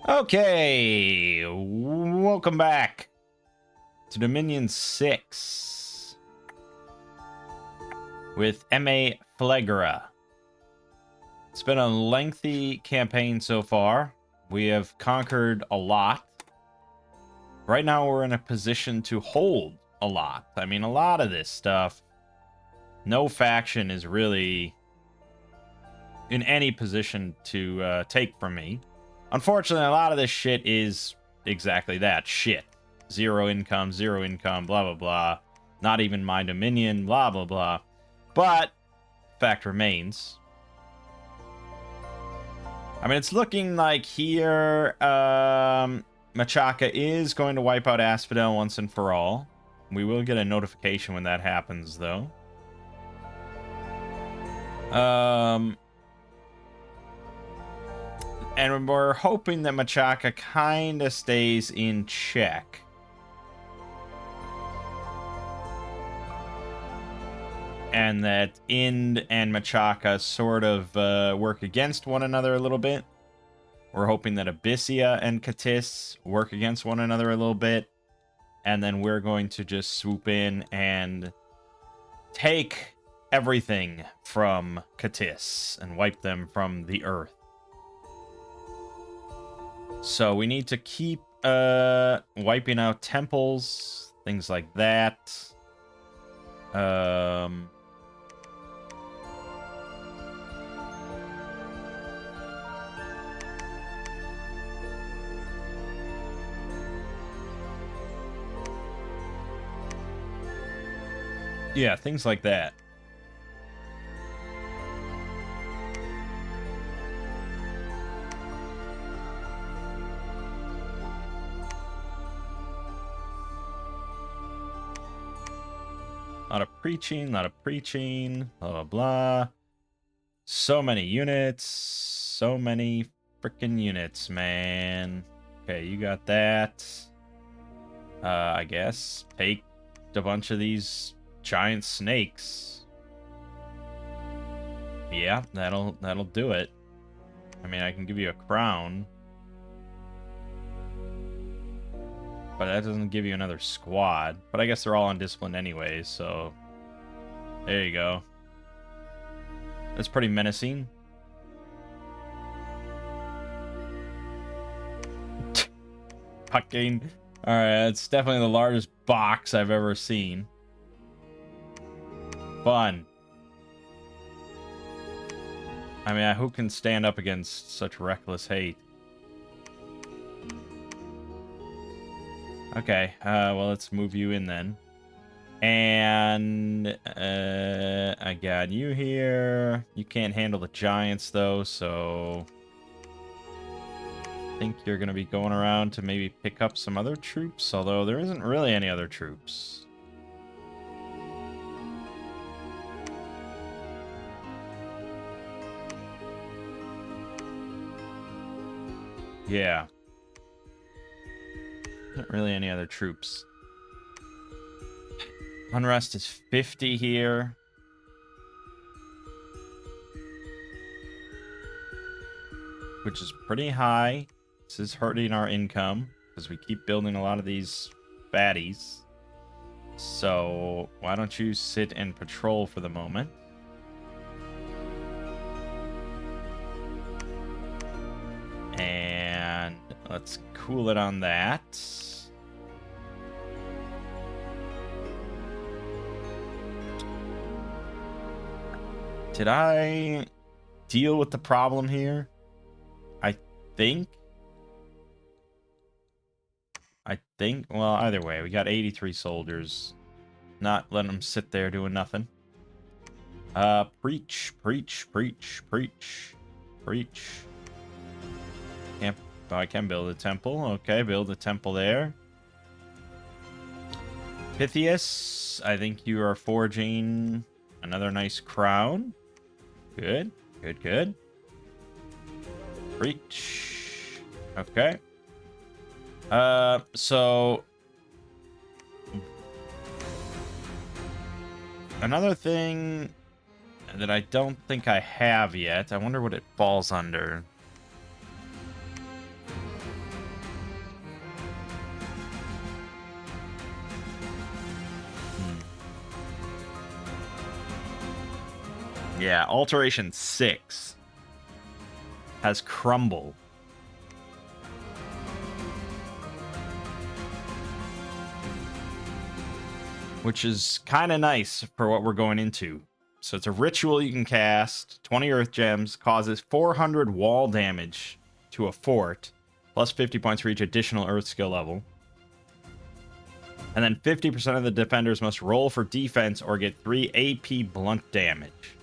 Okay, welcome back to Dominion 6 with M.A. Phlegra. It's been a lengthy campaign so far. We have conquered a lot. Right now we're in a position to hold a lot. I mean, a lot of this stuff, no faction is really in any position to take from me. Unfortunately, a lot of this shit is exactly that. Shit. Zero income, blah, blah, blah. Not even my dominion, blah, blah, blah. But, fact remains. I mean, it's looking like here, Machaka is going to wipe out Asphodel once and for all. We will get a notification when that happens, though. And we're hoping that Machaka kind of stays in check. And that Ind and Machaka sort of work against one another a little bit. We're hoping that Abyssia and Katis work against one another a little bit. And then we're going to just swoop in and take everything from Katis and wipe them from the earth. So we need to keep wiping out temples, things like that. Yeah, things like that. A lot of preaching, blah, blah, blah. So many units. So many freaking units, man. Okay, you got that. I guess take a bunch of these giant snakes. Yeah, that'll do it. I mean, I can give you a crown. But that doesn't give you another squad. But I guess they're all undisciplined anyway, so... There you go. That's pretty menacing. Fucking... Alright, it's definitely the largest box I've ever seen. Fun. I mean, who can stand up against such reckless hate? Okay, well, let's move you in then. And I got you here. You can't handle the giants, though, so... I think you're going to be going around to maybe pick up some other troops, although there isn't really any other troops. Yeah. Not really any other troops. Unrest is 50 here. Which is pretty high. This is hurting our income because we keep building a lot of these fatties. So why don't you sit and patrol for the moment? And let's cool it on that. Did I deal with the problem here? I think, well, either way, we got 83 soldiers. Not letting them sit there doing nothing. Preach. Can't, oh, I can build a temple. Okay, build a temple there. Pythias, I think you are forging another nice crown. Good. Preach. Okay. So... Another thing that I don't think I have yet. I wonder what it falls under. Yeah, Alteration 6 has Crumble. Which is kind of nice for what we're going into. So it's a ritual you can cast, 20 Earth Gems, causes 400 wall damage to a fort, plus 50 points for each additional Earth skill level. And then 50% of the defenders must roll for defense or get 3 AP blunt damage.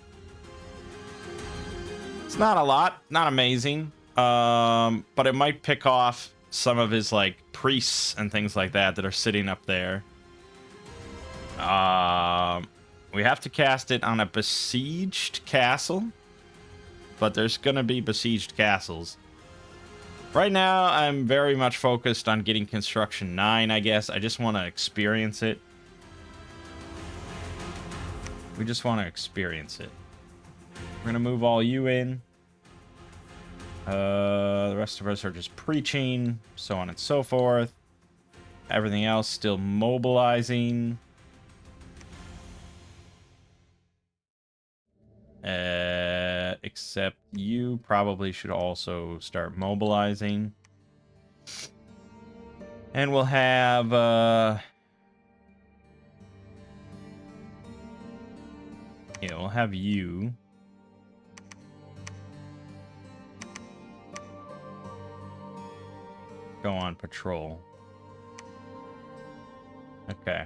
It's not a lot, not amazing, but it might pick off some of his like priests and things like that are sitting up there. We have to cast it on a besieged castle, but there's gonna be besieged castles. Right now, I'm very much focused on getting Construction 9, I guess. I just want to experience it. We just want to experience it. We're gonna move all you in. The rest of us are just preaching, so on and so forth. Everything else still mobilizing. Except you probably should also start mobilizing. And we'll have, yeah, we'll have you. Go on patrol. Okay.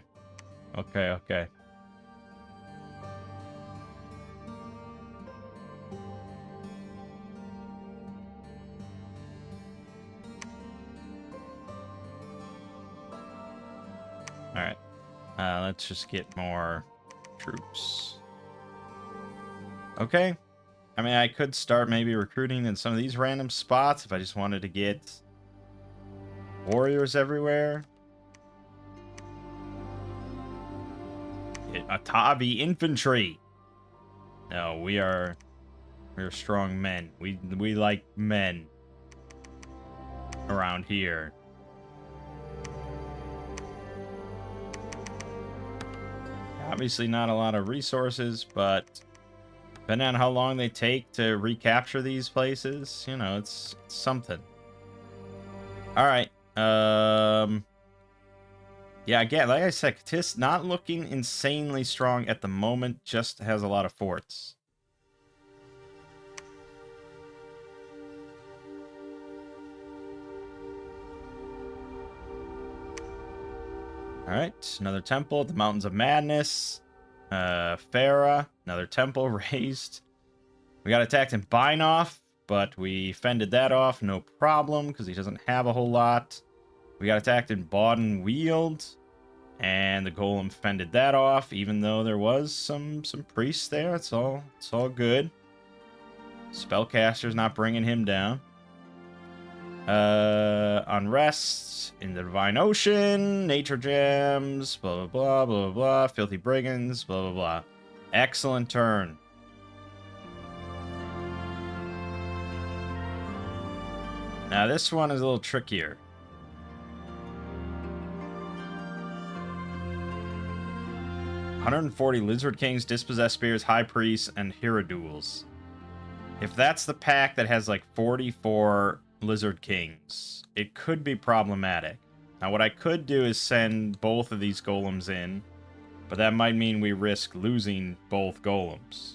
Okay. Alright. Let's just get more troops. Okay. I mean, I could start maybe recruiting in some of these random spots if I just wanted to get warriors everywhere. Atavi infantry. No, we're strong men. We like men around here. Obviously not a lot of resources, but depending on how long they take to recapture these places, you know, it's something. All right. Yeah, again, like I said, Katis not looking insanely strong at the moment, just has a lot of forts. All right, another temple, the Mountains of Madness. Phlegra, another temple raised. We got attacked in Binoff, but we fended that off, no problem, because he doesn't have a whole lot. We got attacked in Bauden Weald, and the Golem fended that off, even though there was some priests there. It's all good. Spellcaster's not bringing him down. Unrest in the Divine Ocean, Nature Gems, blah, blah, blah, blah, blah, Filthy Brigands, blah, blah, blah. Excellent turn. Now, this one is a little trickier. $140 Lizard Kings, Dispossessed Spears, High Priests, and Hierodules. If that's the pack that has like 44 Lizard Kings, it could be problematic. Now, what I could do is send both of these golems in, but that might mean we risk losing both golems.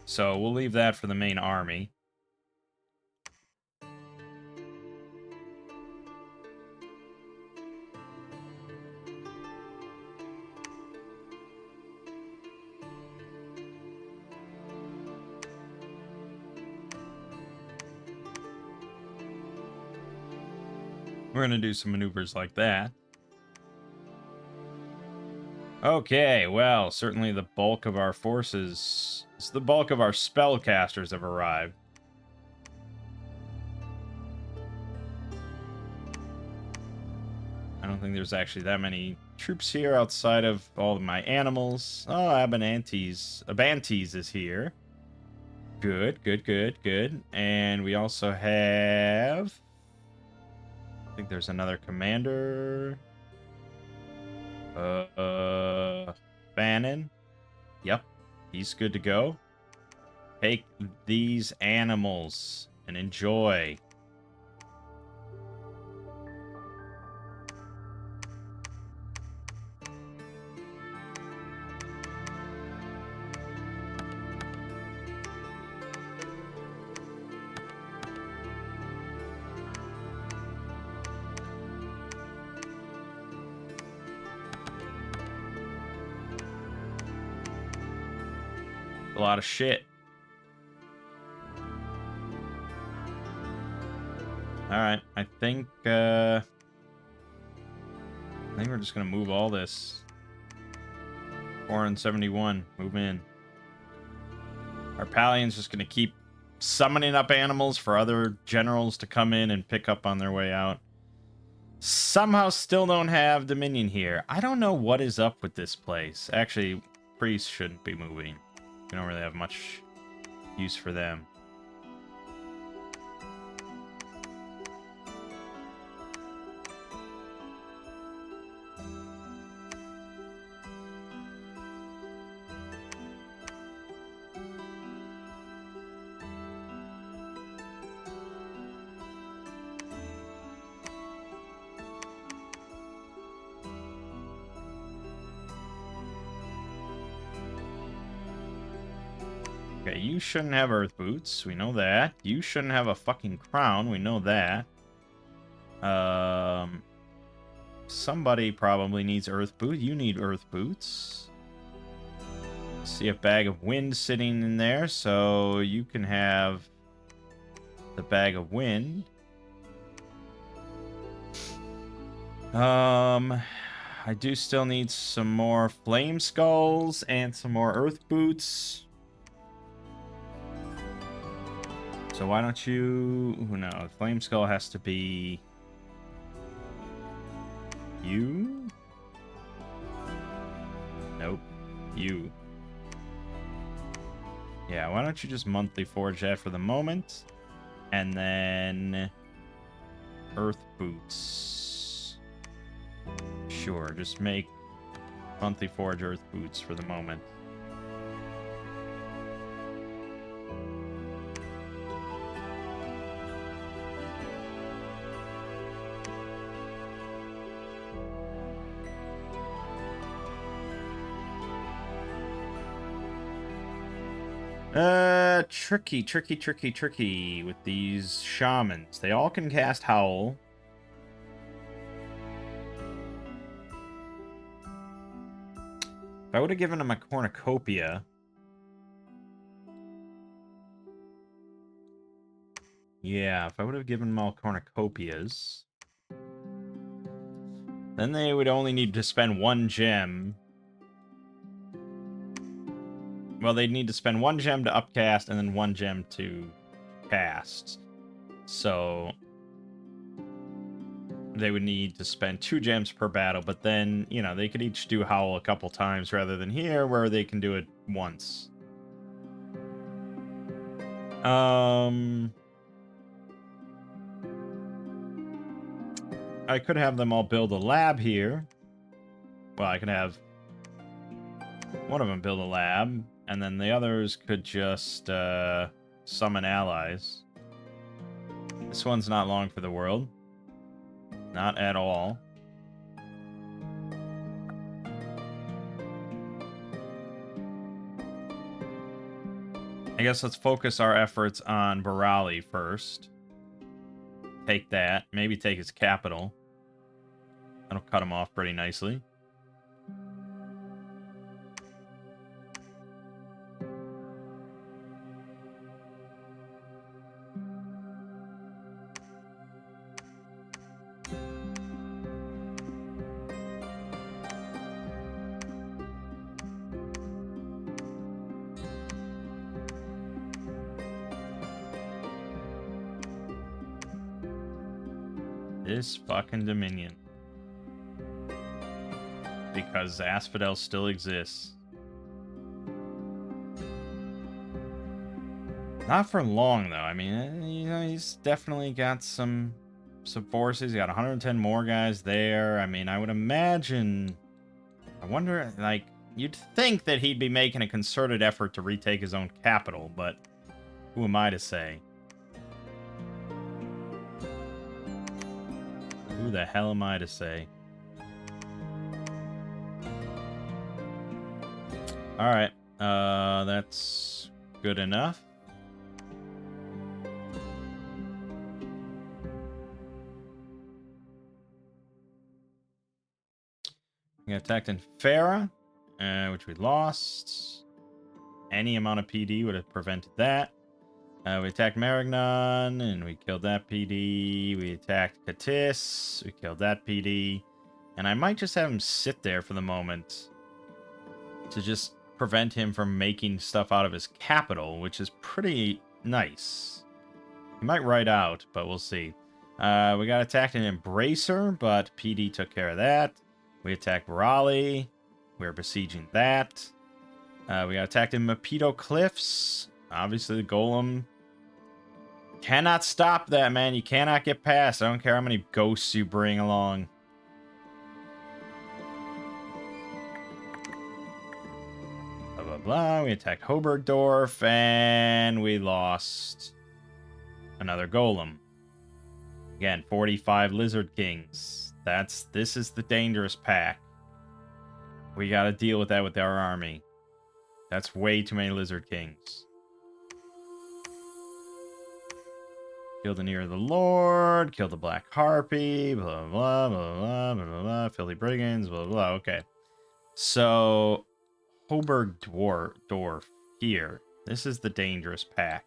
So we'll leave that for the main army. We're going to do some maneuvers like that. Okay, well, certainly the bulk of our forces... the bulk of our spellcasters have arrived. I don't think there's actually that many troops here outside of all of my animals. Oh, Abantes is here. Good. And we also have... I think there's another commander. Bannon. Yep, he's good to go. Take these animals and enjoy. A lot of shit. Alright, I think we're just gonna move all this. 471, move in. Our Palion's just gonna keep summoning up animals for other generals to come in and pick up on their way out. Somehow still don't have Dominion here. I don't know what is up with this place. Actually, priests shouldn't be moving. We don't really have much use for them. Okay, you shouldn't have earth boots. We know that. You shouldn't have a fucking crown. We know that. Somebody probably needs earth boot. You need earth boots. See a bag of wind sitting in there, so you can have the bag of wind. I do still need some more flame skulls and some more earth boots. So why don't you... No, Flame Skull has to be... You? Nope. You. Yeah, why don't you just monthly forge that for the moment? And then... Earth Boots. Sure, just make monthly forge Earth Boots for the moment. Tricky with these shamans. They all can cast Howl. If I would have given them a cornucopia... Yeah, if I would have given them all cornucopias... Then they would only need to spend one gem. Well, they'd need to spend one gem to upcast and then one gem to cast. So they would need to spend 2 gems per battle, but then, you know, they could each do Howl a couple times rather than here where they can do it once. I could have them all build a lab here. Well, I could have one of them build a lab, and then the others could just summon allies. This one's not long for the world. Not at all. I guess let's focus our efforts on Barali first. Take that. Maybe take his capital. That'll cut him off pretty nicely. This fucking Dominion. Because Asphodel still exists. Not for long, though. I mean, you know, he's definitely got some forces. He got 110 more guys there. I mean, I would imagine I wonder, like, you'd think that he'd be making a concerted effort to retake his own capital, but who am I to say? Who the hell am I to say? Alright, that's good enough. We attacked in Phlegra, which we lost. Any amount of PD would have prevented that. We attacked Marignan, and we killed that PD. We attacked Katis. We killed that PD. And I might just have him sit there for the moment to just prevent him from making stuff out of his capital, which is pretty nice. He might ride out, but we'll see. We got attacked in Embracer, but PD took care of that. We attacked Raleigh. We're besieging that. We got attacked in Mapeto Cliffs. Obviously, the Golem cannot stop that, man. You cannot get past. I don't care how many ghosts you bring along. Blah, blah, blah. We attacked Hobergdorf, and we lost another Golem. Again, 45 Lizard Kings. This is the dangerous pack. We gotta deal with that with our army. That's way too many Lizard Kings. Kill the Near of the Lord. Kill the Black Harpy. Blah, blah, blah, blah, blah, blah, blah. Filthy Brigands. Blah, blah. Okay. So, Hobergdorf here. This is the dangerous pack.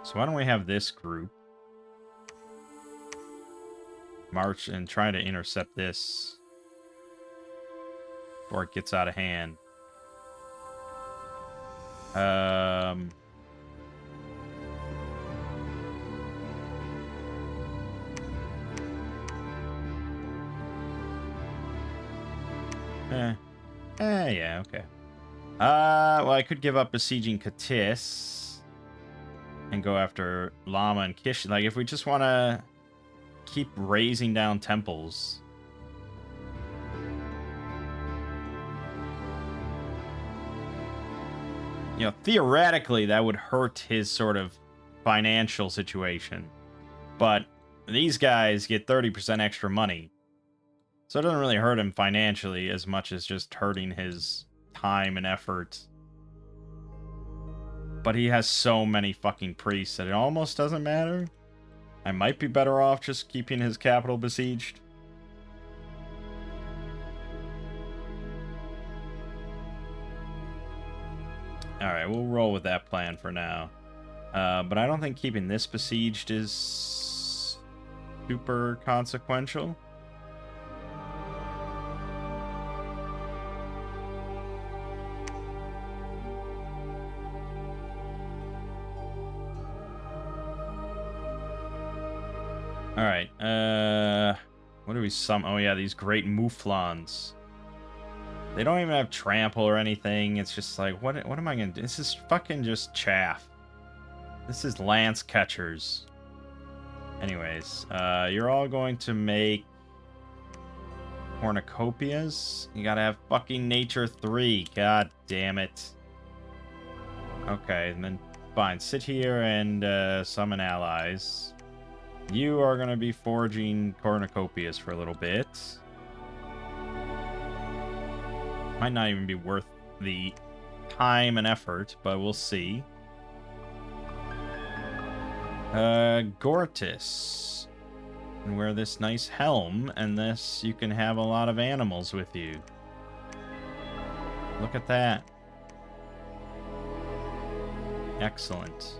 So why don't we have this group march and try to intercept this before it gets out of hand. Yeah, okay. Well, I could give up besieging Katis and go after Lama and Kish. Like, if we just want to keep raising down temples. You know, theoretically, that would hurt his sort of financial situation. But these guys get 30% extra money. So it doesn't really hurt him financially as much as just hurting his time and effort. But he has so many fucking priests that it almost doesn't matter. I might be better off just keeping his capital besieged. Alright, we'll roll with that plan for now. But I don't think keeping this besieged is super consequential. Alright, what do we Oh yeah, these great mouflons. They don't even have trample or anything. It's just like, what am I gonna do? This is fucking just chaff. This is lance catchers. Anyways, you're all going to make cornucopias. You gotta have fucking nature 3. God damn it. Okay, and then fine. Sit here and summon allies. You are gonna be forging cornucopias for a little bit. Might not even be worth the time and effort, but we'll see. Gortys. And wear this nice helm, and this you can have a lot of animals with you. Look at that. Excellent.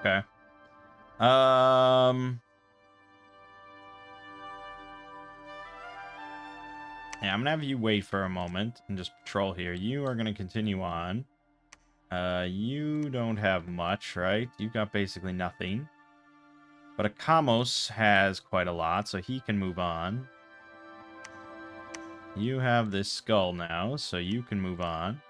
Okay. Yeah, I'm gonna have you wait for a moment and just patrol here. You are gonna continue on. You don't have much, right? You got basically nothing. But Akamos has quite a lot, so he can move on. You have this skull now, so you can move on.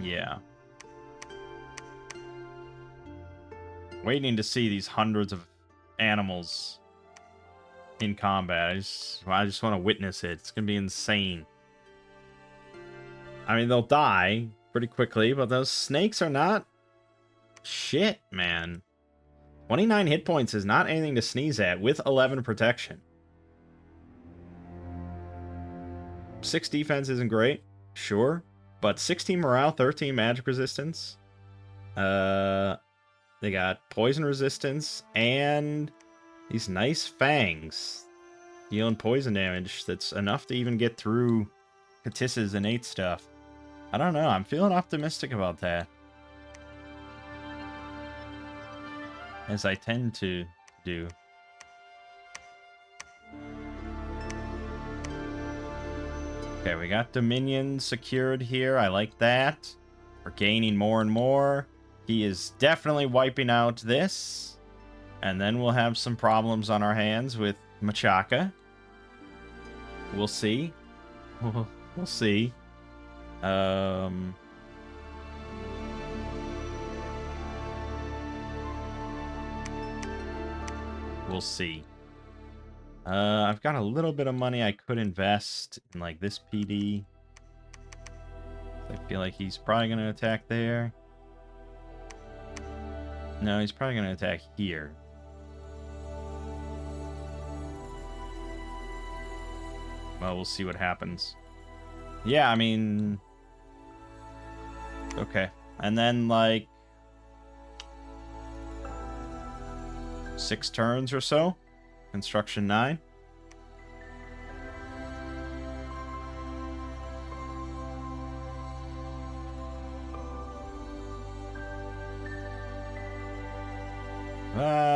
Yeah. Waiting to see these hundreds of animals in combat. I just want to witness it. It's gonna be insane. I mean, they'll die pretty quickly, but those snakes are not shit, man. 29 hit points is not anything to sneeze at with 11 protection. 6 defense isn't great, sure, but 16 morale, 13 magic resistance. They got poison resistance and these nice fangs dealing poison damage that's enough to even get through Katissa's innate stuff. I don't know, I'm feeling optimistic about that. As I tend to do. Okay, we got Dominion secured here. I like that. We're gaining more and more. He is definitely wiping out this. And then we'll have some problems on our hands with Machaka. We'll see. We'll see. We'll see. I've got a little bit of money I could invest in, like, this PD. I feel like he's probably going to attack there. No, he's probably going to attack here. Well, we'll see what happens. Yeah, I mean... Okay. And then, like... 6 turns or so. Construction 9.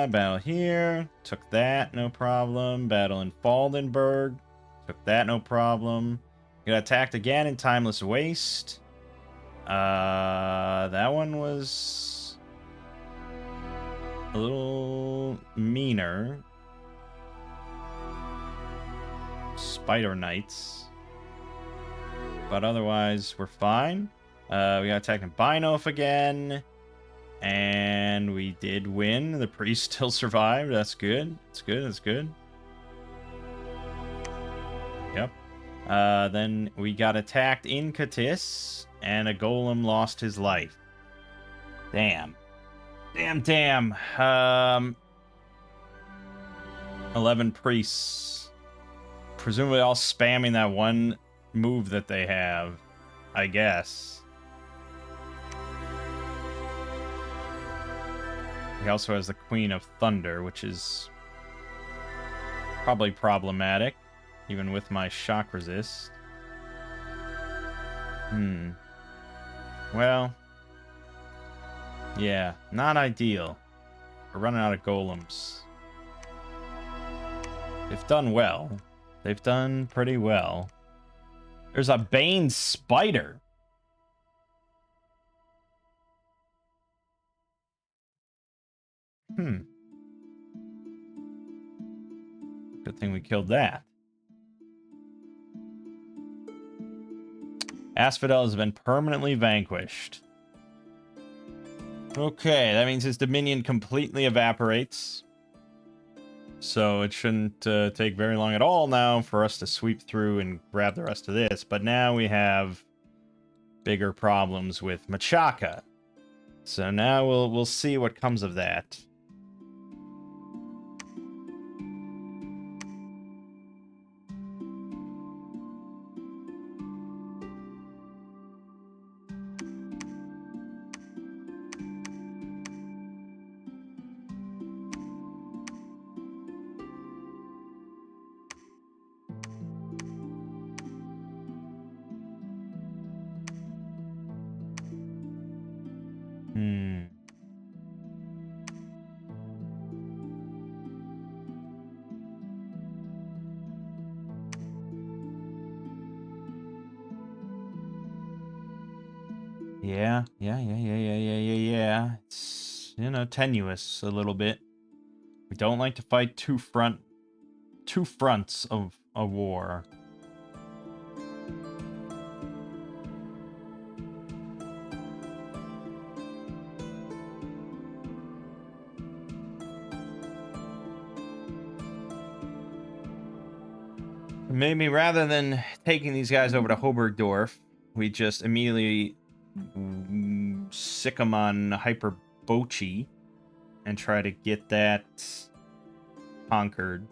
Battle here. Took that, no problem. Battle in Faldenberg. Took that, no problem. Got attacked again in Timeless Waste. That one was a little meaner. Spider Knights. But otherwise, we're fine. We got attacked in Binoff again. And we did win. The priest still survived. That's good. That's good. That's good. Yep. Then we got attacked in Katis, and a golem lost his life. Damn. Damn. 11 priests. Presumably all spamming that one move that they have, I guess. He also has the Queen of Thunder, which is probably problematic, even with my shock resist. Well, yeah, not ideal. We're running out of golems. They've done well. They've done pretty well. There's a Bane Spider. Good thing we killed that. Asphodel has been permanently vanquished. Okay, that means his dominion completely evaporates. So it shouldn't take very long at all now for us to sweep through and grab the rest of this. But now we have bigger problems with Machaka. So now we'll see what comes of that. Yeah. It's, you know, tenuous a little bit. We don't like to fight two fronts of a war. Maybe rather than taking these guys over to Hobergdorf, we just immediately sick them on Hyperbochi and try to get that conquered.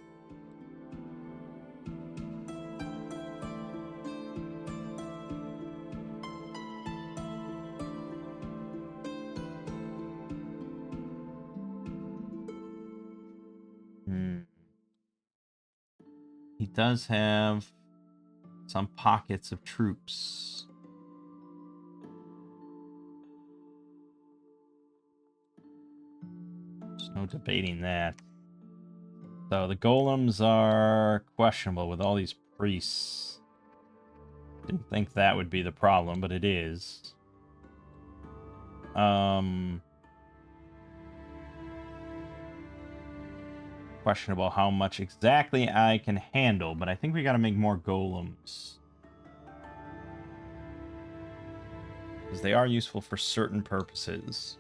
He does have some pockets of troops. There's no debating that. So the golems are questionable with all these priests. Didn't think that would be the problem, but it is. Questionable how much exactly I can handle, but I think we gotta make more golems. Because they are useful for certain purposes.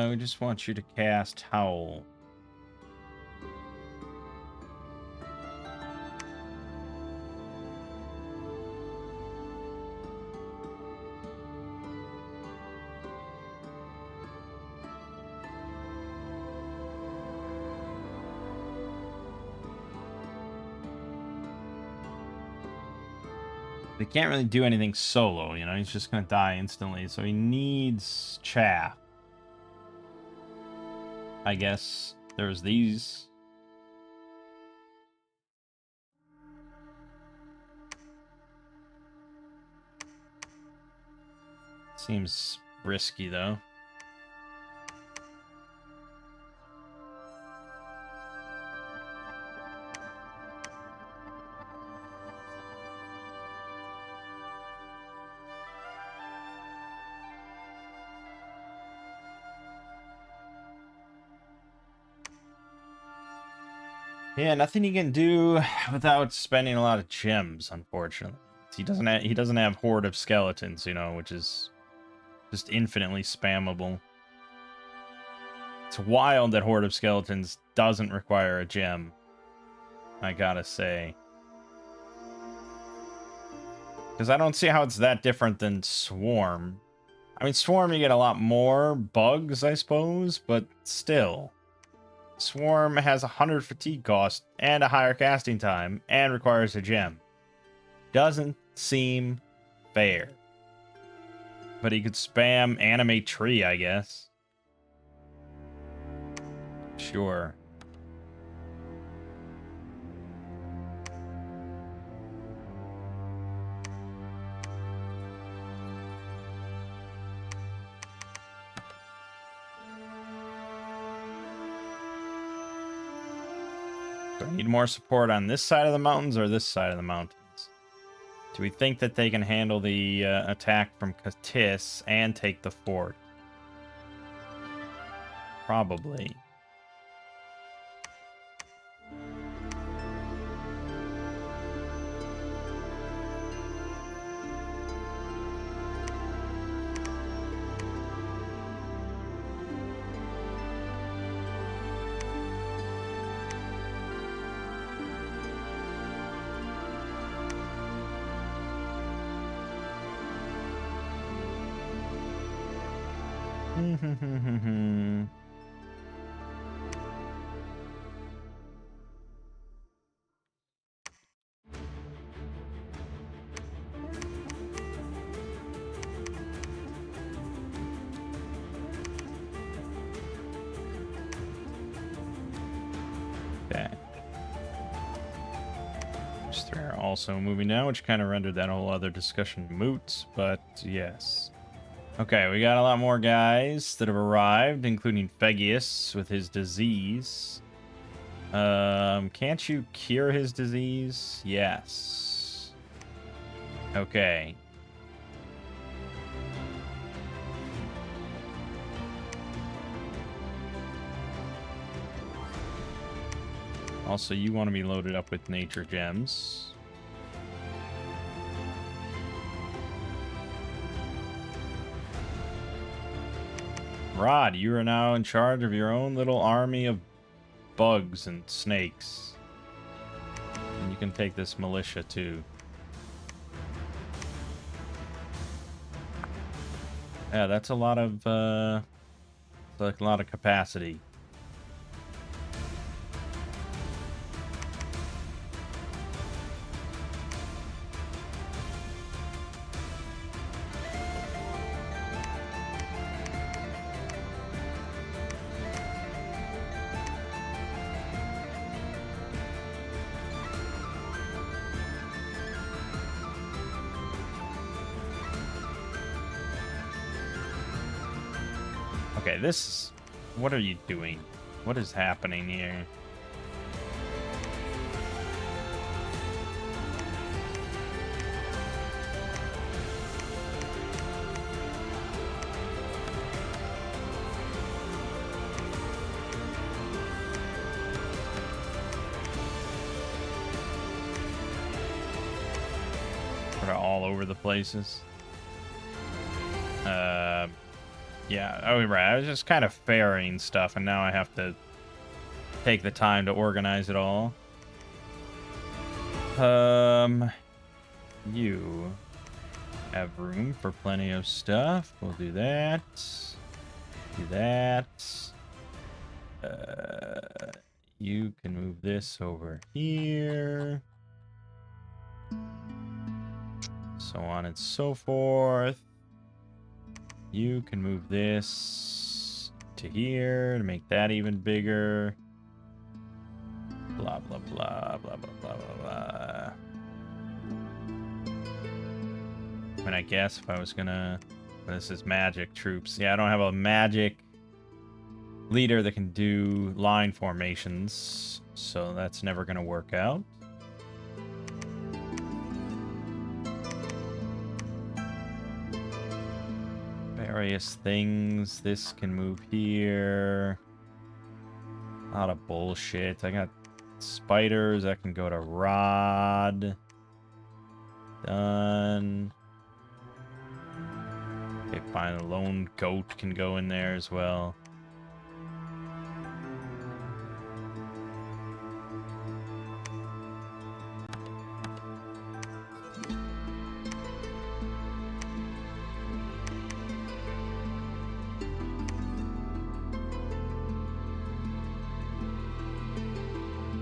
We just want you to cast Howl. He can't really do anything solo, you know, he's just gonna die instantly, so he needs chaff. I guess there's these. Seems risky, though. Yeah, nothing he can do without spending a lot of gems, unfortunately. He doesn't have Horde of Skeletons, you know, which is just infinitely spammable. It's wild that Horde of Skeletons doesn't require a gem, I gotta say. Because I don't see how it's that different than Swarm. I mean, Swarm, you get a lot more bugs, I suppose, but still. Swarm has 100 fatigue cost and a higher casting time and requires a gem. Doesn't seem fair. But he could spam Animate Tree, I guess. Sure. Do I need more support on this side of the mountains or this side of the mountains? Do we think that they can handle the attack from Katis and take the fort? Probably. 3 are also moving now, which kind of rendered that whole other discussion moot, but yes. Okay, we got a lot more guys that have arrived, including Phegius with his disease. Can't you cure his disease? Yes. Okay. Also, you want to be loaded up with nature gems. Rod, you are now in charge of your own little army of bugs and snakes. And you can take this militia too. Yeah, that's a lot of like a lot of capacity. Okay, this is... What are you doing? What is happening here? Sort of all over the places. Yeah, oh right, I was just kind of ferrying stuff, and now I have to take the time to organize it all. You have room for plenty of stuff. We'll do that. Do that. You can move this over here. So on and so forth. You can move this to here to make that even bigger. Blah, blah, blah, blah, blah, blah, blah, blah. I mean, I guess if I was gonna... This is magic troops. Yeah, I don't have a magic leader that can do line formations, so that's never gonna work out. Various things. This can move here. A lot of bullshit. I got spiders that can go to Rod. Done. Okay, fine. The lone goat can go in there as well.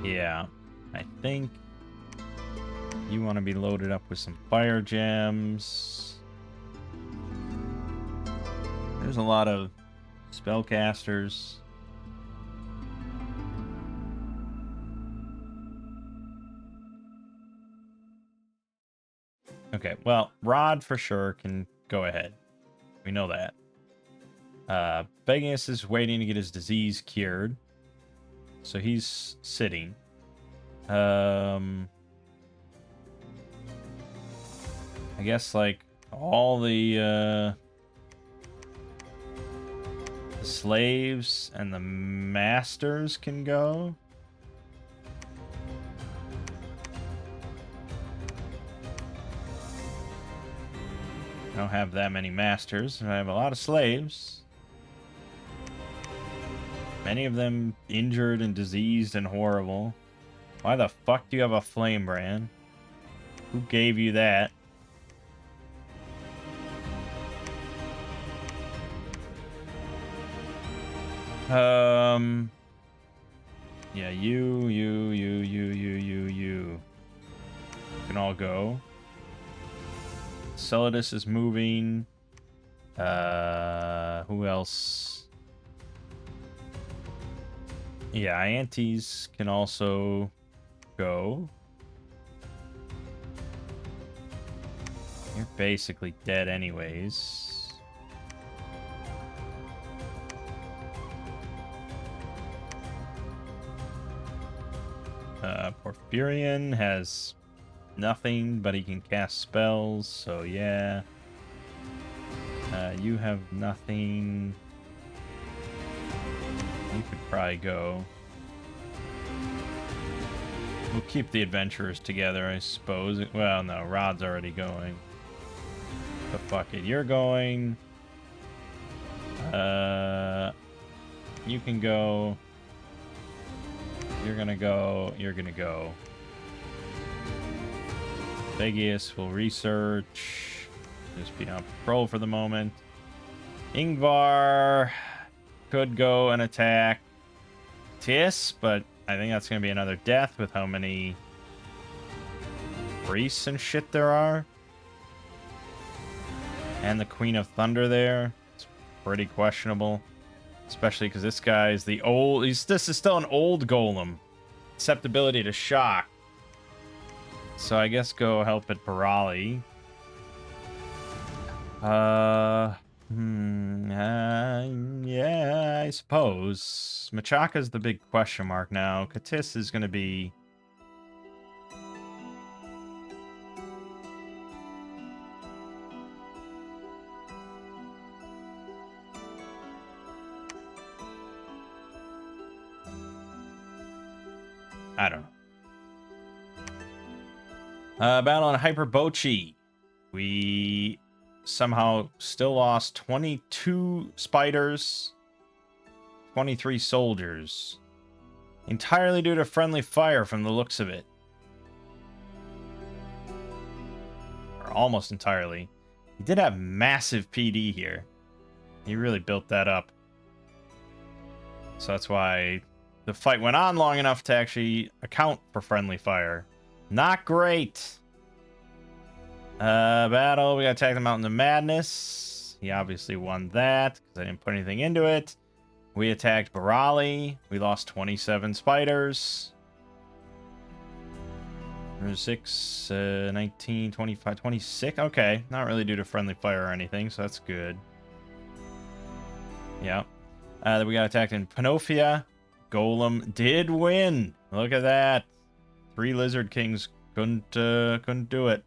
Yeah, I think you want to be loaded up with some fire gems. There's a lot of spellcasters. Okay, well, Rod for sure can go ahead. We know that. Vegas is waiting to get his disease cured. So he's sitting. I guess like all the slaves and the masters can go. I don't have that many masters. I have a lot of slaves. Many of them injured and diseased and horrible. Why the fuck do you have a flame brand? Who gave you that? Yeah, you can all go. Celadus is moving. Who else? Yeah, Iantes can also go. You're basically dead anyways. Porphyrion has nothing, but he can cast spells, so yeah. You have nothing. You could probably go. We'll keep the adventurers together, I suppose. Well, no, Rod's already going. But fuck it, you're going. You can go. You're gonna go. You're gonna go. Vegas will research. Just be on patrol for the moment. Ingvar could go and attack Tis, but I think that's going to be another death with how many priests and shit there are. And the Queen of Thunder there. It's pretty questionable. Especially because this guy is the old... This is still an old golem. Susceptibility to shock. So I guess go help at Barali. Yeah, I suppose. Machaka's the big question mark now. Katis is going to be... I don't know. Battle on Hyperbochi. We somehow still lost 22 spiders, 23 soldiers. Entirely due to friendly fire from the looks of it. Or almost entirely. He did have massive PD here. He really built that up. So that's why the fight went on long enough to actually account for friendly fire. Not great. Battle. We got to attack the Mountain of Madness. He obviously won that because I didn't put anything into it. We attacked Barali. We lost 27 spiders. 6, 19, 25, 26. Okay. Not really due to friendly fire or anything, so that's good. Yeah. Then we got attacked in Panofia. Golem did win. Look at that. 3 Lizard Kings couldn't do it.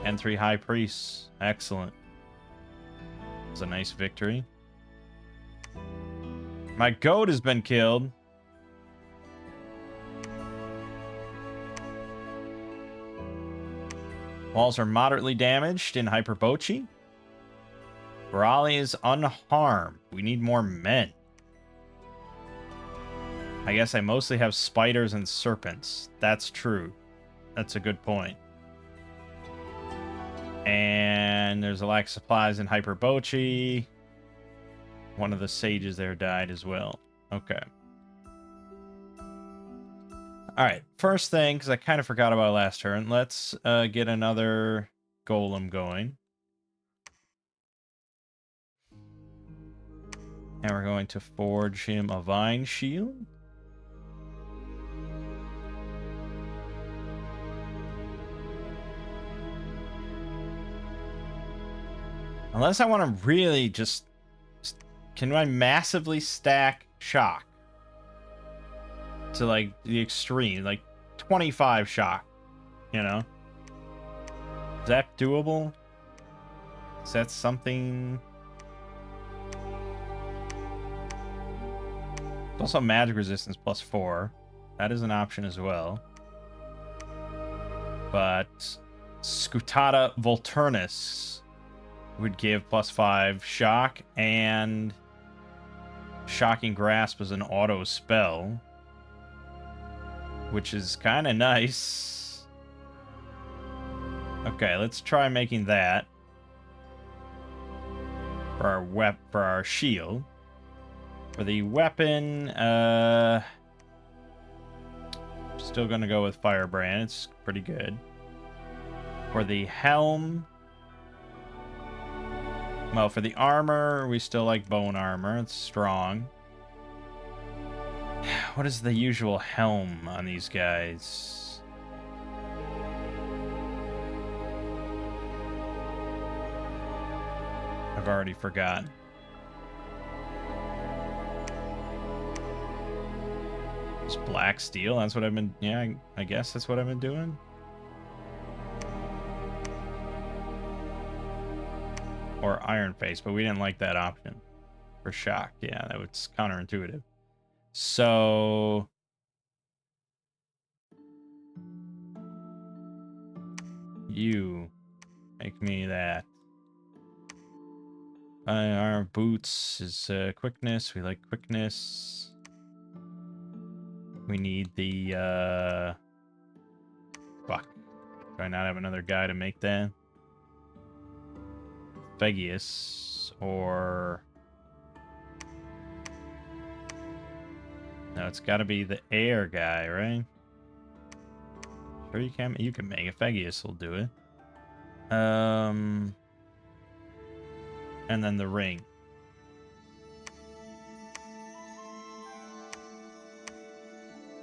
And 3 High Priests. Excellent. It was a nice victory. My goat has been killed. Walls are moderately damaged in Hyperbochi. Barali is unharmed. We need more men. I guess I mostly have spiders and serpents. That's true. That's a good point. And there's a lack of supplies in Hyperbochi. One of the sages there died as well. Okay. Alright, first thing, because I kind of forgot about last turn, let's get another golem going. And we're going to forge him a vine shield. Unless I want to really just... Can I massively stack shock? To, like, the extreme. Like, 25 shock. You know? Is that doable? Is that something... Also magic resistance +4. That is an option as well. But... Scutata Volturnus would give +5 shock, and Shocking Grasp is an auto spell, which is kind of nice. Okay, let's try making that for our shield. For the weapon, still gonna go with Firebrand. It's pretty good. For the helm. Well, for the armor, we still like bone armor. It's strong. What is the usual helm on these guys? I've already forgotten. Just black steel, that's what I've been... Yeah, I guess that's what I've been doing. Or iron face, but we didn't like that option. For shock, yeah, that was counterintuitive. So... You make me that. Our boots is quickness. We like quickness. We need the fuck. Do I not have another guy to make that? Phegius or no, it's got to be the air guy, right? Sure, you can make it. Phegius will do it. And then the ring.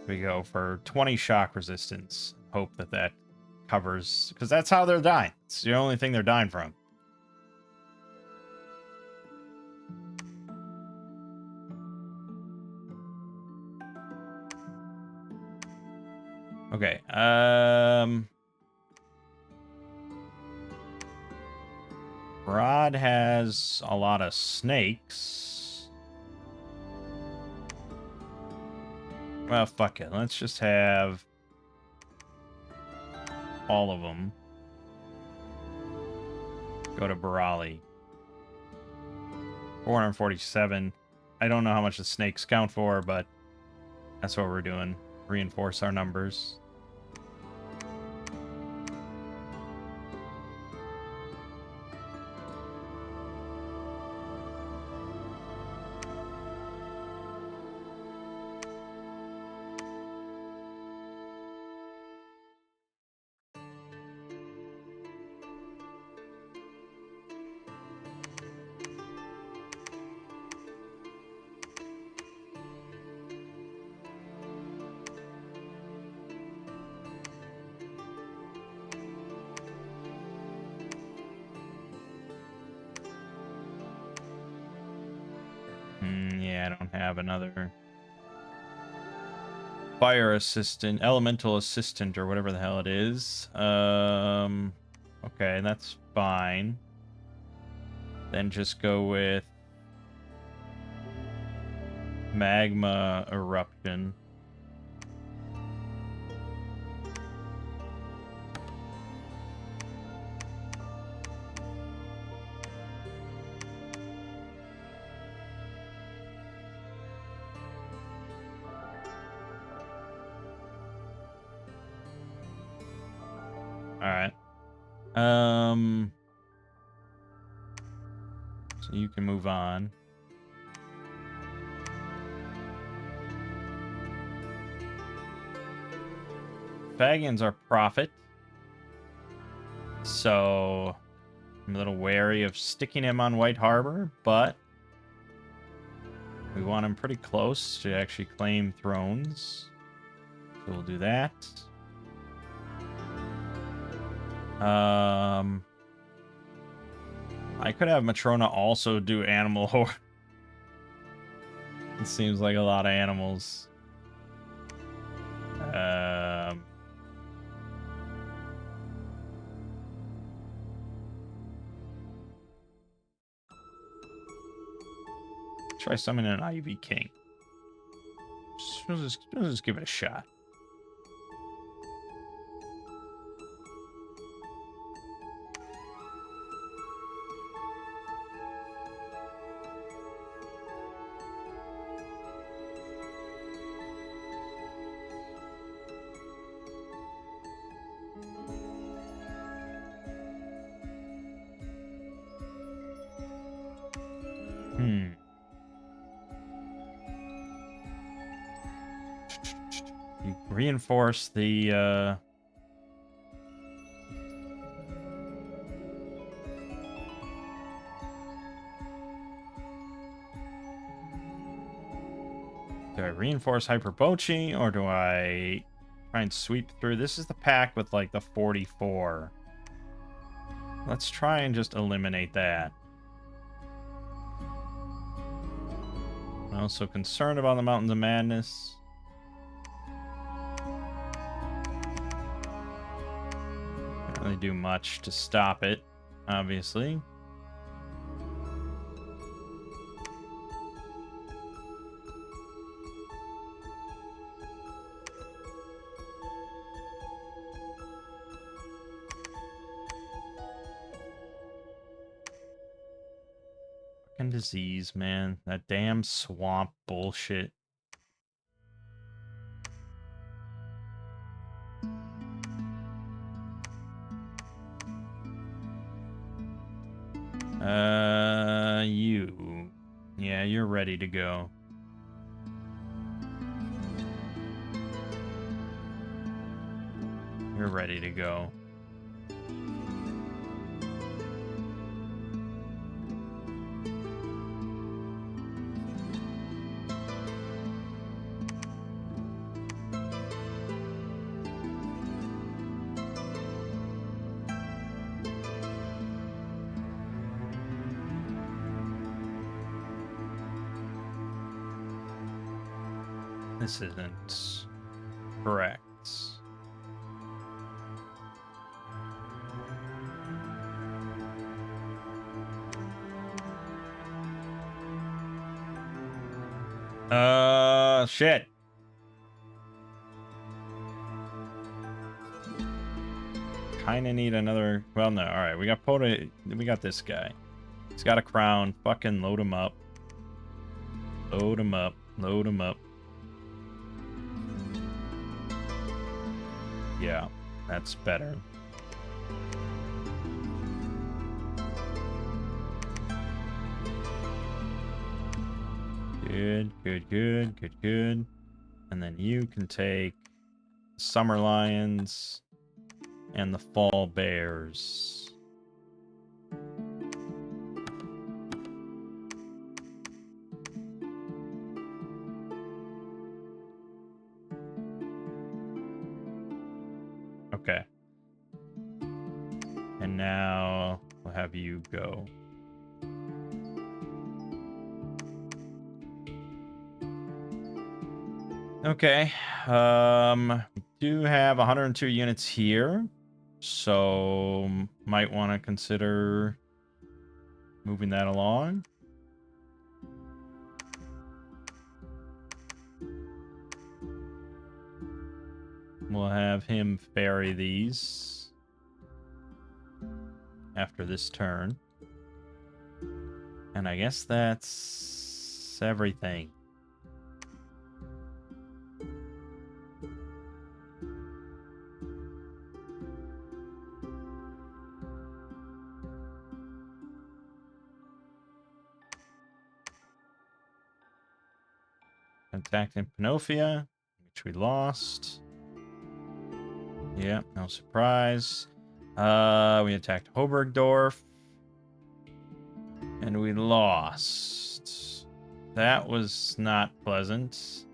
We go for 20 shock resistance. Hope that that covers, because that's how they're dying. It's the only thing they're dying from. Okay. Rod has a lot of snakes. Well, fuck it. Let's just have all of them go to Barali. 447. I don't know how much the snakes count for, but that's what we're doing. Reinforce our numbers. Yeah, I don't have another fire assistant, elemental assistant, or whatever the hell it is. Okay, that's fine. Then just go with magma eruption. All right. So you can move on. Fagin's our prophet. So I'm a little wary of sticking him on White Harbor, but we want him pretty close to actually claim thrones. So we'll do that. I could have Matrona also do animal horde. It seems like a lot of animals. Try summoning an Ivy King. Let's just give it a shot. You reinforce the do I reinforce Hyperbochi or do I try and sweep through? This is the pack with like the 44. Let's try and just eliminate that. I'm also concerned about the Mountains of Madness. Can't really do much to stop it, obviously. Fucking disease, man. That damn swamp bullshit. You. Yeah, you're ready to go. You're ready to go. This isn't correct. Shit. Kinda need another... Well, no, alright. We got this guy. He's got a crown. Fucking load him up. Load him up. Load him up. Yeah, that's better. Good, good, good, good, good. And then you can take Summer Lions and the Fall Bears. Okay. And now we'll have you go. Okay. We do have 102 units here. So might want to consider moving that along. We'll have him ferry these after this turn. And I guess that's everything. Attacked in Panofia, which we lost. Yeah, no surprise. We attacked Hobergdorf. And we lost. That was not pleasant.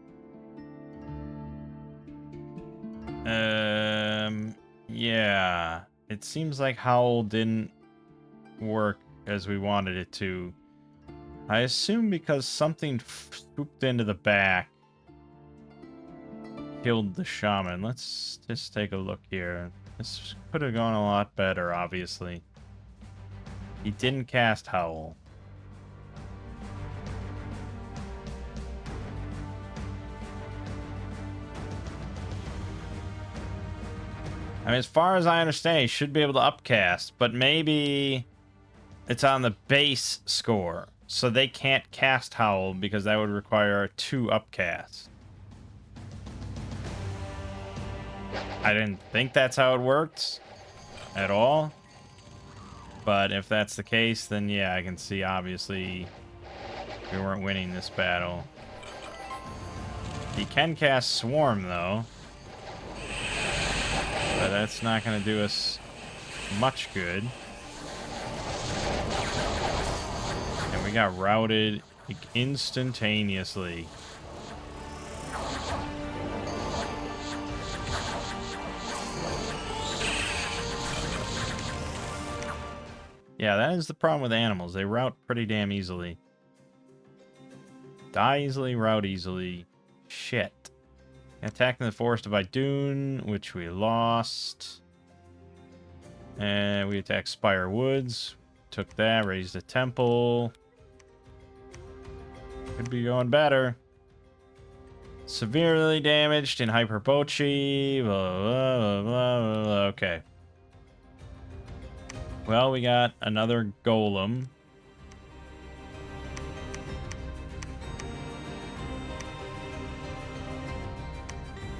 Yeah. It seems like Howl didn't work as we wanted it to. I assume because something swooped into the back. Killed the shaman. Let's just take a look here. This could have gone a lot better, obviously. He didn't cast Howl. I mean, as far as I understand, he should be able to upcast, but maybe it's on the base score. So they can't cast Howl because that would require a 2 upcast. I didn't think that's how it worked at all. But if that's the case, then yeah, I can see obviously we weren't winning this battle. He can cast Swarm though. But that's not going to do us much good. And we got routed instantaneously. Yeah, that is the problem with animals. They rout pretty damn easily. Die easily, route easily. Shit. Attacking the Forest of Idun, which we lost. And we attacked Spire Woods. Took that, raised the temple. Could be going better. Severely damaged in Hyperbochi. Blah, blah, blah, blah, blah. Okay. Well, we got another golem.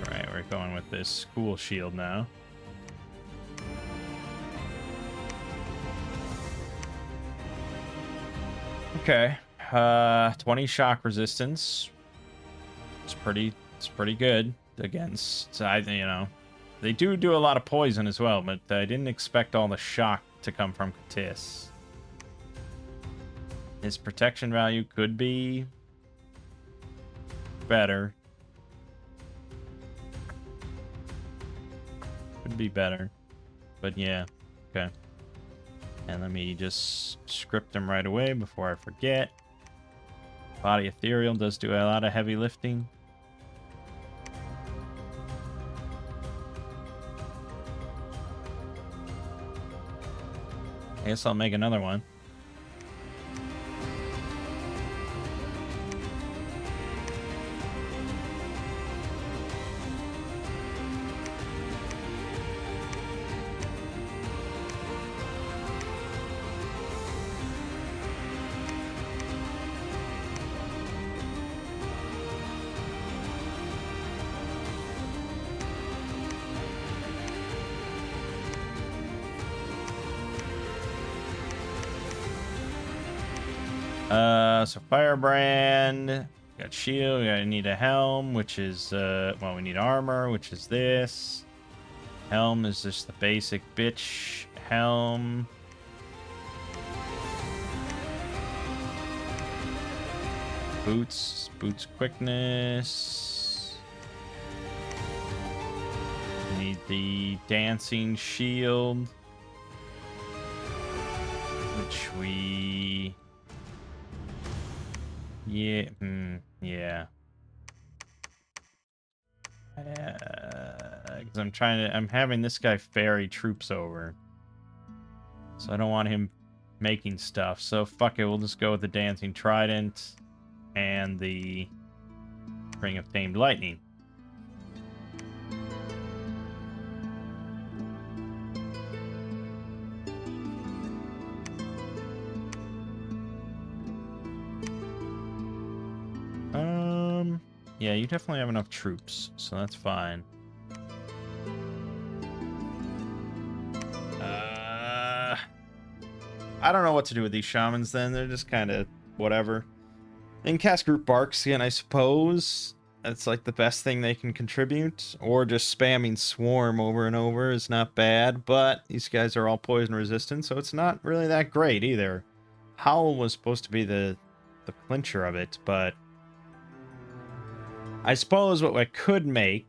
Alright, we're going with this school shield now. Okay. 20 shock resistance. It's pretty good against, they do a lot of poison as well, but I didn't expect all the shock to come from Katis. His protection value could be better. Could be better. But yeah, okay. And let me just script him right away before I forget. Body Ethereal does do a lot of heavy lifting. I guess I'll make another one. So Firebrand, got shield, I need a helm, which is, well, we need armor, which is this. Helm is just the basic bitch helm. Boots quickness. Need the dancing shield, which we... Yeah, yeah. Because I'm having this guy ferry troops over. So I don't want him making stuff. So fuck it, we'll just go with the Dancing Trident and the Ring of Tamed Lightning. Yeah, you definitely have enough troops, so that's fine. I don't know what to do with these shamans then. They're just kind of whatever. And cast Group Barkskin, I suppose. That's like the best thing they can contribute. Or just spamming Swarm over and over is not bad, but these guys are all poison resistant, so it's not really that great either. Howl was supposed to be the clincher of it, but I suppose what I could make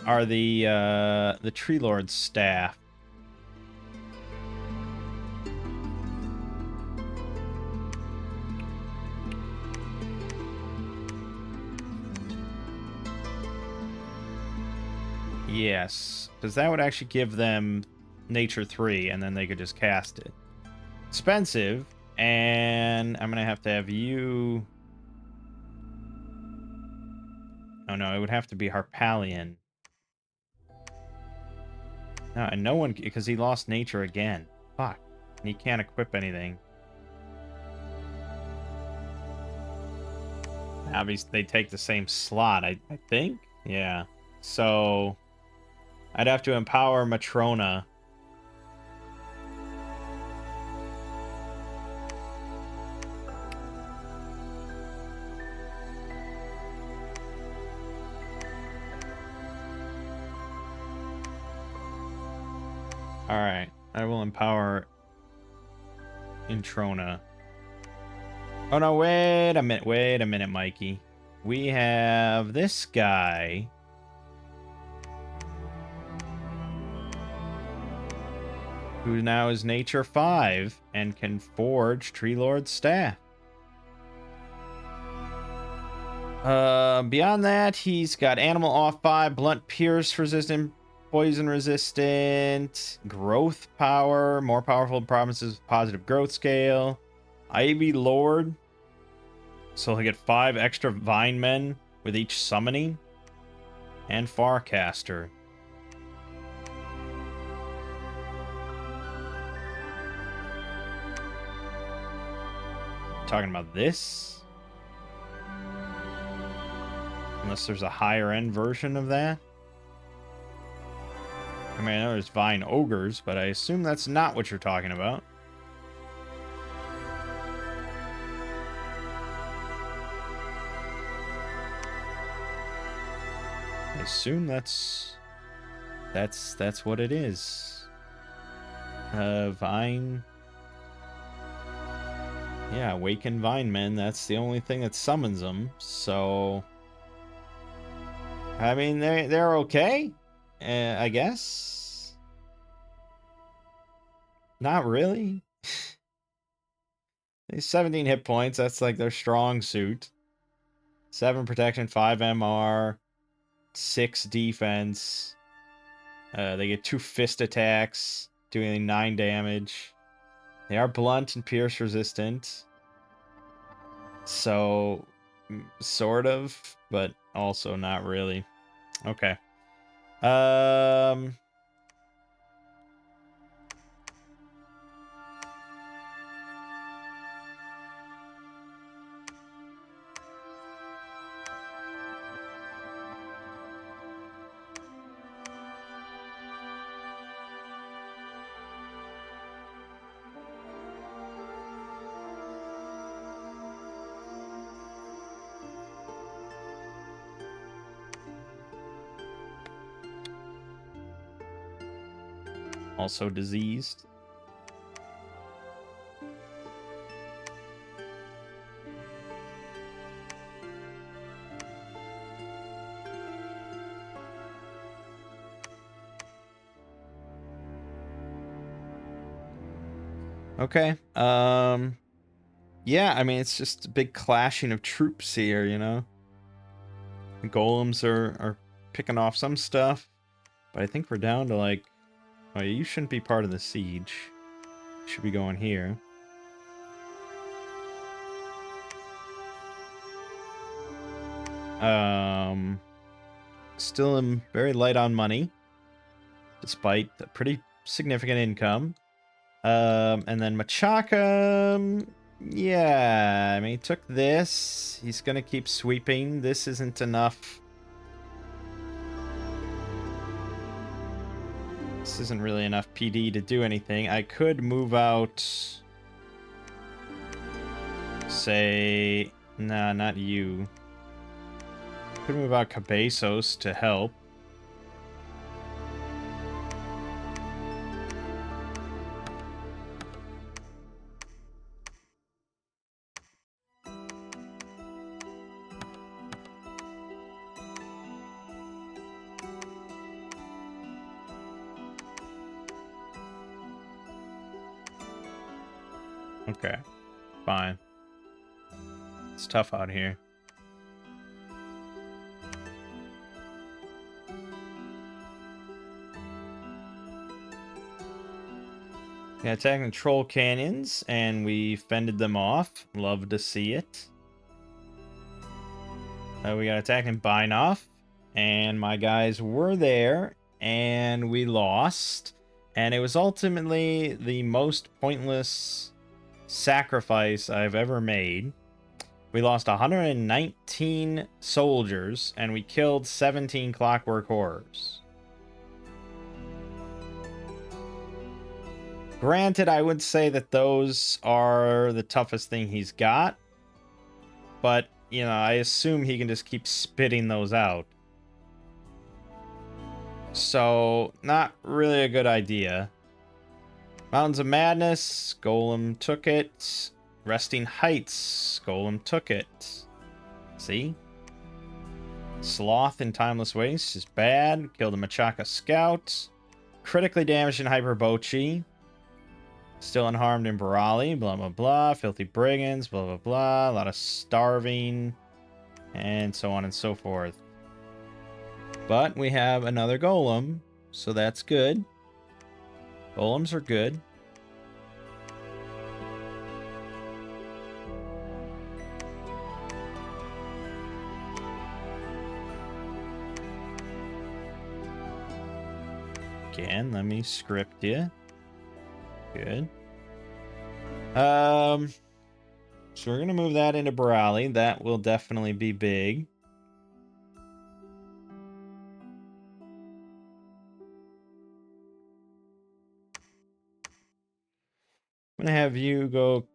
are the Tree Lord's staff. Yes, because that would actually give them Nature 3, and then they could just cast it. Expensive, and I'm going to have you... Oh no, it would have to be Harpalion. No, and no one... Because he lost Nature again. Fuck. He can't equip anything. Obviously, they take the same slot, I think? Yeah. So... I'd have to empower Matrona. Alright, I will empower Introna. Oh no, wait a minute, Mikey. We have this guy. who now is Nature 5 and can forge Tree Lord's staff. Beyond that, he's got Animal off 5, Blunt Pierce resistant, Poison resistant, Growth power, more powerful provinces with positive growth scale, Ivy Lord, so he'll get 5 extra Vine Men with each summoning, and Farcaster. Talking about this? Unless there's a higher end version of that. I mean, I know there's Vine Ogres, but I assume that's not what you're talking about. I assume that's what it is. Vine. Yeah, Awaken Vine Men, that's the only thing that summons them, so I mean, they're okay, I guess. Not really. 17 hit points, that's like their strong suit. 7 protection, 5 MR, 6 defense. They get 2 fist attacks, doing 9 damage. They are blunt and pierce resistant. So, sort of, but also not really. Okay. Also diseased. Okay. Yeah, I mean, it's just a big clashing of troops here, you know? The golems are picking off some stuff, but I think we're down to like... Oh, you shouldn't be part of the siege. You should be going here. Still am very light on money, despite a pretty significant income. And then Machaka, yeah, I mean, he took this. He's gonna keep sweeping. This isn't enough. This isn't really enough PD to do anything. I could move out, say, nah, not you. Could move out Cabezos to help. Okay, fine. It's tough out here. Yeah, attacking troll canyons, and we fended them off. Love to see it. We got attacking Binoff, and my guys were there, and we lost. And it was ultimately the most pointless sacrifice I've ever made. We lost 119 soldiers, and we killed 17 Clockwork Horrors. Granted, I would say that those are the toughest thing he's got, but, you know, I assume he can just keep spitting those out. So, not really a good idea. Mountains of Madness, Golem took it. Resting Heights, Golem took it. See? Sloth in Timeless Waste is bad. Killed a Machaka Scout. Critically damaged in Hyperbochi. Still unharmed in Barali, blah, blah, blah. Filthy brigands, blah, blah, blah. A lot of starving, and so on and so forth. But we have another golem, so that's good. Golems are good. Again, let me script you. Good. So we're gonna move that into Barali. That will definitely be big. I'm gonna have you go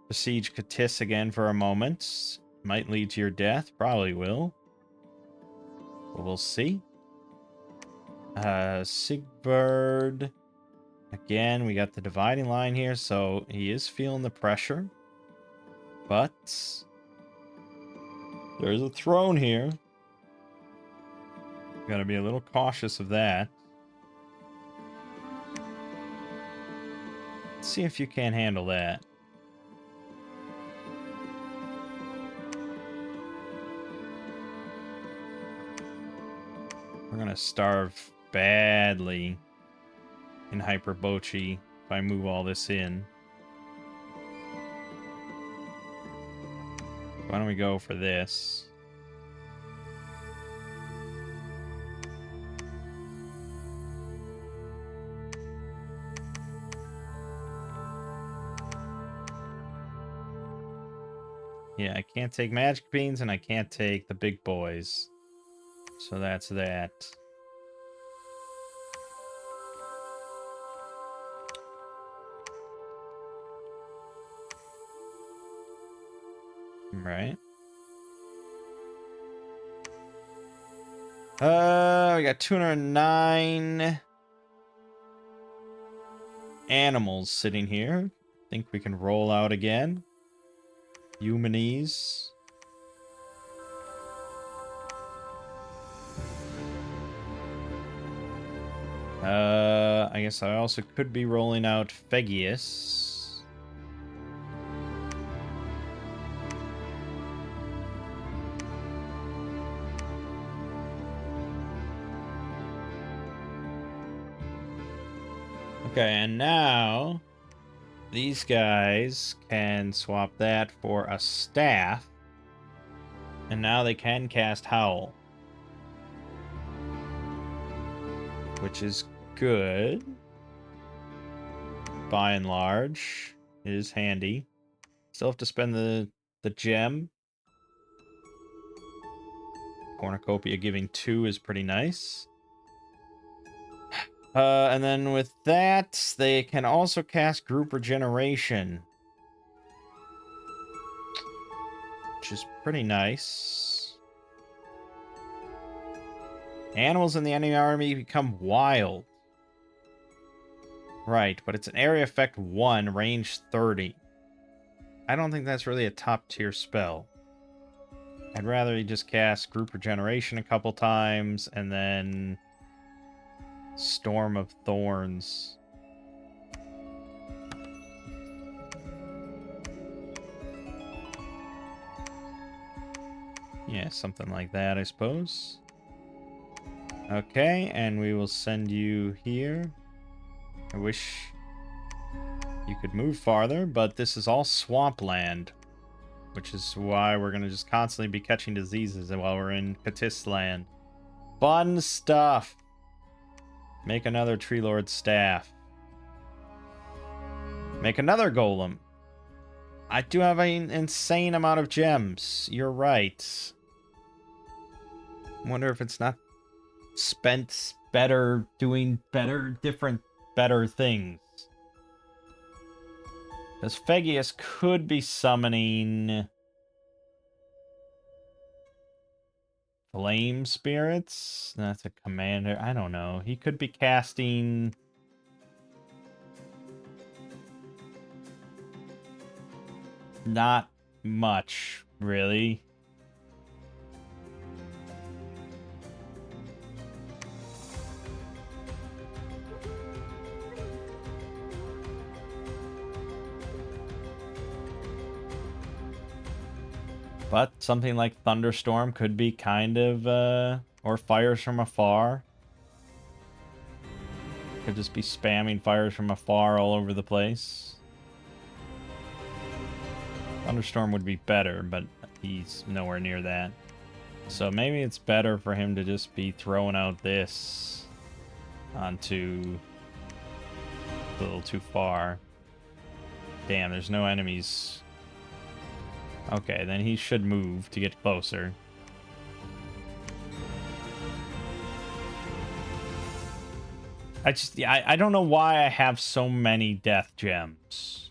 besiege Katis again for a moment. Might lead to your death. Probably will. But we'll see. Sigbird. Again, we got the dividing line here, so he is feeling the pressure. But there's a throne here. Gotta be a little cautious of that. Let's see if you can handle that. We're gonna starve badly in Hyperbochi if I move all this in. Why don't we go for this? Yeah, I can't take magic beans and I can't take the big boys. So that's that. Right. We got 209 animals sitting here. Think we can roll out again. Humanese. I guess I also could be rolling out Phegius. Okay, and now these guys can swap that for a staff. And now they can cast Howl. Which is good. By and large. It is handy. Still have to spend the gem. Cornucopia giving 2 is pretty nice. And then with that, they can also cast Group Regeneration. Which is pretty nice. Animals in the enemy army become wild. Right, but it's an area effect 1, range 30. I don't think that's really a top tier spell. I'd rather you just cast Group Regeneration a couple times and then Storm of Thorns. Yeah, something like that, I suppose. Okay, and we will send you here. I wish you could move farther, but this is all swampland, which is why we're going to just constantly be catching diseases while we're in Katis land. Fun stuff. Make another Tree Lord staff. Make another golem. I do have an insane amount of gems. You're right. I wonder if it's not spent better, doing better, better things. Because Phegius could be summoning Flame Spirits. That's a commander. I don't know. He could be casting... Not much, really. But something like Thunderstorm could be kind of, or Fires from Afar. Could just be spamming Fires from Afar all over the place. Thunderstorm would be better, but he's nowhere near that. So maybe it's better for him to just be throwing out this onto a little too far. Damn, there's no enemies. Okay, then he should move to get closer. I don't know why I have so many death gems.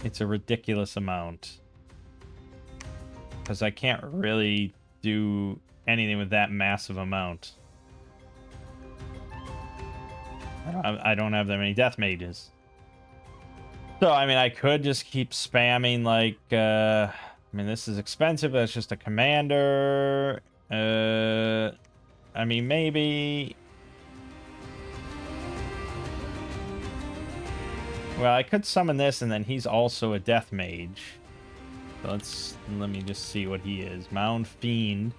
It's a ridiculous amount. Because I can't really do anything with that massive amount. I don't have that many death mages. So, I mean, I could just keep spamming, like, I mean, this is expensive. That's just a commander. I mean, maybe... Well, I could summon this, and then he's also a death mage. So let me just see what he is. Mound Fiend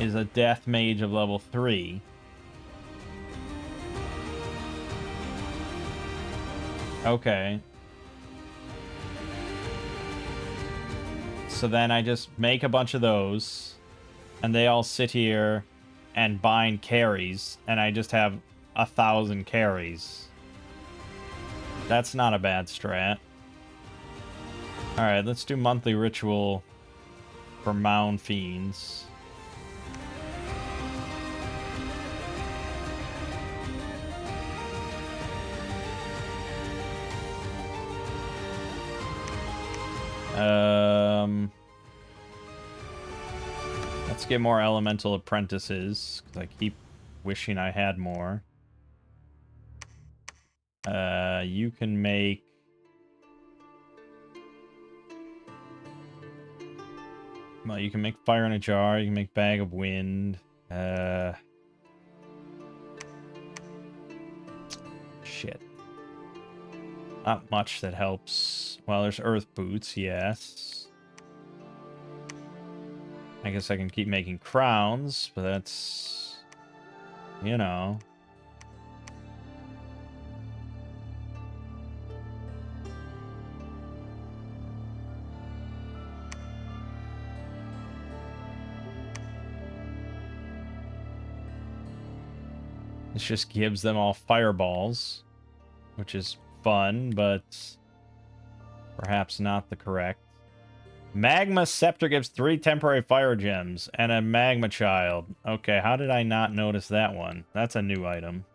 is a death mage of level 3. Okay. So then I just make a bunch of those, and they all sit here and bind carries, and I just have 1,000 carries. That's not a bad strat. Alright, let's do monthly ritual for Mound Fiends. Let's get more elemental apprentices, because I keep wishing I had more. You can make... Well, you can make Fire in a Jar, you can make Bag of Wind. Shit. Not much that helps. Well, there's Earth Boots, yes. I guess I can keep making crowns, but that's... You know... This just gives them all fireballs, which is fun, but perhaps not the correct. Magma Scepter gives 3 temporary fire gems and a Magma Child. Okay, how did I not notice that one? That's a new item.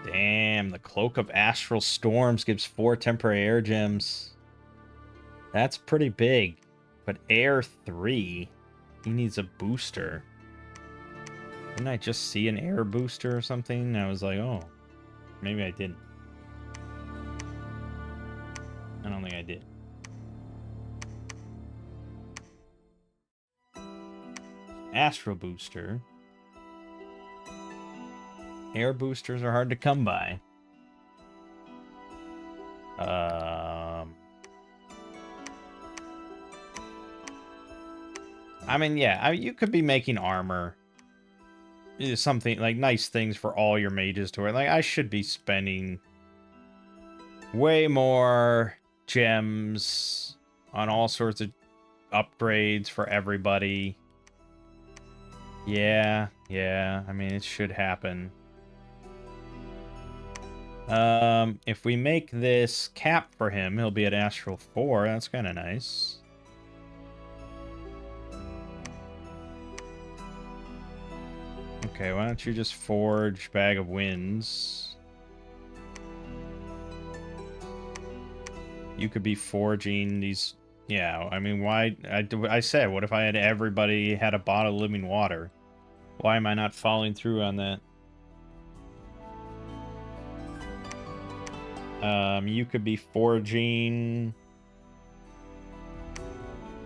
Damn, the Cloak of Astral Storms gives 4 temporary air gems. That's pretty big. But air 3, he needs a booster. Didn't I just see an air booster or something? I was like, oh, maybe I didn't. I don't think I did. Astral booster. Air boosters are hard to come by. I mean, yeah, you could be making armor. Something like nice things for all your mages to wear. Like, I should be spending way more gems on all sorts of upgrades for everybody. Yeah, I mean, it should happen. If we make this cap for him, he'll be at Astral 4. That's kind of nice. Okay, why don't you just forge Bag of Winds? You could be forging these. Yeah, I mean, why? I said, what if I had everybody had a bottle of living water? Why am I not following through on that? You could be forging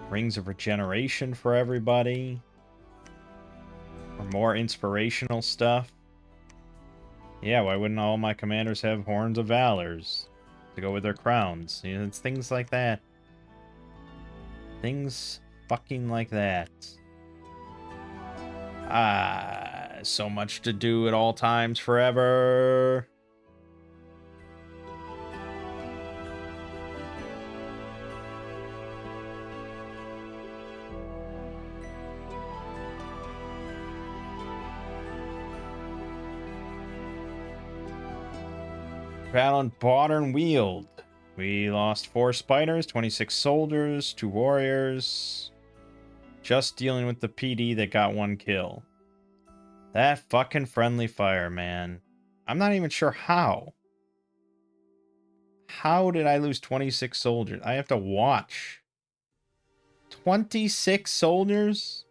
rings of regeneration for everybody. Or more inspirational stuff. Yeah, why wouldn't all my commanders have horns of valors to go with their crowns? You know, it's things like that. Things fucking like that. Ah, so much to do at all times forever. Battle in Modern Wield. We lost 4 spiders, 26 soldiers, 2 warriors. Just dealing with the PD that got 1 kill. That fucking friendly fire, man. I'm not even sure how. How did I lose 26 soldiers? I have to watch. 26 soldiers?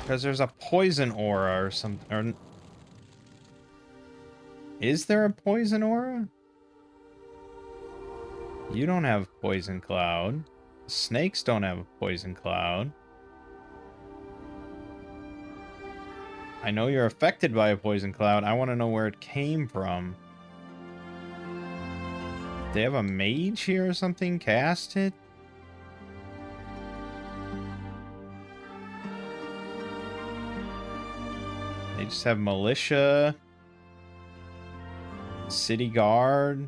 Because there's a poison aura or something. Or... Is there a poison aura? You don't have poison cloud. Snakes don't have a poison cloud. I know you're affected by a poison cloud. I want to know where it came from. They have a mage here or something cast it? They just have militia. City guard.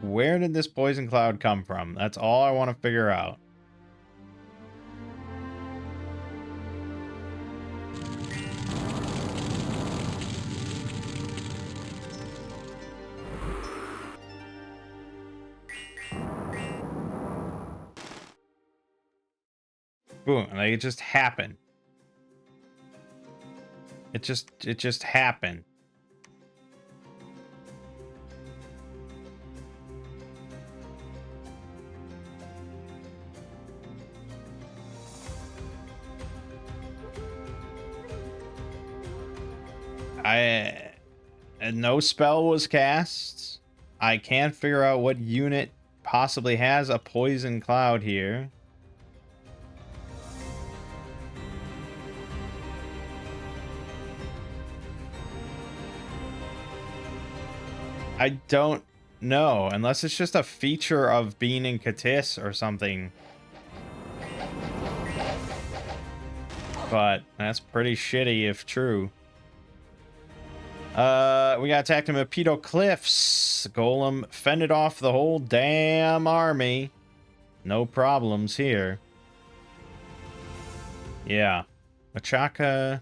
Where did this poison cloud come from? That's all I want to figure out. Boom, like it just happened. It just happened. No spell was cast. I can't figure out what unit possibly has a poison cloud here. I don't know, unless it's just a feature of being in Katis or something. But that's pretty shitty if true. We got attacked in Mapeto Cliffs. Golem fended off the whole damn army. No problems here. Yeah. Machaka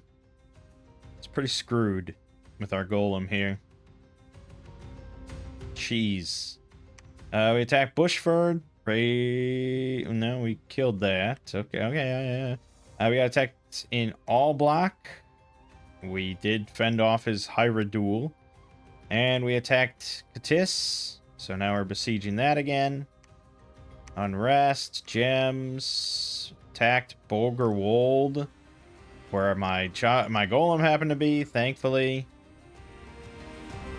is pretty screwed with our golem here. Cheese. We attacked Bushford. No, we killed that. Okay, okay, yeah. We got attacked in all black. We did fend off his Hyrule. And we attacked Katis. So now we're besieging that again. Unrest, gems. Attacked Bolgerwold. Where my golem happened to be, thankfully.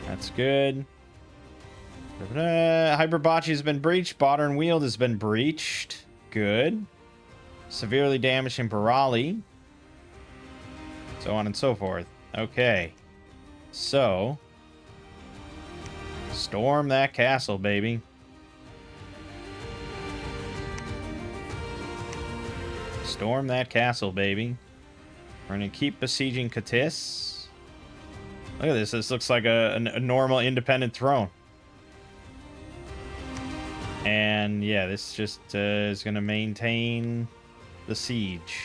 That's good. Hyperbotchy has been breached. Modern Wield has been breached. Good. Severely damaging Barali. So on and so forth. Okay. So. Storm that castle, baby. Storm that castle, baby. We're going to keep besieging Katis. Look at this. This looks like a normal independent throne. And yeah, this just is going to maintain the siege.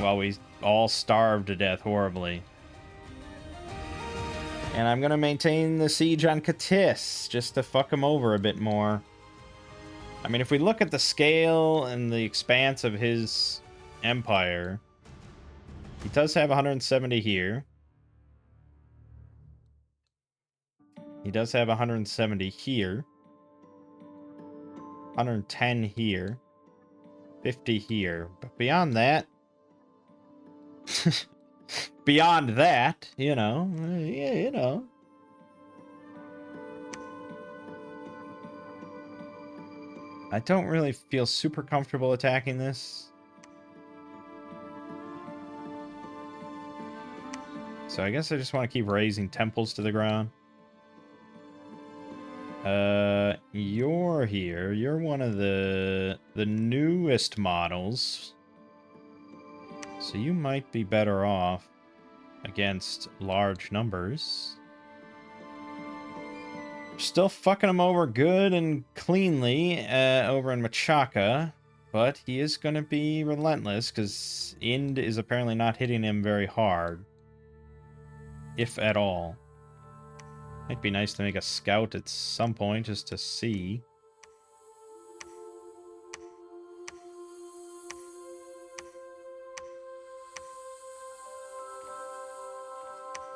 while we all starve to death horribly. And I'm gonna maintain the siege on Katis, just to fuck him over a bit more. I mean, if we look at the scale and the expanse of his empire, he does have 170 here. He does have 170 here. 110 here. 50 here. But beyond that... beyond that, you know, yeah, you know. I don't really feel super comfortable attacking this. So I guess I just want to keep raising temples to the ground. You're here. You're one of the newest models. So you might be better off against large numbers. Still fucking him over good and cleanly over in Machaca, but he is going to be relentless because Ind is apparently not hitting him very hard, if at all. Might be nice to make a scout at some point just to see.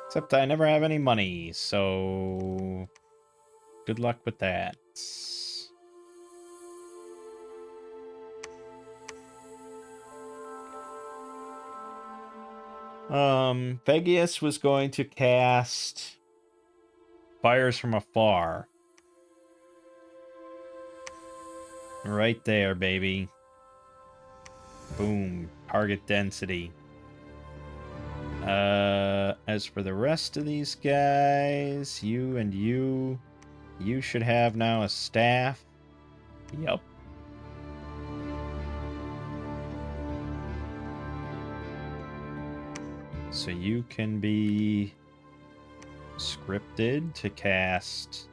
Except I never have any money, so good luck with that. Vegas was going to cast Fires from Afar. Right there, baby. Boom. Target density. As for the rest of these guys, you and you should have now a staff. Yup. So you can be scripted to cast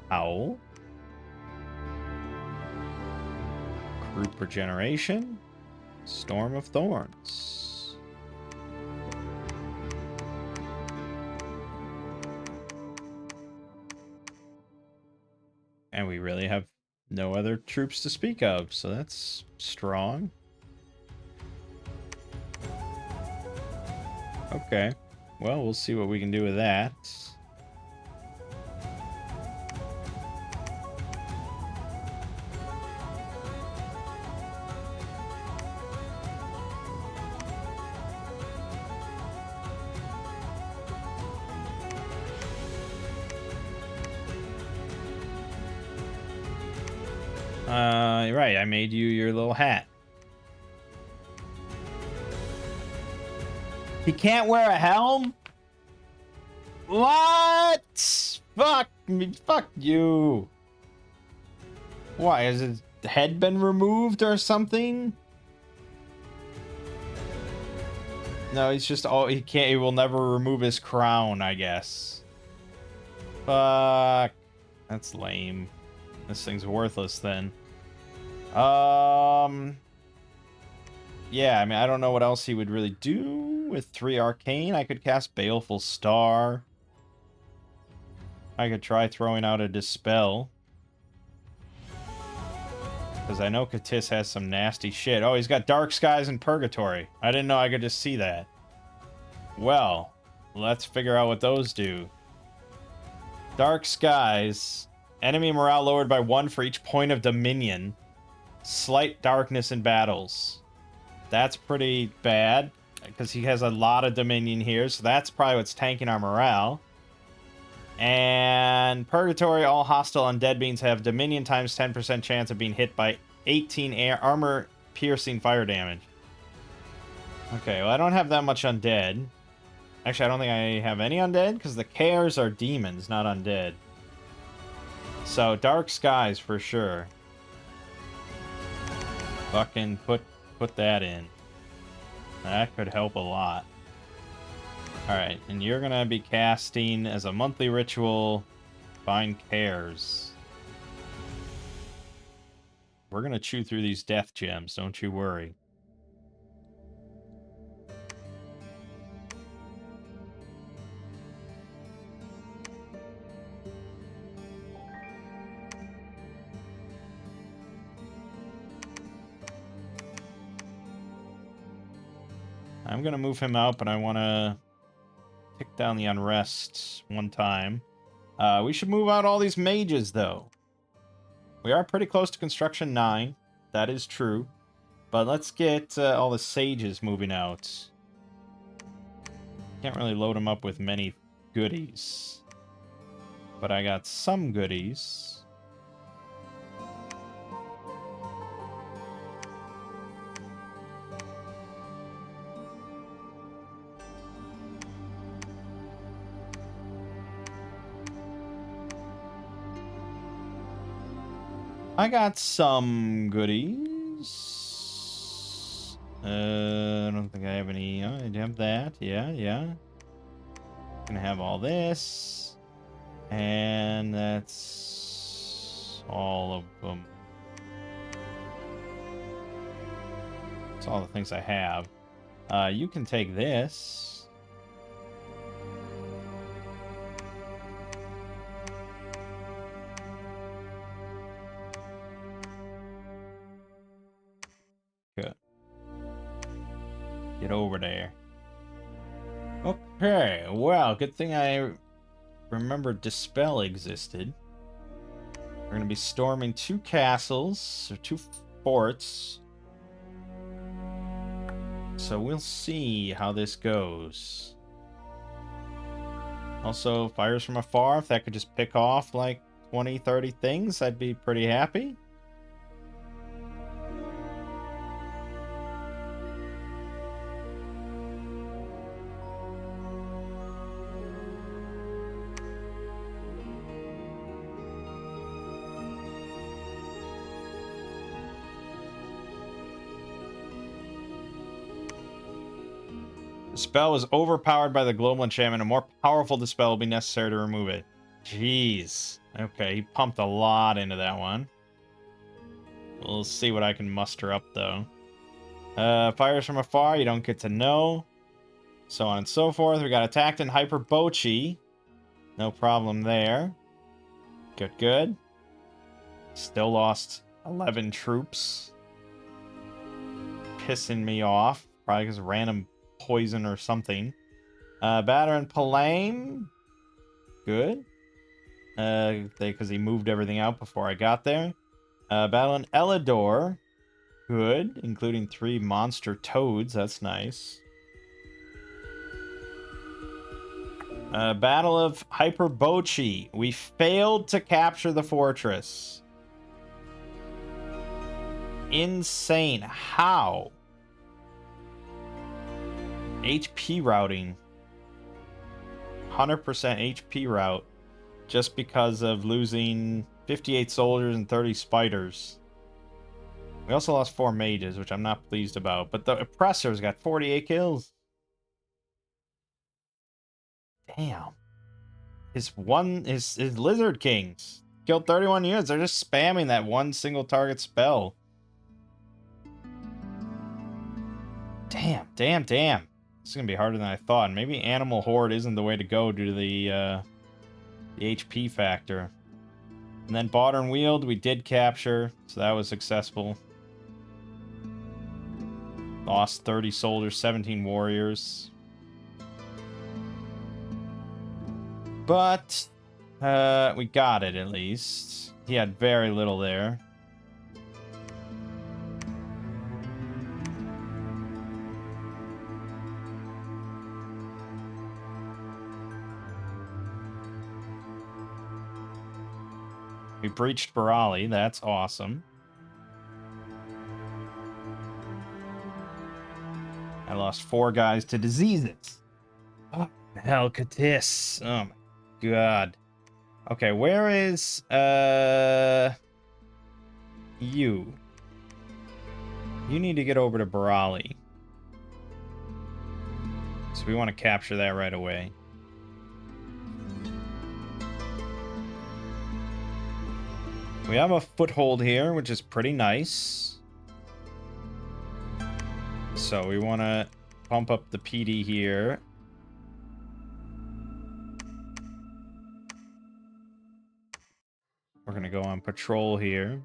Howl. Group Regeneration. Storm of Thorns. And we really have no other troops to speak of, so that's strong. Okay. Well, we'll see what we can do with that. Right, I made you your little hat. He can't wear a helm? What? Fuck me, fuck you. Why, has his head been removed or something? No, he's just, oh, he will never remove his crown, I guess. Fuck. That's lame. This thing's worthless then. Yeah, I mean, I don't know what else he would really do with 3 arcane. I could cast Baleful Star. I could try throwing out a Dispel. Because I know Katis has some nasty shit. Oh, he's got Dark Skies and Purgatory. I didn't know I could just see that. Well, let's figure out what those do. Dark Skies. Enemy morale lowered by 1 for each point of dominion. Slight darkness in battles. That's pretty bad. Because he has a lot of dominion here. So that's probably what's tanking our morale. And Purgatory, all hostile undead beings have dominion times 10% chance of being hit by 18 armor-piercing fire damage. Okay, well, I don't have that much undead. Actually, I don't think I have any undead, because the Cares are demons, not undead. So, Dark Skies, for sure. Fucking put that in. That could help a lot. Alright, and you're gonna be casting as a monthly ritual, Find Cares. We're gonna chew through these death gems, don't you worry. I'm going to move him out, but I want to tick down the unrest one time. We should move out all these mages, though. We are pretty close to construction 9. That is true. But let's get all the sages moving out. Can't really load them up with many goodies. But I got some goodies. I got some goodies. I don't think I have any. I have that. Yeah. Gonna have all this. And that's all of them. That's all the things I have. You can take this. Good. Get over there. Okay, well, good thing I remembered Dispel existed. We're going to be storming 2 castles, or 2 forts. So we'll see how this goes. Also, fires from afar, if that could just pick off like 20, 30 things, I'd be pretty happy. The spell is overpowered by the global enchantment. A more powerful dispel will be necessary to remove it. Jeez. Okay, he pumped a lot into that one. We'll see what I can muster up, though. Fires from afar, you don't get to know. So on and so forth. We got attacked in Hyperbochi. No problem there. Good. Still lost 11 troops. Pissing me off. Probably because of random poison or something. Batter and Palame. Good. Because he moved everything out before I got there. Battle in Elidor. Good. Including 3 monster toads. That's nice. Battle of Hyperbochi. We failed to capture the fortress. Insane. How? HP routing. 100% HP route. Just because of losing 58 soldiers and 30 spiders. We also lost 4 mages, which I'm not pleased about. But the Oppressor's got 48 kills. Damn. His Lizard Kings killed 31 units. They're just spamming that one single target spell. Damn. This is going to be harder than I thought. And maybe Animal Horde isn't the way to go due to the HP factor. And then Modern Wield we did capture, so that was successful. Lost 30 soldiers, 17 warriors. But we got it at least. He had very little there. We breached Barali. That's awesome. I lost 4 guys to diseases. Oh, hell, Katis. Oh my god. Okay, where is you? You need to get over to Barali. So we want to capture that right away. We have a foothold here, which is pretty nice. So we want to pump up the PD here. We're going to go on patrol here.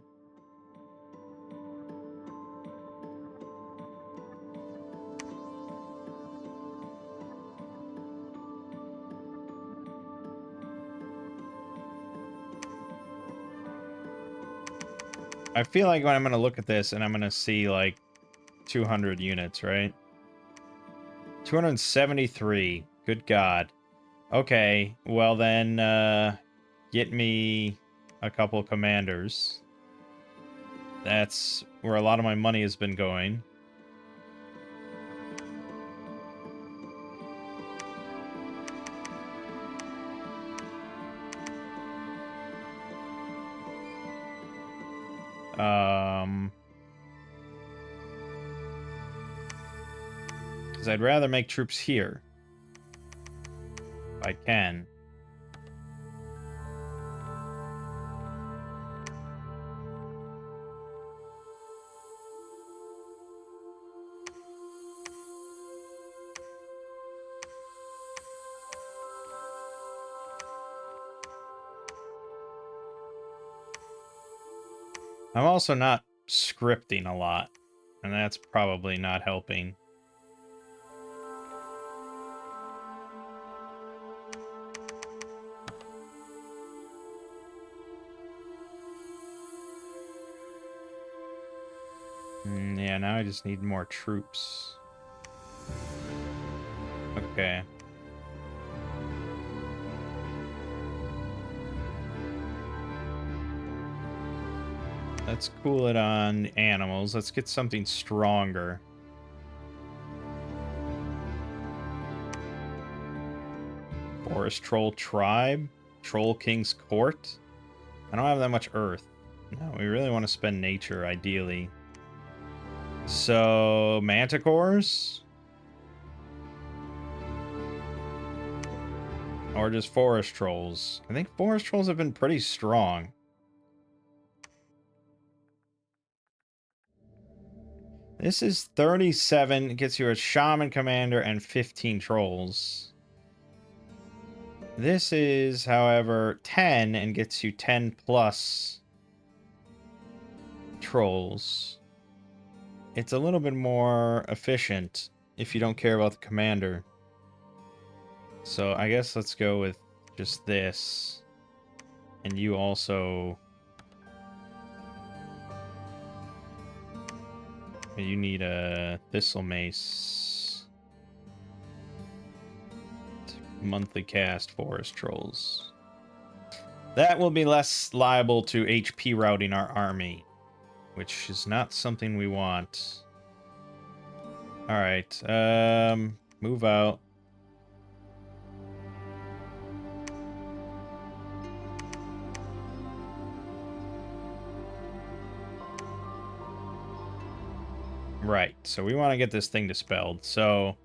I feel like when I'm gonna look at this and I'm gonna see like 200 units, right? 273. Good God. Okay, well then, get me a couple commanders. That's where a lot of my money has been going. Because I'd rather make troops here. If I can. I'm also not scripting a lot, and that's probably not helping. Yeah, now I just need more troops. Okay. Let's cool it on animals. Let's get something stronger. Forest Troll Tribe? Troll King's Court? I don't have that much earth. No, we really want to spend nature, ideally. So, manticores? Or just forest trolls? I think forest trolls have been pretty strong. This is 37. It gets you a shaman commander and 15 trolls. This is, however, 10 and gets you 10 plus trolls. It's a little bit more efficient if you don't care about the commander. So I guess let's go with just this. And you also... You need a Thistle Mace. Monthly cast Forest Trolls. That will be less liable to HP routing our army, which is not something we want. Alright, move out. Right, so we want to get this thing dispelled. So,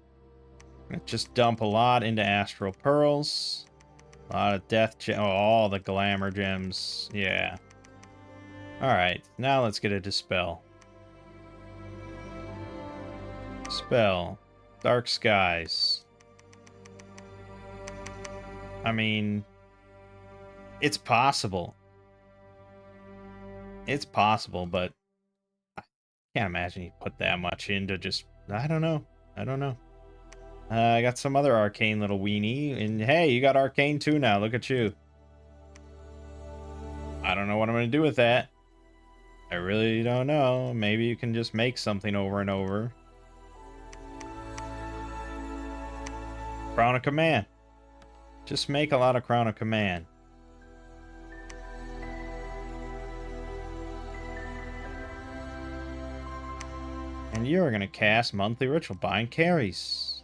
just dump a lot into Astral Pearls. A lot of Death Gem. Oh, all the Glamour Gems. Yeah. Alright, now let's get a Dispel. Spell. Dark Skies. I mean, it's possible. It's possible, but I can't imagine you put that much into just... I don't know. I don't know. I got some other arcane little weenie, and hey, you got arcane too now. Look at you. I don't know what I'm going to do with that. I really don't know. Maybe you can just make something over and over. Crown of Command. Just make a lot of Crown of Command. And you're going to cast Monthly Ritual. Bind carries.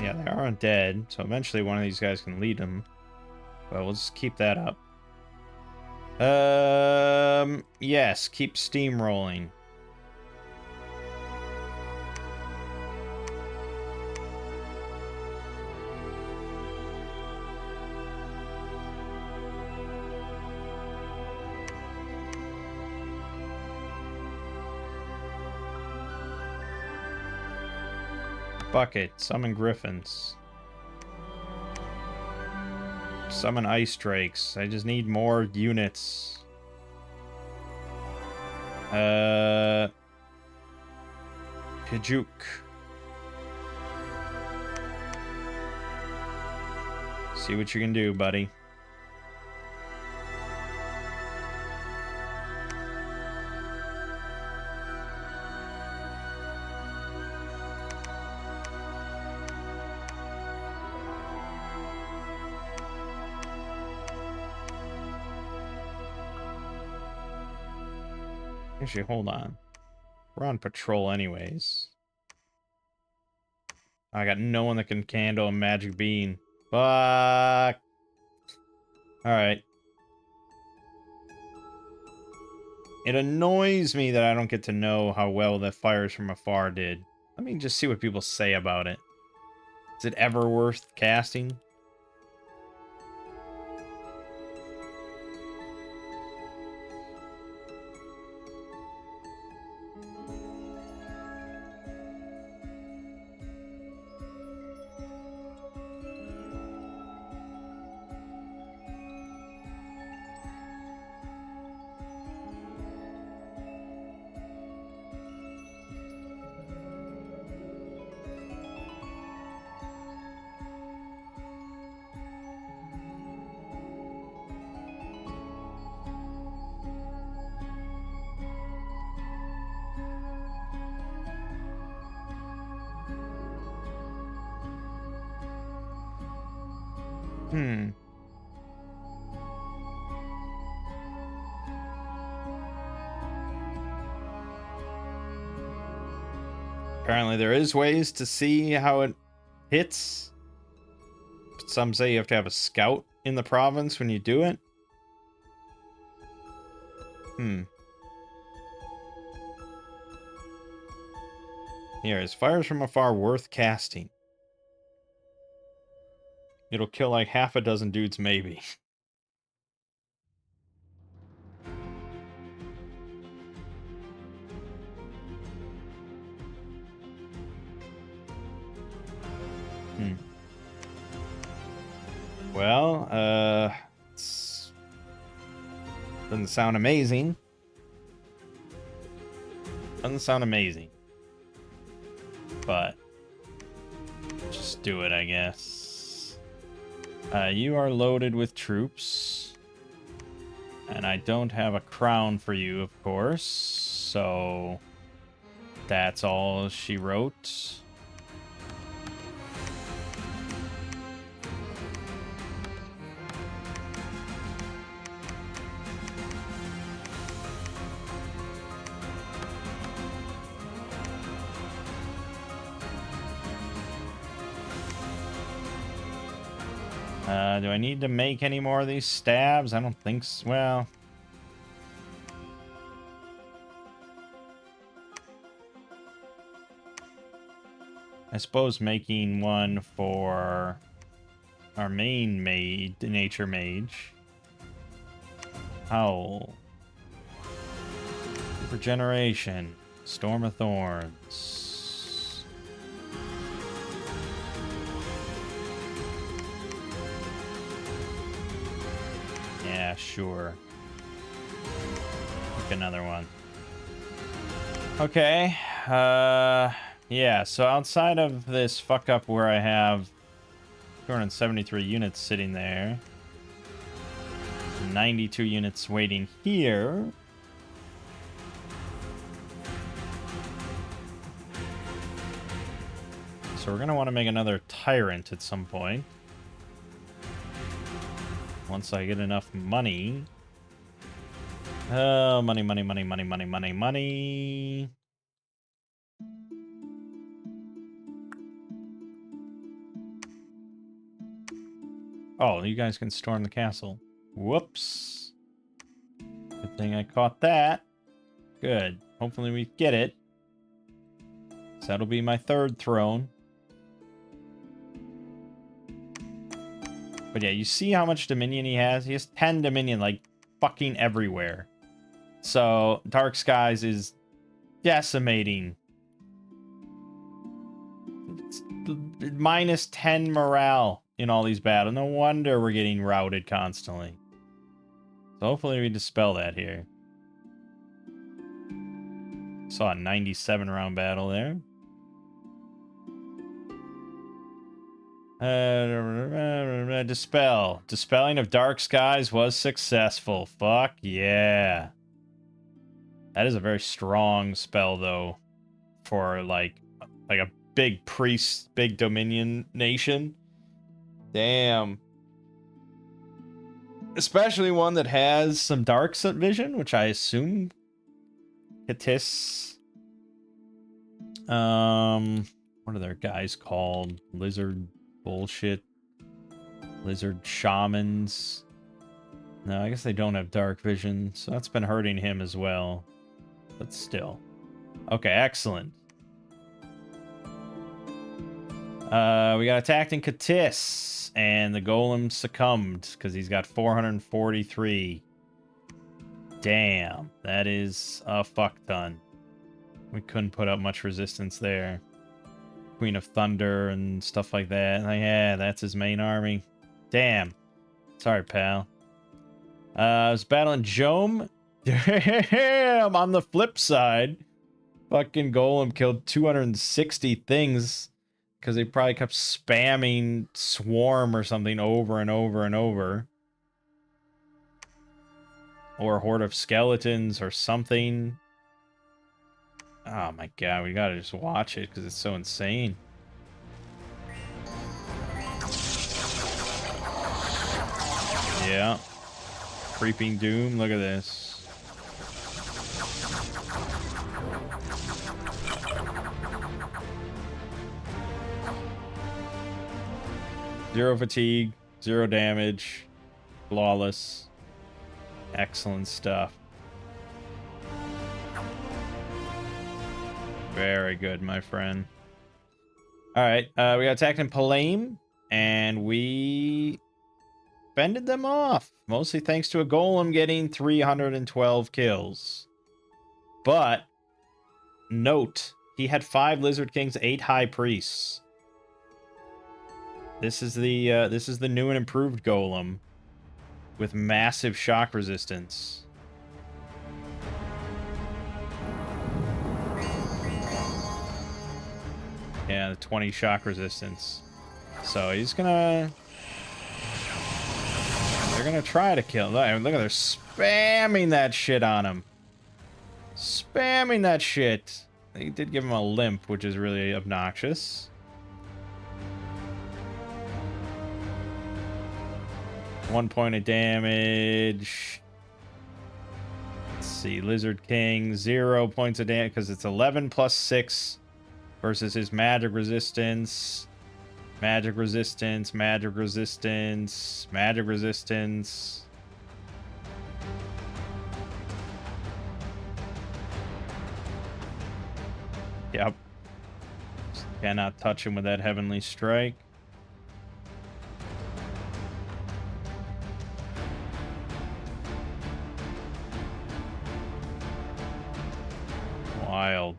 Yeah, they are undead, so eventually one of these guys can lead them. But we'll just keep that up. Yes, keep steamrolling. Bucket, summon griffins. Summon ice drakes. I just need more units. Pijuk. See what you can do, buddy. Actually, hold on. We're on patrol anyways. I got no one that can handle a magic bean. Fuck. Alright. It annoys me that I don't get to know how well that Fires from Afar did. Let me just see what people say about it. Is it ever worth casting? Apparently there is ways to see how it hits. Some say you have to have a scout in the province when you do it. Here, is Fires from Afar worth casting? It'll kill like half a dozen dudes, maybe. Well, doesn't sound amazing. Doesn't sound amazing. But just do it, I guess. You are loaded with troops. And I don't have a crown for you, of course. So that's all she wrote. Do I need to make any more of these stabs? I don't think so. Well, I suppose making one for our main maid, nature mage. Howl. Regeneration. Storm of Thorns. Yeah, sure. Pick another one. Okay. Yeah, so outside of this fuck up where I have 273 units sitting there, 92 units waiting here. So we're going to want to make another tyrant at some point. Once I get enough money. Oh, money, money, money, money, money, money, money. Oh, you guys can storm the castle. Whoops. Good thing I caught that. Good. Hopefully we get it. So that'll be my third throne. But yeah, you see how much Dominion he has? He has 10 Dominion, like, fucking everywhere. So, Dark Skies is decimating. It's -10 morale. in all these battles. No wonder we're getting routed constantly. So hopefully we dispel that here. Saw a 97 round battle there. Dispel. Dispelling of dark skies was successful. Fuck yeah. That is a very strong spell, though, for like a big priest, big dominion nation. Damn. Especially one that has some dark vision, which I assume Katis. What are their guys called? Lizard bullshit. Lizard shamans. No, I guess they don't have dark vision, so that's been hurting him as well. But still. Okay, excellent. We got attacked in Katis, and the golem succumbed because he's got 443. Damn, that is a fuck ton. We couldn't put up much resistance there. Queen of Thunder and stuff like that. Yeah, that's his main army. Damn. Sorry, pal. I was battling Jome. Damn, on the flip side, fucking golem killed 260 things because they probably kept spamming Swarm or something over and over and over. Or a horde of skeletons or something. Oh my god, we gotta just watch it because it's so insane. Yeah. Creeping Doom, look at this. Zero fatigue, 0 damage, flawless. Excellent stuff. Very good, my friend. Alright, we got attacked in Palame, and we fended them off. Mostly thanks to a golem getting 312 kills. But, note, he had 5 Lizard Kings, 8 High Priests. This is the new and improved golem with massive shock resistance. Yeah, the 20 shock resistance. So he's gonna... They're gonna try to kill... Look, they're spamming that shit on him. Spamming that shit. They did give him a limp, which is really obnoxious. One point of damage. Let's see. Lizard King, 0 points of damage because it's 11 plus 6 versus his magic resistance. Magic resistance, magic resistance, magic resistance. Yep. Just cannot touch him with that heavenly strike. Wild.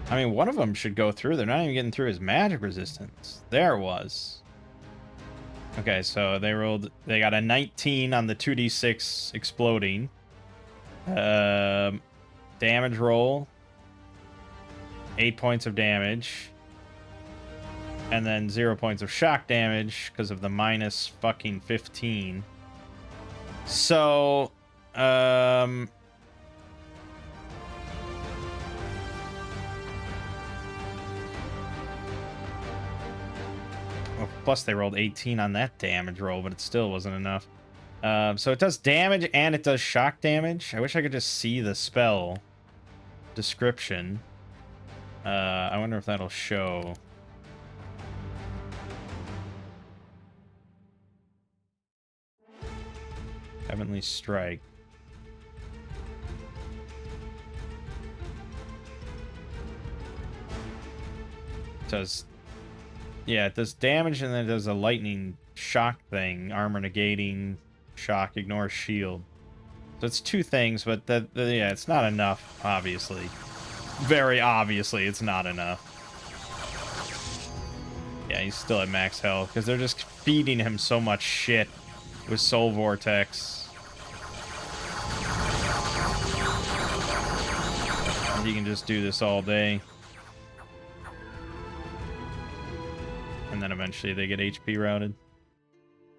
I mean, one of them should go through. They're not even getting through his magic resistance. There it was. Okay, so they got a 19 on the 2d6 exploding. Damage roll. 8 points of damage. And then 0 points of shock damage because of the minus fucking 15. So, plus they rolled 18 on that damage roll, but it still wasn't enough. So it does damage and it does shock damage. I wish I could just see the spell description. I wonder if that'll show. Heavenly Strike. Yeah, it does damage and then it does a lightning shock thing. Armor negating, shock, ignore shield. So it's 2 things, but yeah, it's not enough, obviously. very obviously it's not enough. Yeah, he's still at max health because they're just feeding him so much shit with Soul Vortex. And he can just do this all day. And then eventually they get HP routed.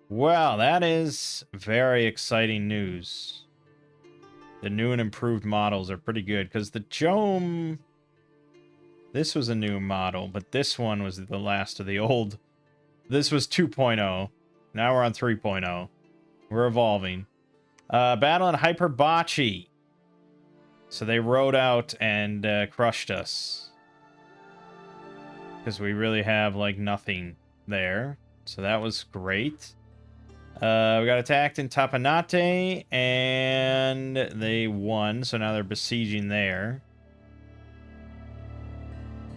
Well, that is very exciting news. The new and improved models are pretty good because the Jome... This was a new model, but this one was the last of the old. This was 2.0. Now we're on 3.0. We're evolving. Battling Hyperbotchi. So they rode out and crushed us. Because we really have, like, nothing there. So that was great. We got attacked in Tapanate, and they won. So now they're besieging there.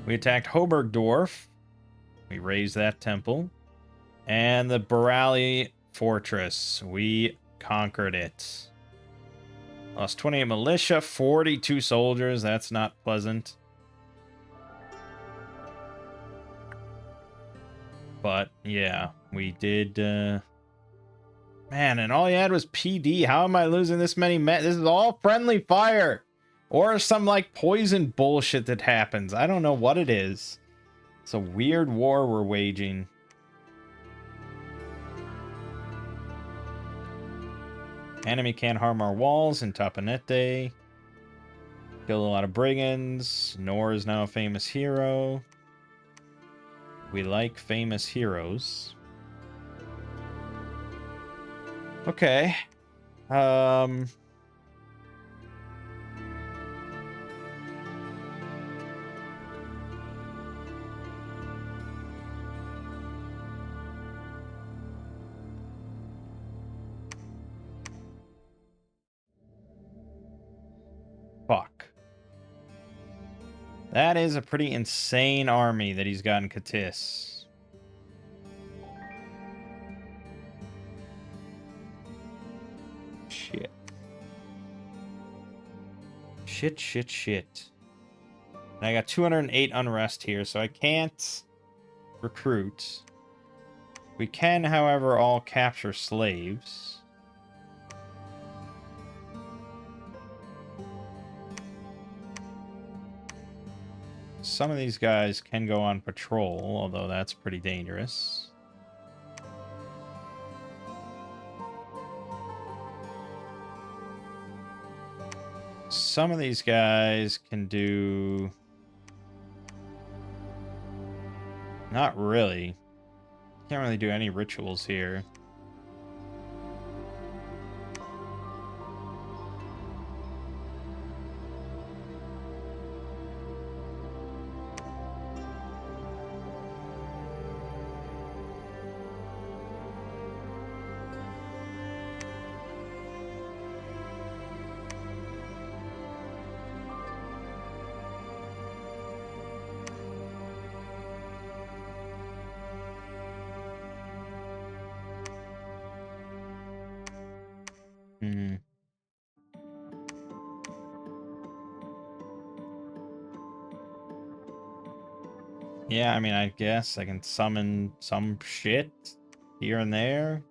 We attacked Hobergdorf. We razed that temple. And the Borali Fortress. We conquered it. Lost 28 militia, 42 soldiers. That's not pleasant. But, yeah, we did... Man, and all you had was PD. How am I losing this many men? This is all friendly fire. Or some, like, poison bullshit that happens. I don't know what it is. It's a weird war we're waging. Enemy can't harm our walls in Tapanete. Killed a lot of brigands. Nor is now a famous hero. We like famous heroes. Okay. Fuck. That is a pretty insane army that he's got in Katis. Shit. Shit. And I got 208 unrest here, so I can't recruit. We can, however, all capture slaves. Some of these guys can go on patrol, although that's pretty dangerous. Some of these guys can do... Not really. Can't really do any rituals here. Yeah, I mean, I guess I can summon some shit here and there.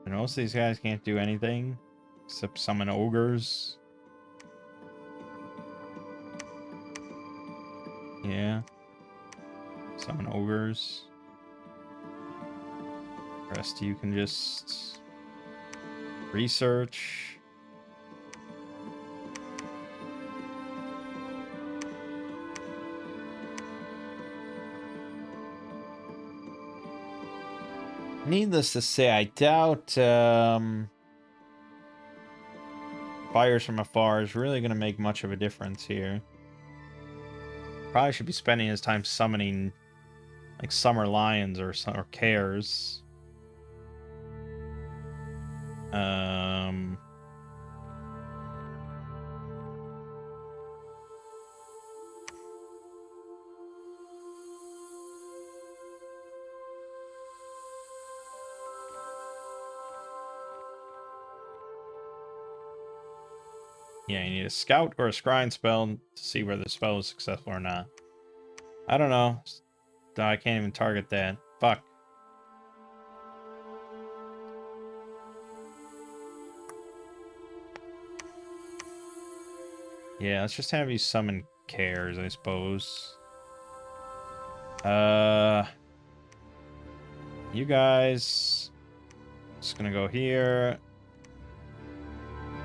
And most of these guys can't do anything except summon ogres. Yeah. Summon ogres. The rest of you can just research. Needless to say, I doubt fires from afar is really going to make much of a difference here. Probably should be spending his time summoning like summer lions or cares. Yeah, you need a scout or a scrying spell to see whether the spell is successful or not. I don't know. I can't even target that. Fuck. Yeah, let's just have you summon cares, I suppose. You guys just gonna go here.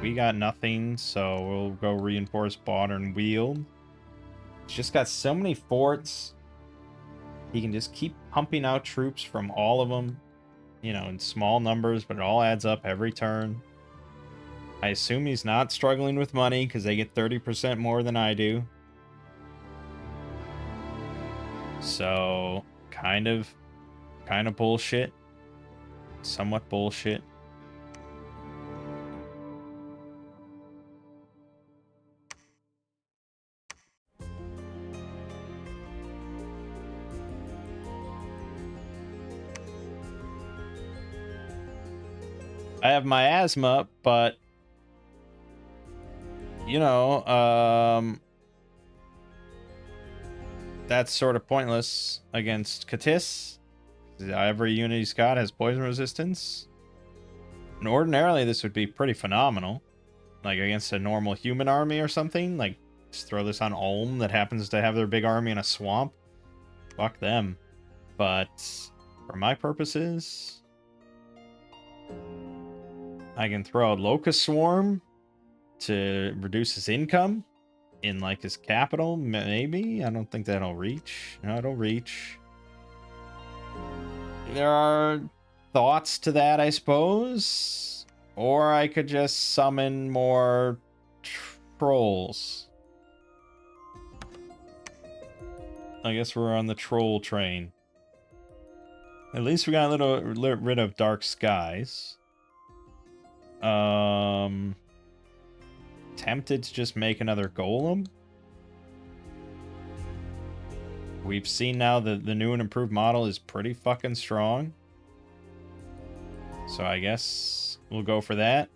We got nothing, so we'll go reinforce Modern Wield. He's just got so many forts. He can just keep pumping out troops from all of them, you know, in small numbers, but it all adds up every turn. I assume he's not struggling with money because they get 30% more than I do. So, kind of bullshit. Somewhat bullshit. I have my asthma, but you know, that's sort of pointless against Katis. Every unit he's got has poison resistance. And ordinarily, this would be pretty phenomenal. Like against a normal human army or something. Like, just throw this on Ulm that happens to have their big army in a swamp. Fuck them. But for my purposes, I can throw out Locust Swarm to reduce his income in like his capital, maybe. I don't think that'll reach. No, it'll reach. There are thoughts to that, I suppose. Or I could just summon more trolls. I guess we're on the troll train. At least we got a little rid of Dark Skies. Tempted to just make another golem. We've seen now that the new and improved model is pretty fucking strong. So I guess we'll go for that.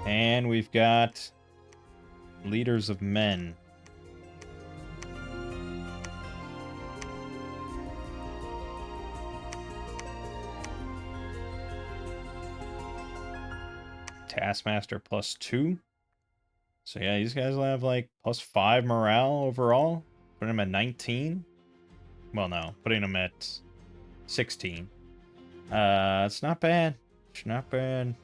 And we've got Leaders of Men. Taskmaster +2. So yeah, these guys will have like +5 morale overall. Putting them at 19. Well, no, putting them at 16. It's not bad. It's not bad.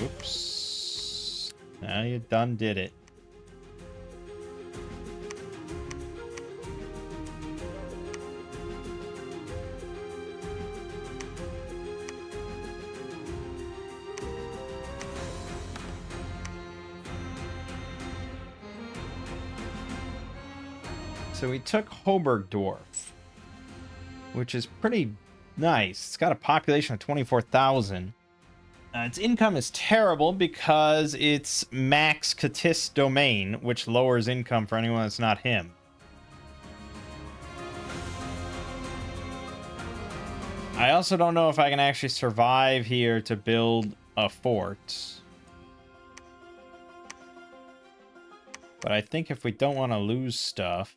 Oops. Now you done did it. So we took Hobergdorf, which is pretty nice. It's got a population of 24,000. Its income is terrible because it's Max Katis domain, which lowers income for anyone that's not him. I also don't know if I can actually survive here to build a fort. But I think if we don't want to lose stuff...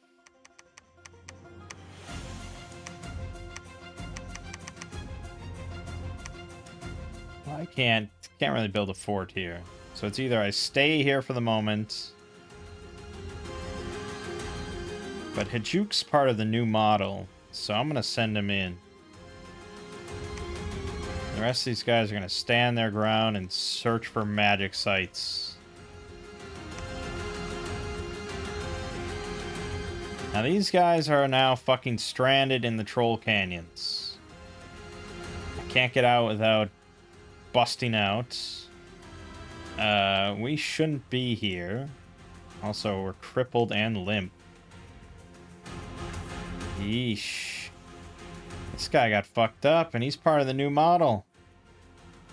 I can't really build a fort here. So it's either I stay here for the moment. But Hajuk's part of the new model, so I'm gonna send him in. The rest of these guys are gonna stand their ground and search for magic sites. Now these guys are now fucking stranded in the troll canyons. I can't get out without busting out. We shouldn't be here. Also, we're crippled and limp. Yeesh. This guy got fucked up, and he's part of the new model.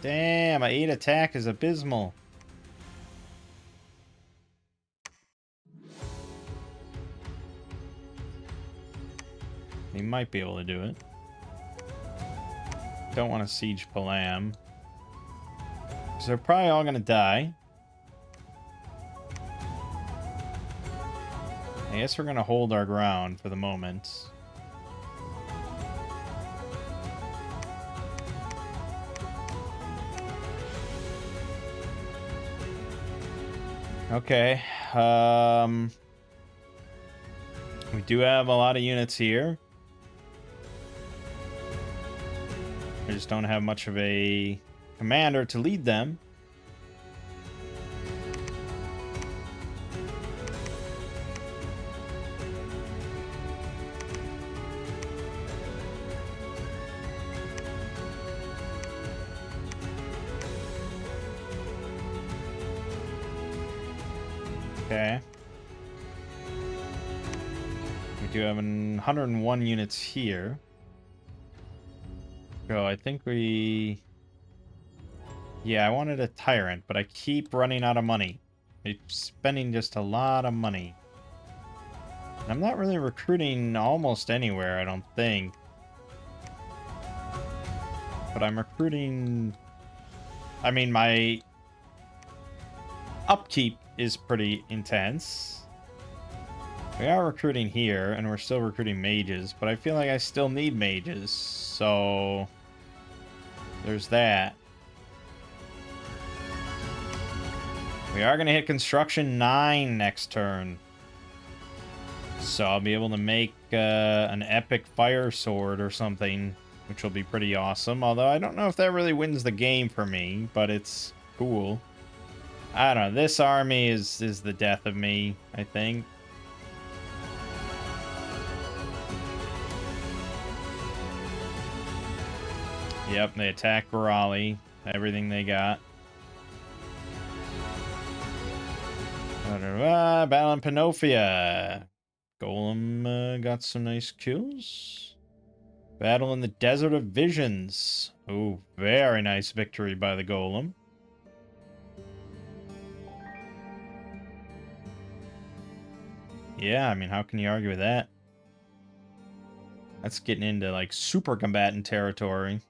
Damn, my 8 attack is abysmal. He might be able to do it. Don't want to siege Palam. Because they're probably all going to die. I guess we're going to hold our ground for the moment. Okay. We do have a lot of units here. I just don't have much of a commander to lead them. Okay. We do have 101 units here. So I think we... Yeah, I wanted a tyrant, but I keep running out of money. I'm spending just a lot of money. I'm not really recruiting almost anywhere, I don't think. But I'm recruiting... I mean, my upkeep is pretty intense. We are recruiting here, and we're still recruiting mages, but I feel like I still need mages, so... There's that. We are going to hit construction 9 next turn. So I'll be able to make an epic fire sword or something, which will be pretty awesome. Although I don't know if that really wins the game for me, but it's cool. I don't know. This army is the death of me, I think. Yep, they attack Raleigh. Everything they got. Battle in Panofia. Golem got some nice kills. Battle in the Desert of Visions. Oh, very nice victory by the Golem. Yeah, I mean, how can you argue with that? That's getting into, like, super combatant territory.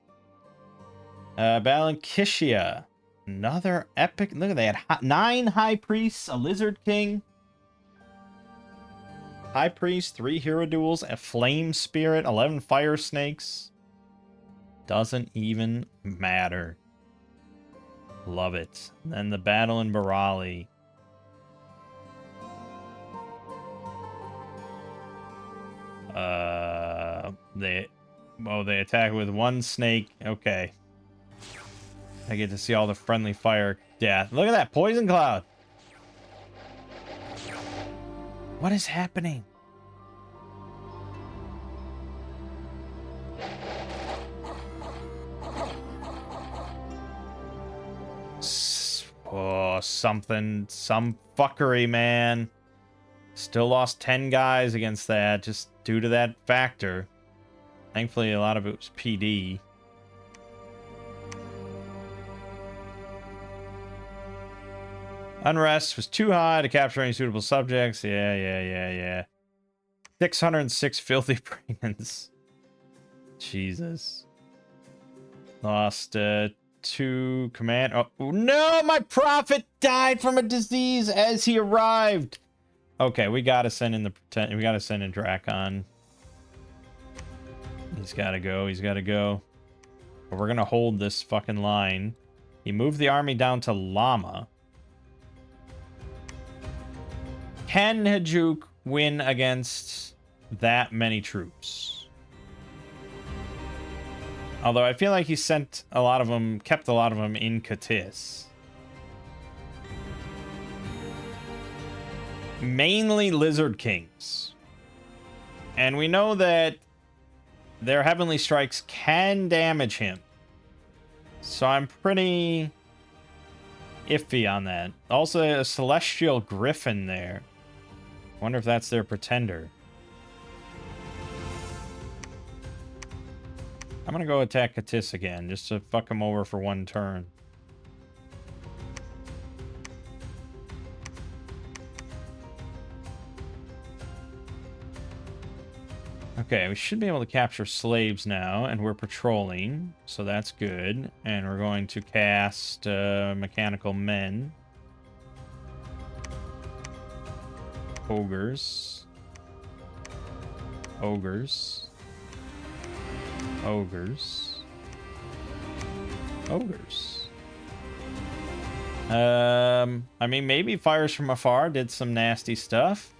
Battle in Kishia. Another epic... Look at that. 9 High Priests, a Lizard King. High Priest, 3 Hero Duels, a Flame Spirit, 11 Fire Snakes. Doesn't even matter. Love it. And then the battle in Barali. They attack with 1 snake. Okay. I get to see all the friendly fire death. Look at that poison cloud. What is happening? Oh, some fuckery, man. Still lost 10 guys against that, just due to that factor. Thankfully, a lot of it was PD. Unrest was too high to capture any suitable subjects. Yeah. 606 filthy brigands. Jesus. Lost 2 command. Oh no, my prophet died from a disease as he arrived. Okay, we gotta send in we gotta send in Drakon. He's gotta go. But we're gonna hold this fucking line. He moved the army down to Lama. Can Hajuk win against that many troops? Although I feel like he sent a lot of them, kept a lot of them in Katis. Mainly Lizard Kings. And we know that their Heavenly Strikes can damage him. So I'm pretty iffy on that. Also, a Celestial Griffin there. Wonder if that's their pretender. I'm gonna go attack Katis again, just to fuck him over for 1 turn. Okay, we should be able to capture slaves now, and we're patrolling, so that's good. And we're going to cast mechanical men. Ogres. Ogres. Ogres. Ogres. I mean, maybe Fires from Afar did some nasty stuff.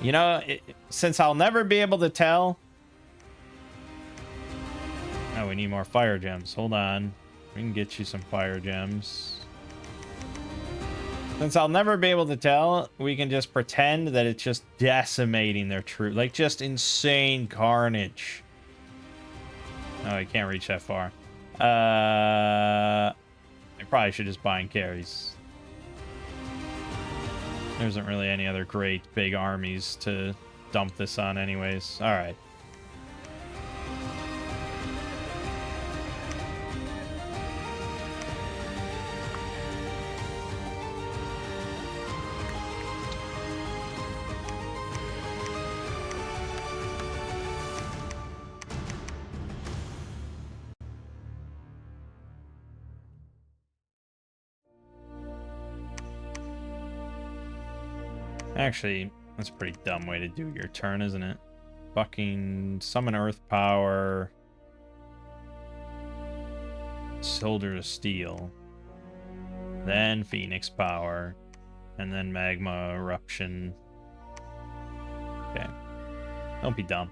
You know, since I'll never be able to tell... Oh, we need more fire gems. Hold on. We can get you some fire gems. Since I'll never be able to tell, we can just pretend that it's just decimating their troop. Like, just insane carnage. Oh, I can't reach that far. I probably should just bind carries. There isn't really any other great big armies to dump this on anyways. All right. Actually, that's a pretty dumb way to do your turn, isn't it? Fucking summon Earth Power. Soldier of Steel. Then Phoenix Power. And then Magma Eruption. Okay. Don't be dumb.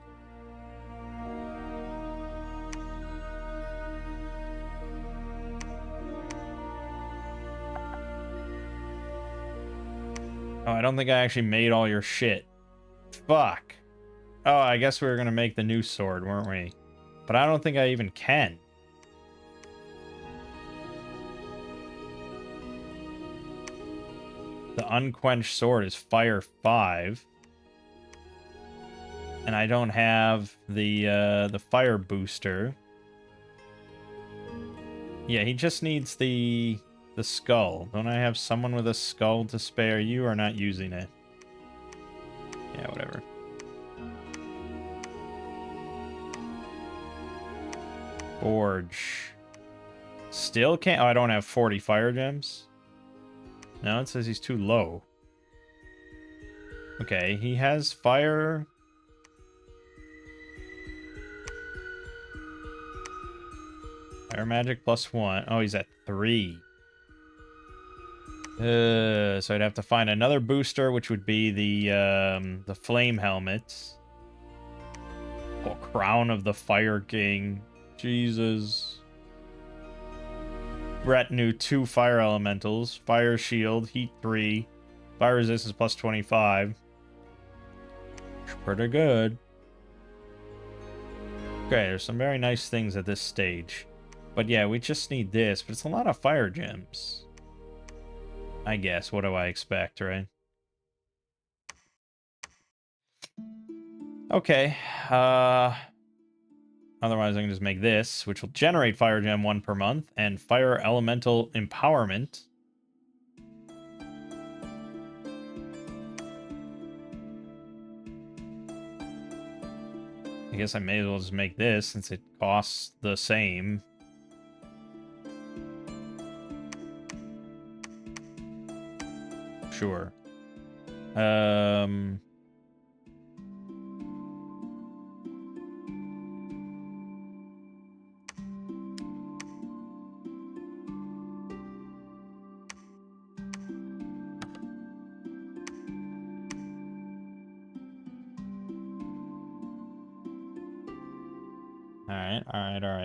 Oh, I don't think I actually made all your shit. Fuck. Oh, I guess we were gonna make the new sword, weren't we? But I don't think I even can. The Unquenched Sword is Fire 5. And I don't have the Fire Booster. Yeah, he just needs the skull. Don't I have someone with a skull to spare? You are not using it. Yeah, whatever. Forge. Still can't... Oh, I don't have 40 fire gems. No, it says he's too low. Okay, he has fire... Fire magic +1. Oh, he's at 3. So I'd have to find another booster, which would be the flame helmet. Oh, Crown of the Fire King. Jesus. Retinue 2 fire elementals. Fire shield, heat 3. Fire resistance +25. Pretty good. Okay, there's some very nice things at this stage. But yeah, we just need this. But it's a lot of fire gems. I guess. What do I expect, right? Okay. Otherwise, I can just make this, which will generate Fire Gem 1 per month, and Fire Elemental Empowerment. I guess I may as well just make this, since it costs the same. Sure.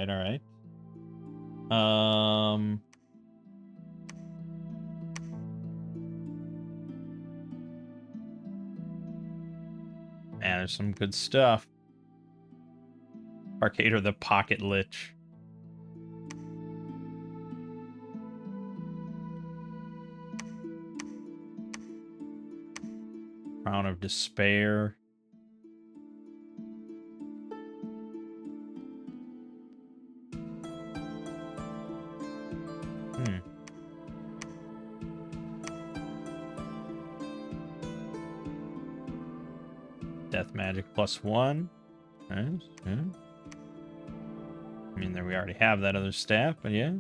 Alright. Man, there's some good stuff. Arcader the Pocket Lich. Crown of Despair. death magic +1. Nice, yeah. I mean, there we already have that other staff, but yeah.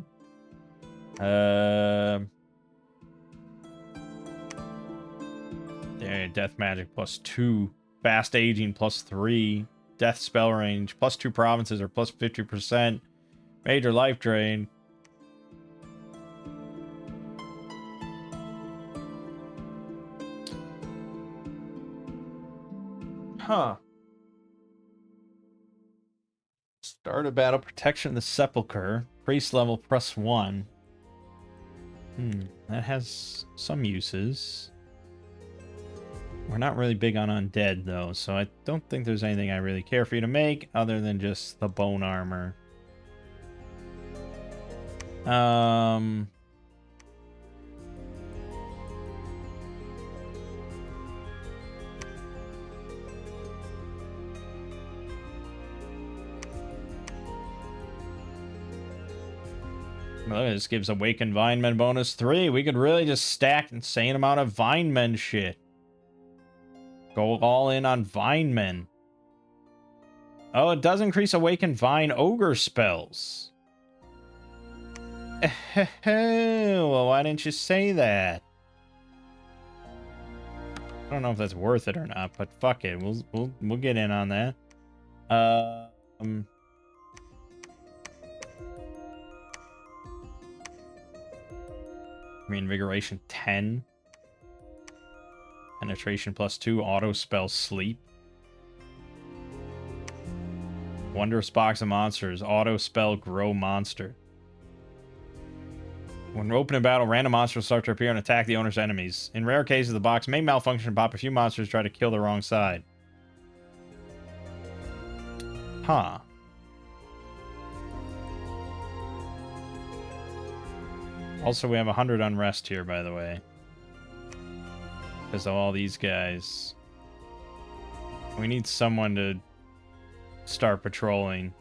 There, death magic +2. Fast aging +3. Death spell range +2 provinces or +50%. Major life drain. Huh. Start a battle. Protection of the Sepulchre. Priest level +1. That has some uses. We're not really big on undead, though, so I don't think there's anything I really care for you to make other than just the bone armor. Well, this gives Awakened Vinemen bonus 3. We could really just stack insane amount of Vinemen shit. Go all in on Vinemen. Oh, it does increase Awakened Vine Ogre spells. Well, why didn't you say that? I don't know if that's worth it or not, but fuck it. We'll get in on that. Reinvigoration 10. Penetration +2. Auto spell Sleep. Wondrous Box of Monsters. Auto spell Grow Monster. When open in battle, random monsters start to appear and attack the owner's enemies. In rare cases, the box may malfunction and pop a few monsters try to kill the wrong side. Huh. Also, we have 100 unrest here, by the way. Because of all these guys. We need someone to start patrolling.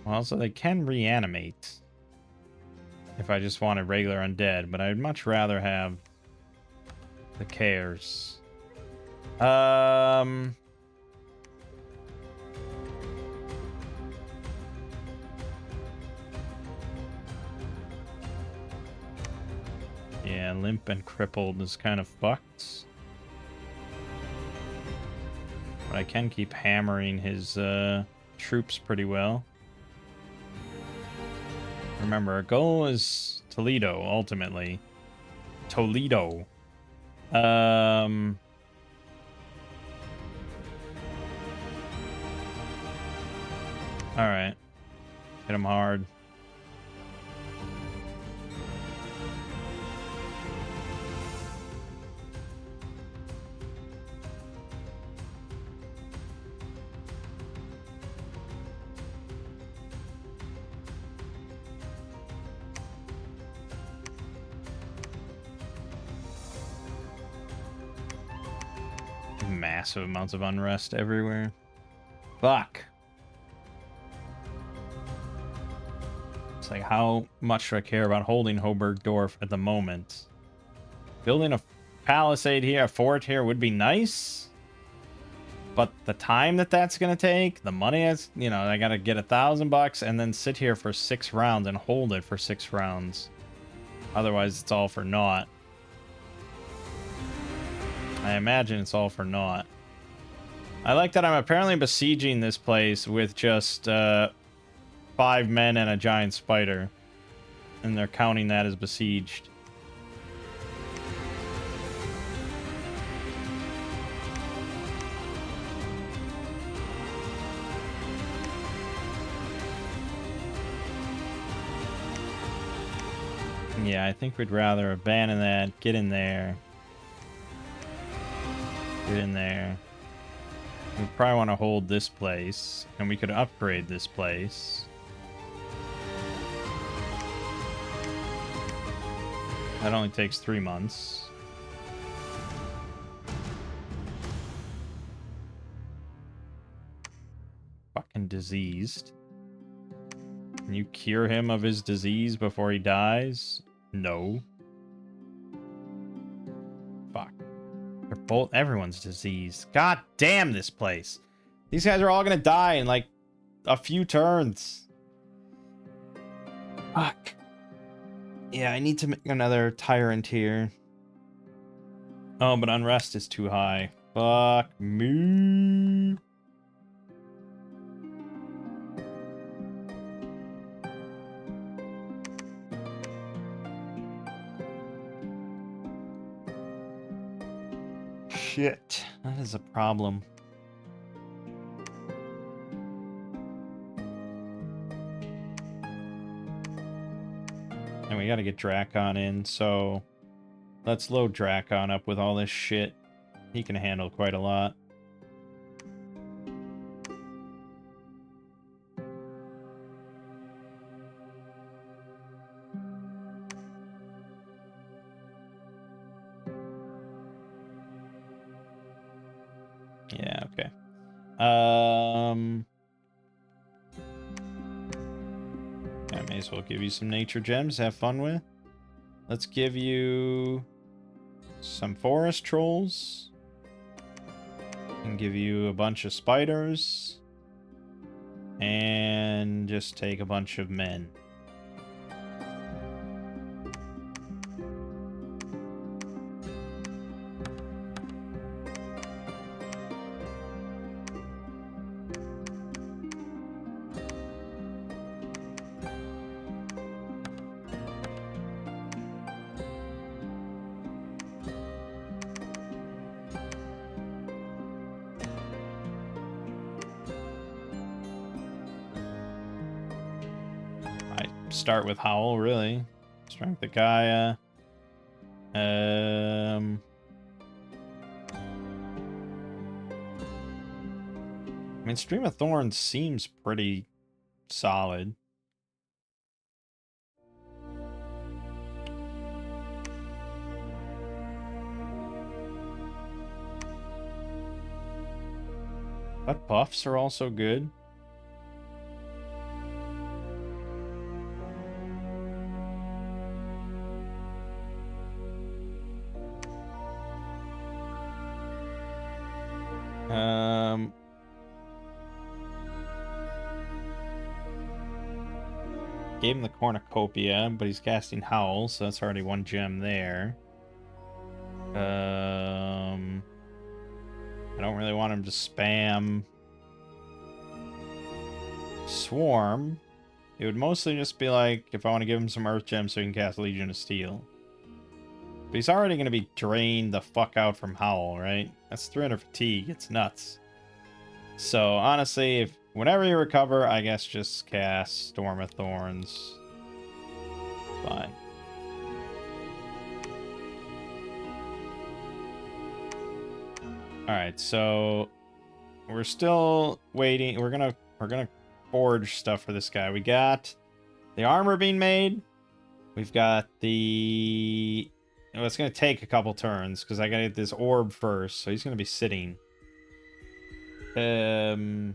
Well, so they can reanimate. If I just wanted regular undead, but I'd much rather have the cares. Yeah, limp and crippled is kind of fucked. But I can keep hammering his troops pretty well. Remember, our goal is Toledo, ultimately. Toledo. Alright. Hit him hard. Massive amounts of unrest everywhere. Fuck. It's like, how much do I care about holding Hoburgdorf at the moment? Building a palisade here, a fort here would be nice. But the time that's gonna take, the money is, you know, I gotta get $1,000 and then sit here for 6 rounds and hold it for 6 rounds. Otherwise, it's all for naught. I imagine it's all for naught. I like that I'm apparently besieging this place with just 5 men and a giant spider. And they're counting that as besieged. Yeah, I think we'd rather abandon that, get in there. Get in there. We probably want to hold this place, and we could upgrade this place. That only takes 3 months. fucking diseased. Can you cure him of his disease before he dies? No. Fuck. They're both... Everyone's diseased. God damn this place. These guys are all gonna die in, like, a few turns. Fuck. Yeah, I need to make another tyrant here. Oh, but unrest is too high. Fuck me. Shit. That is a problem. And we gotta get Drakon in, so... Let's load Drakon up with all this shit. He can handle quite a lot. Yeah, okay. I may as well give you some nature gems to have fun with. Let's give you some forest trolls. And give you a bunch of spiders. And just take a bunch of men. Start with Howl, really. Strength of Gaia. I mean, Stream of Thorns seems pretty solid. But buffs are also good. Gave him the Cornucopia, but he's casting Howl, so that's already one gem there. I don't really want him to spam Swarm. It would mostly just be like if I want to give him some Earth Gems so he can cast Legion of Steel. But he's already going to be drained the fuck out from Howl, right? That's 300 fatigue. It's nuts. So, honestly, if whenever you recover, I guess just cast Storm of Thorns. Fine. Alright, so we're still waiting. We're gonna forge stuff for this guy. We got the armor being made. We've got the... Well, it's gonna take a couple turns because I gotta get this orb first, so he's gonna be sitting. You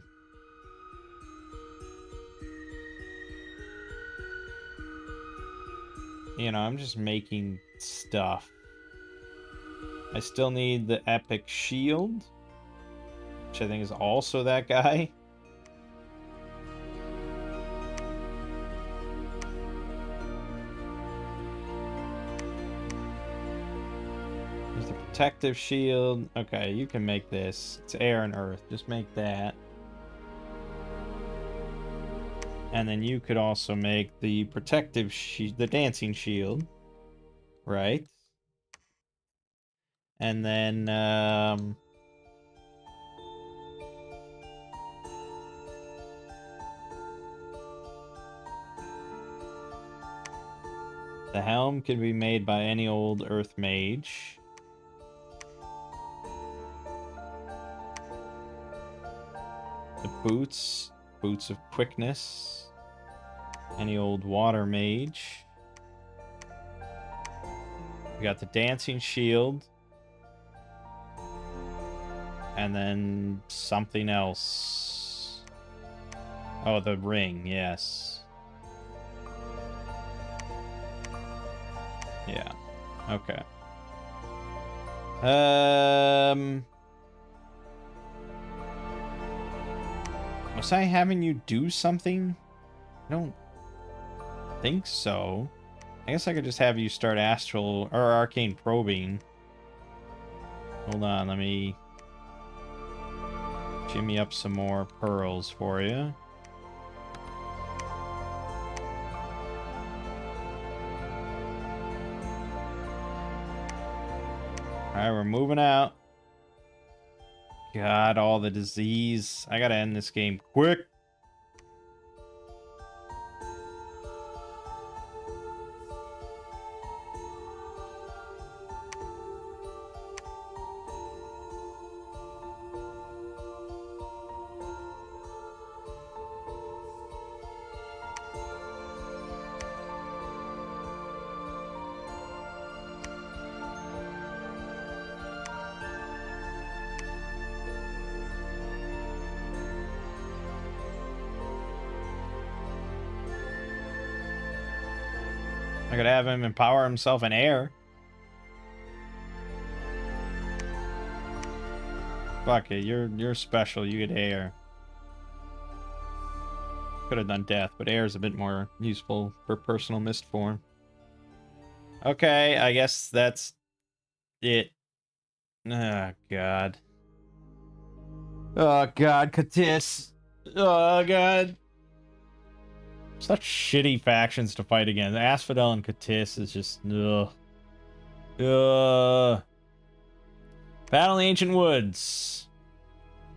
know, I'm just making stuff. I still need the epic shield, which I think is also that guy. There's the protective shield. Okay, you can make this. It's air and earth. Just make that. And then you could also make the protective shield, the dancing shield. Right? And then, the helm can be made by any old earth mage. The boots of quickness. Any old water mage. We got the dancing shield. And then something else. Oh, the ring, yes. Yeah. Okay. Was I having you do something? I don't think so. I guess I could just have you start astral or arcane probing. Hold on, let me jimmy up some more pearls for you. Alright, we're moving out. God, all the disease. I gotta end this game quick. I could have him empower himself in air. Fuck it, you're special. You get air. Could have done death, but air is a bit more useful for personal mist form. Okay, I guess that's it. Oh god. Oh god, Katis. Oh god. Such shitty factions to fight against. Asphodel and Katis is just ugh. Ugh. Battle in Ancient Woods.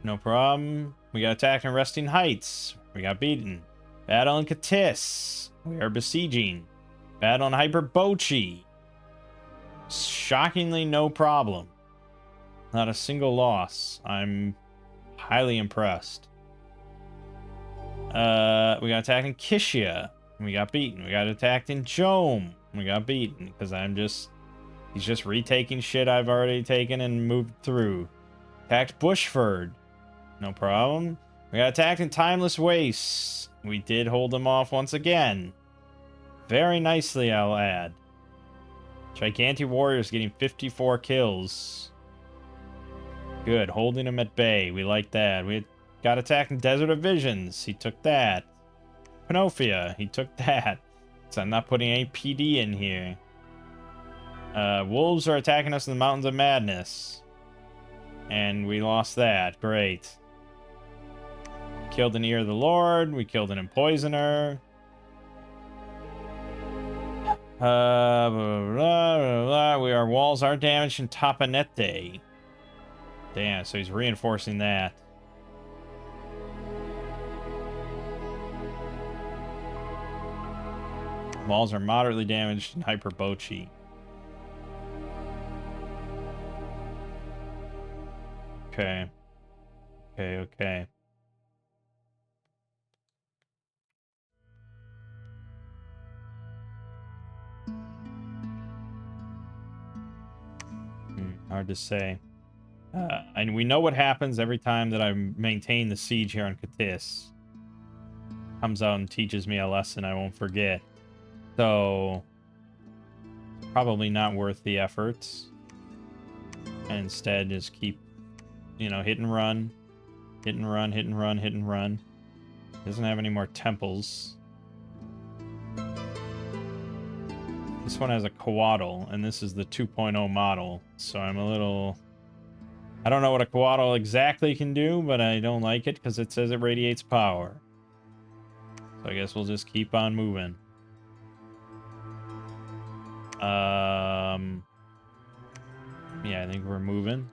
No problem. We got attacked in Resting Heights. We got beaten. Battle in Katis. We are besieging. Battle in Hyperbochi. Shockingly no problem. Not a single loss. I'm highly impressed. We got attacked in Kishia. We got beaten. We got attacked in Jome. We got beaten because he's just retaking shit I've already taken and moved through. Attacked Bushford. No problem. We got attacked in Timeless Wastes. We did hold them off once again. Very nicely, I'll add. Gigantic Warriors getting 54 kills. Good, holding him at bay. We like that. We got attacked in Desert of Visions. He took that. Panofia. He took that. So I'm not putting any PD in here. Wolves are attacking us in the Mountains of Madness. And we lost that. Great. Killed an Ear of the Lord. We killed an Empoisoner. Blah, blah, blah, blah. Our walls are damaged in Tapanete. Damn, so he's reinforcing that. Walls are moderately damaged in Hyperbochi. Okay. Okay. Hard to say. And we know what happens every time that I maintain the siege here on Katis. Comes out and teaches me a lesson I won't forget. So, probably not worth the efforts. And instead just keep, hit and run. Hit and run, hit and run, hit and run. Doesn't have any more temples. This one has a coatl, and this is the 2.0 model. So I'm a little... I don't know what a coatl exactly can do, but I don't like it because it says it radiates power. So I guess we'll just keep on moving. Yeah, I think we're moving.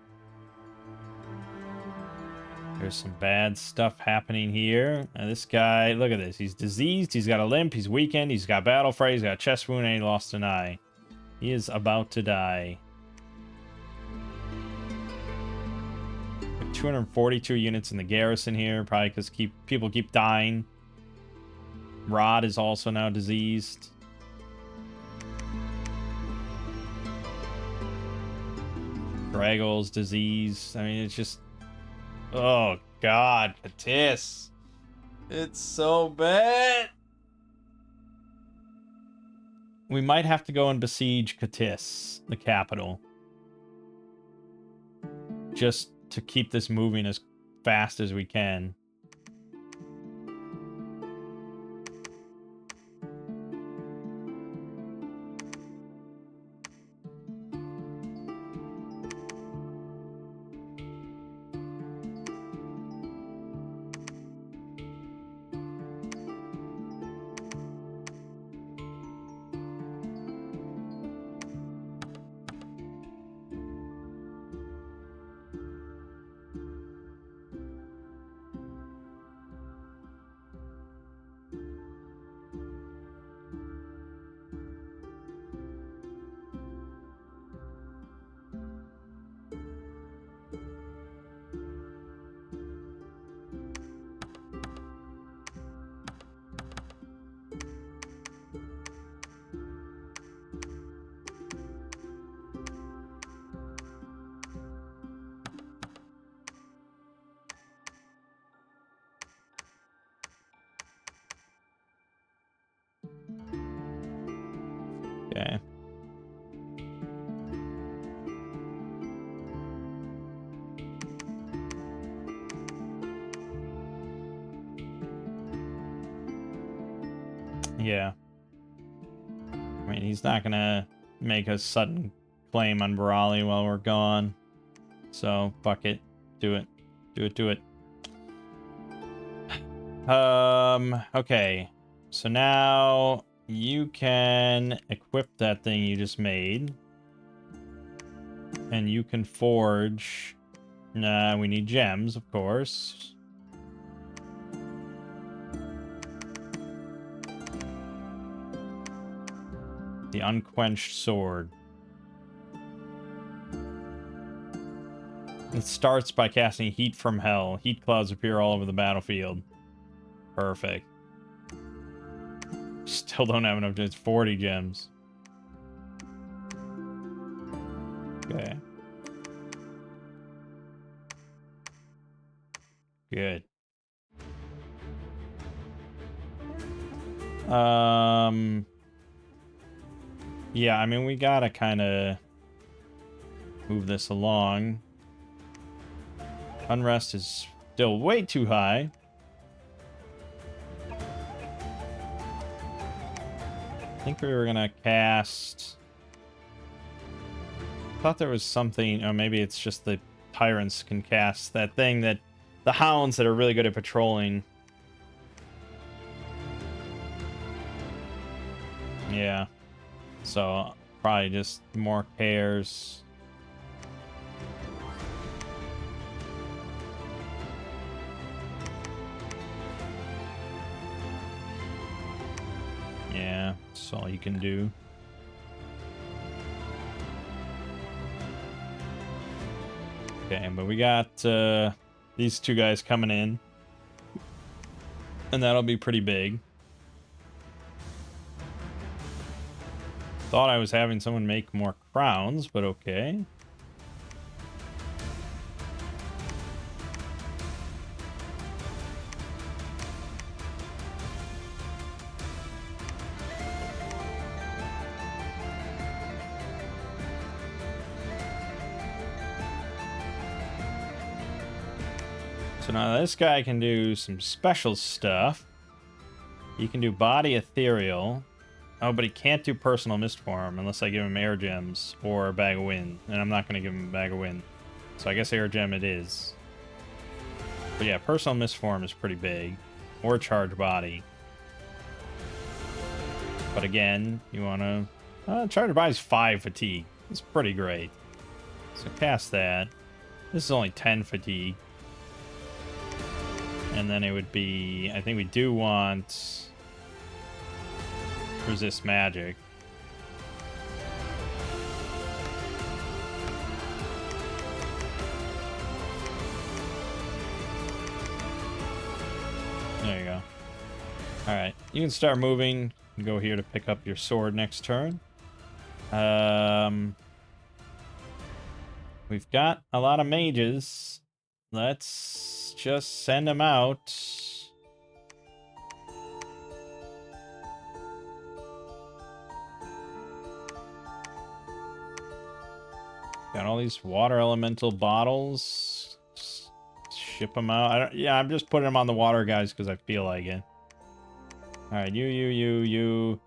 There's some bad stuff happening here. And this guy, look at this. He's diseased, he's got a limp, he's weakened, he's got battle fray, he's got a chest wound, and he lost an eye. He is about to die. 242 units in the garrison here, probably because people keep dying. Rod is also now diseased. Draggle's diseased. I mean, it's just... Oh, God. Katis. It's so bad. We might have to go and besiege Katis, the capital. Just to keep this moving as fast as we can. Okay. Yeah. I mean, he's not gonna make a sudden claim on Barali while we're gone. So, fuck it. Do it. Do it, do it. Okay. So now you can equip that thing you just made. And you can forge. Nah, we need gems, of course. The Unquenched Sword. It starts by casting Heat from Hell. Heat clouds appear all over the battlefield. Perfect. Still don't have enough gems. 40 gems. Okay. Good. Yeah, I mean, we gotta kind of move this along. Unrest is still way too high. I think we were gonna cast... thought there was something... oh, maybe it's just the tyrants can cast that thing that... the hounds that are really good at patrolling. Yeah. So, probably just more cares. Yeah, that's all you can do. Okay, but we got these two guys coming in. And that'll be pretty big. Thought I was having someone make more crowns, but okay. So now this guy can do some special stuff. He can do body ethereal. Oh, but he can't do personal mistform unless I give him air gems or a bag of wind. And I'm not going to give him a bag of wind. So I guess air gem it is. But yeah, personal mistform is pretty big. Or charge body. But again, you want to... charge body's 5 fatigue. It's pretty great. So cast that. This is only 10 fatigue. And then it would be... I think we do want... resist magic. There you go. Alright, you can start moving. You can go here to pick up your sword next turn. We've got a lot of mages. Let's just send them out. Got all these water elemental bottles. Just ship them out. Yeah, I'm just putting them on the water guys because I feel like it. All right, you.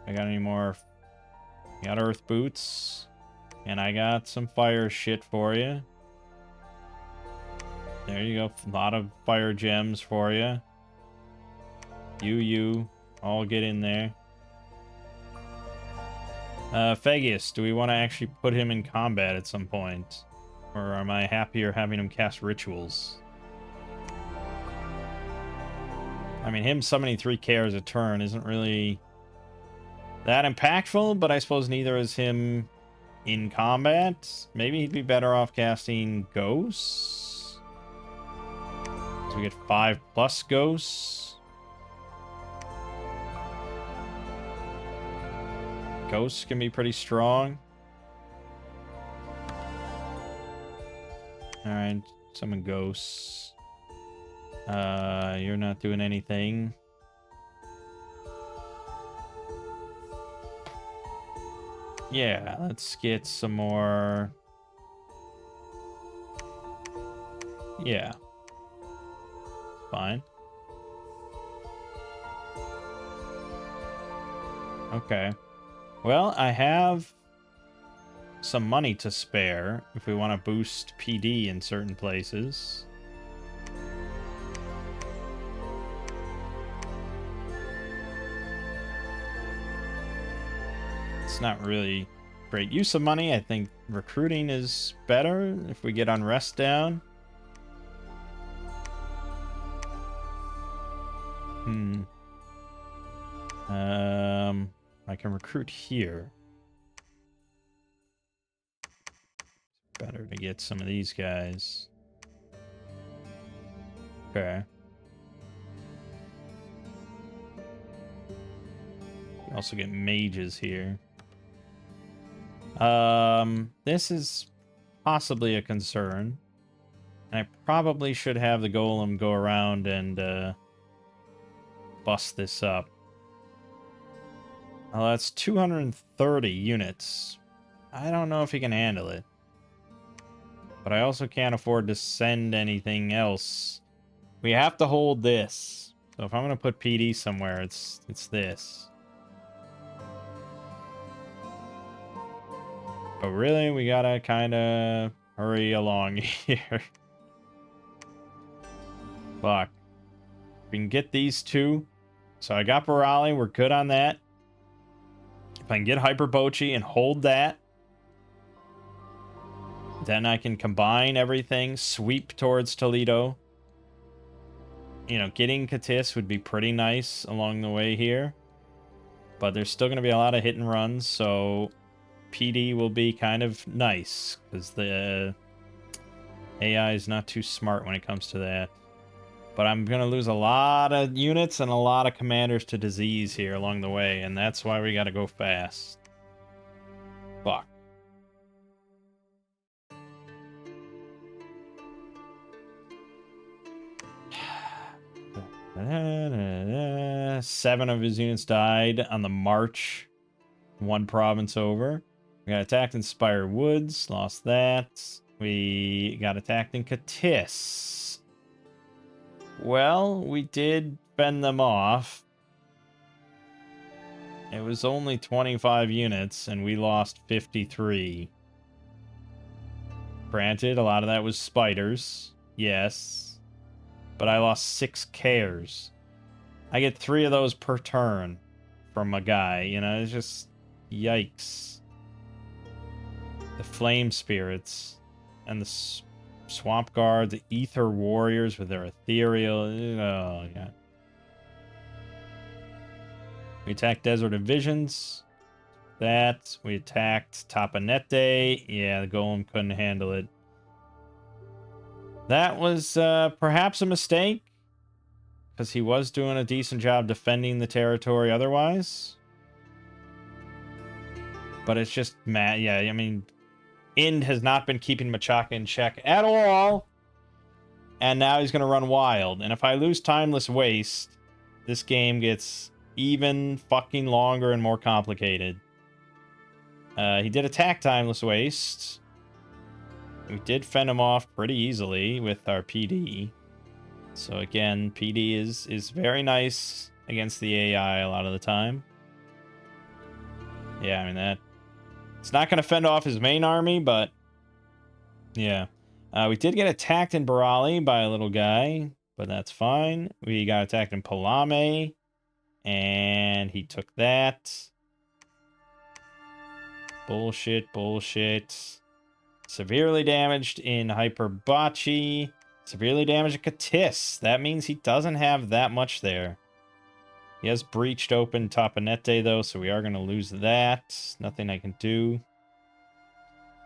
I got any more? I got earth boots. And I got some fire shit for you. There you go. A lot of fire gems for you. You. All get in there. Phagus, do we want to actually put him in combat at some point? Or am I happier having him cast rituals? I mean, him summoning 3 cares a turn isn't really that impactful, but I suppose neither is him in combat. Maybe he'd be better off casting Ghosts. So we get 5+ Ghosts. Ghosts can be pretty strong. Alright, summon Ghosts. You're not doing anything. Yeah, let's get some more. Yeah. Fine. Okay. Well, I have some money to spare if we want to boost PD in certain places. It's not really great use of money. I think recruiting is better if we get unrest down. I can recruit here. Better to get some of these guys. Okay. We also get mages here. This is possibly a concern. And I probably should have the golem go around and bust this up. Oh, that's 230 units. I don't know if he can handle it. But I also can't afford to send anything else. We have to hold this. So if I'm going to put PD somewhere, it's this. But really, we gotta kind of hurry along here. Fuck. We can get these two. So I got Barali. We're good on that. If I can get Hyperbochi and hold that, then I can combine everything, sweep towards Toledo. You know, getting Katis would be pretty nice along the way here. But there's still going to be a lot of hit and runs, so PD will be kind of nice, because the AI is not too smart when it comes to that. But I'm going to lose a lot of units and a lot of commanders to disease here along the way, and that's why we got to go fast. Fuck. Seven of his units died on the march. One province over. We got attacked in Spire Woods. Lost that. We got attacked in Katis. Well, we did fend them off. It was only 25 units, and we lost 53. Granted, a lot of that was spiders. Yes. But I lost 6 cares. I get 3 of those per turn from a guy. You know, it's just... Yikes. The Flame Spirits and the Swamp Guard, the Ether Warriors with their ethereal. Oh, yeah. We attacked Desert Divisions. That. We attacked Tapanete. Yeah, the Golem couldn't handle it. That was perhaps a mistake, because he was doing a decent job defending the territory otherwise. But it's just mad. Yeah, I mean, Ind has not been keeping Machaka in check at all. And now he's going to run wild. And if I lose Timeless Waste, this game gets even fucking longer and more complicated. He did attack Timeless Waste. We did fend him off pretty easily with our PD. So again, PD is very nice against the AI a lot of the time. Yeah, I mean that... It's not going to fend off his main army, but... Yeah. We did get attacked in Barali by a little guy, but that's fine. We got attacked in Palame, and he took that. Bullshit, bullshit. Severely damaged in Hyperbachi. Severely damaged at Katis. That means he doesn't have that much there. He has breached open Tapanete, though, so we are going to lose that. Nothing I can do.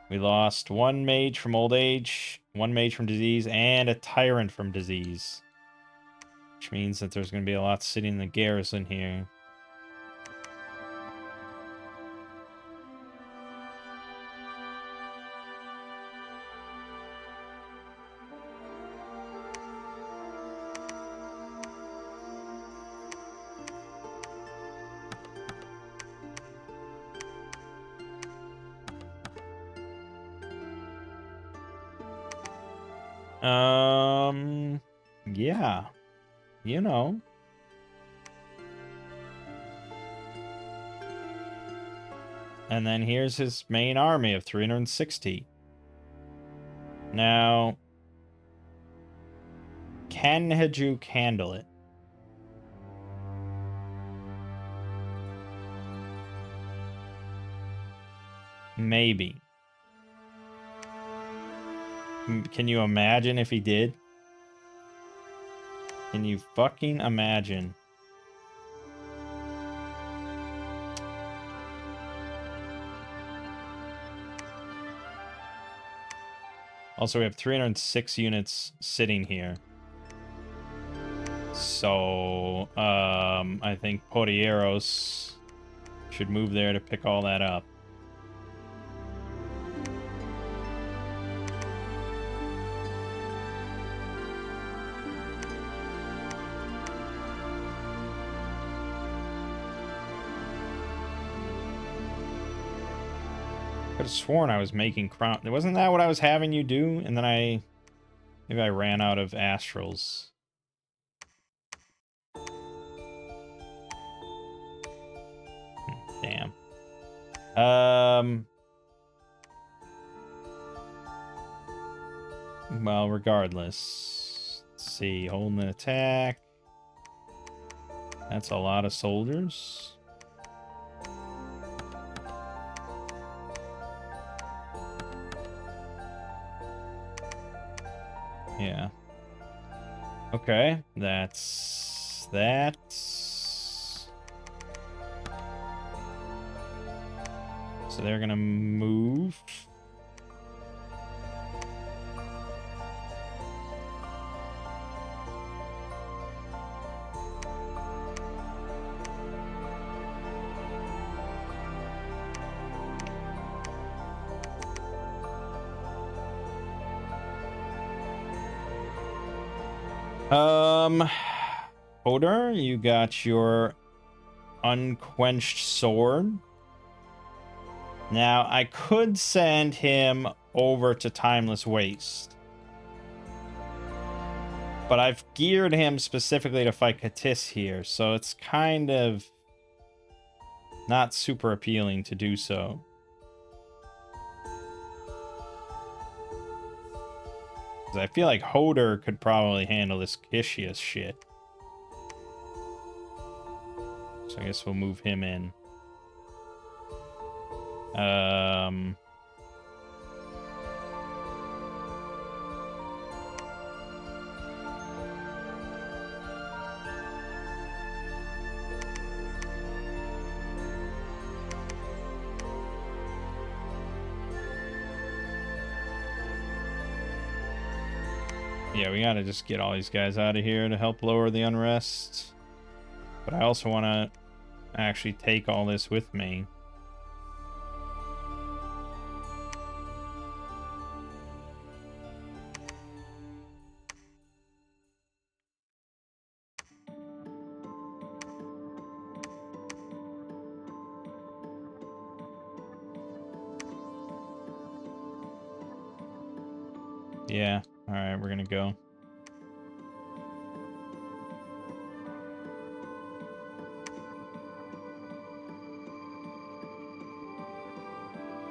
We lost one mage from old age, one mage from disease, and a tyrant from disease. Which means that there's going to be a lot sitting in the garrison here. Yeah. You know. And then here's his main army of 360. Now, can Hajuk handle it? Maybe. Can you imagine if he did? Can you fucking imagine? Also, we have 306 units sitting here. So, I think Porieros should move there to pick all that up. Could have sworn I was making crown. Wasn't that what I was having you do? And then maybe I ran out of astrals. Damn. Well, regardless. Let's see. Holding an attack. That's a lot of soldiers. Yeah. Okay. That's that. So they're gonna move. Hodor, you got your unquenched sword. Now, I could send him over to Timeless Waste. But I've geared him specifically to fight Katis here, so it's kind of not super appealing to do so. I feel like Hodor could probably handle this Kishias shit. So I guess we'll move him in. Yeah, we gotta just get all these guys out of here to help lower the unrest. But I also want to actually take all this with me. Yeah. All right, we're gonna go.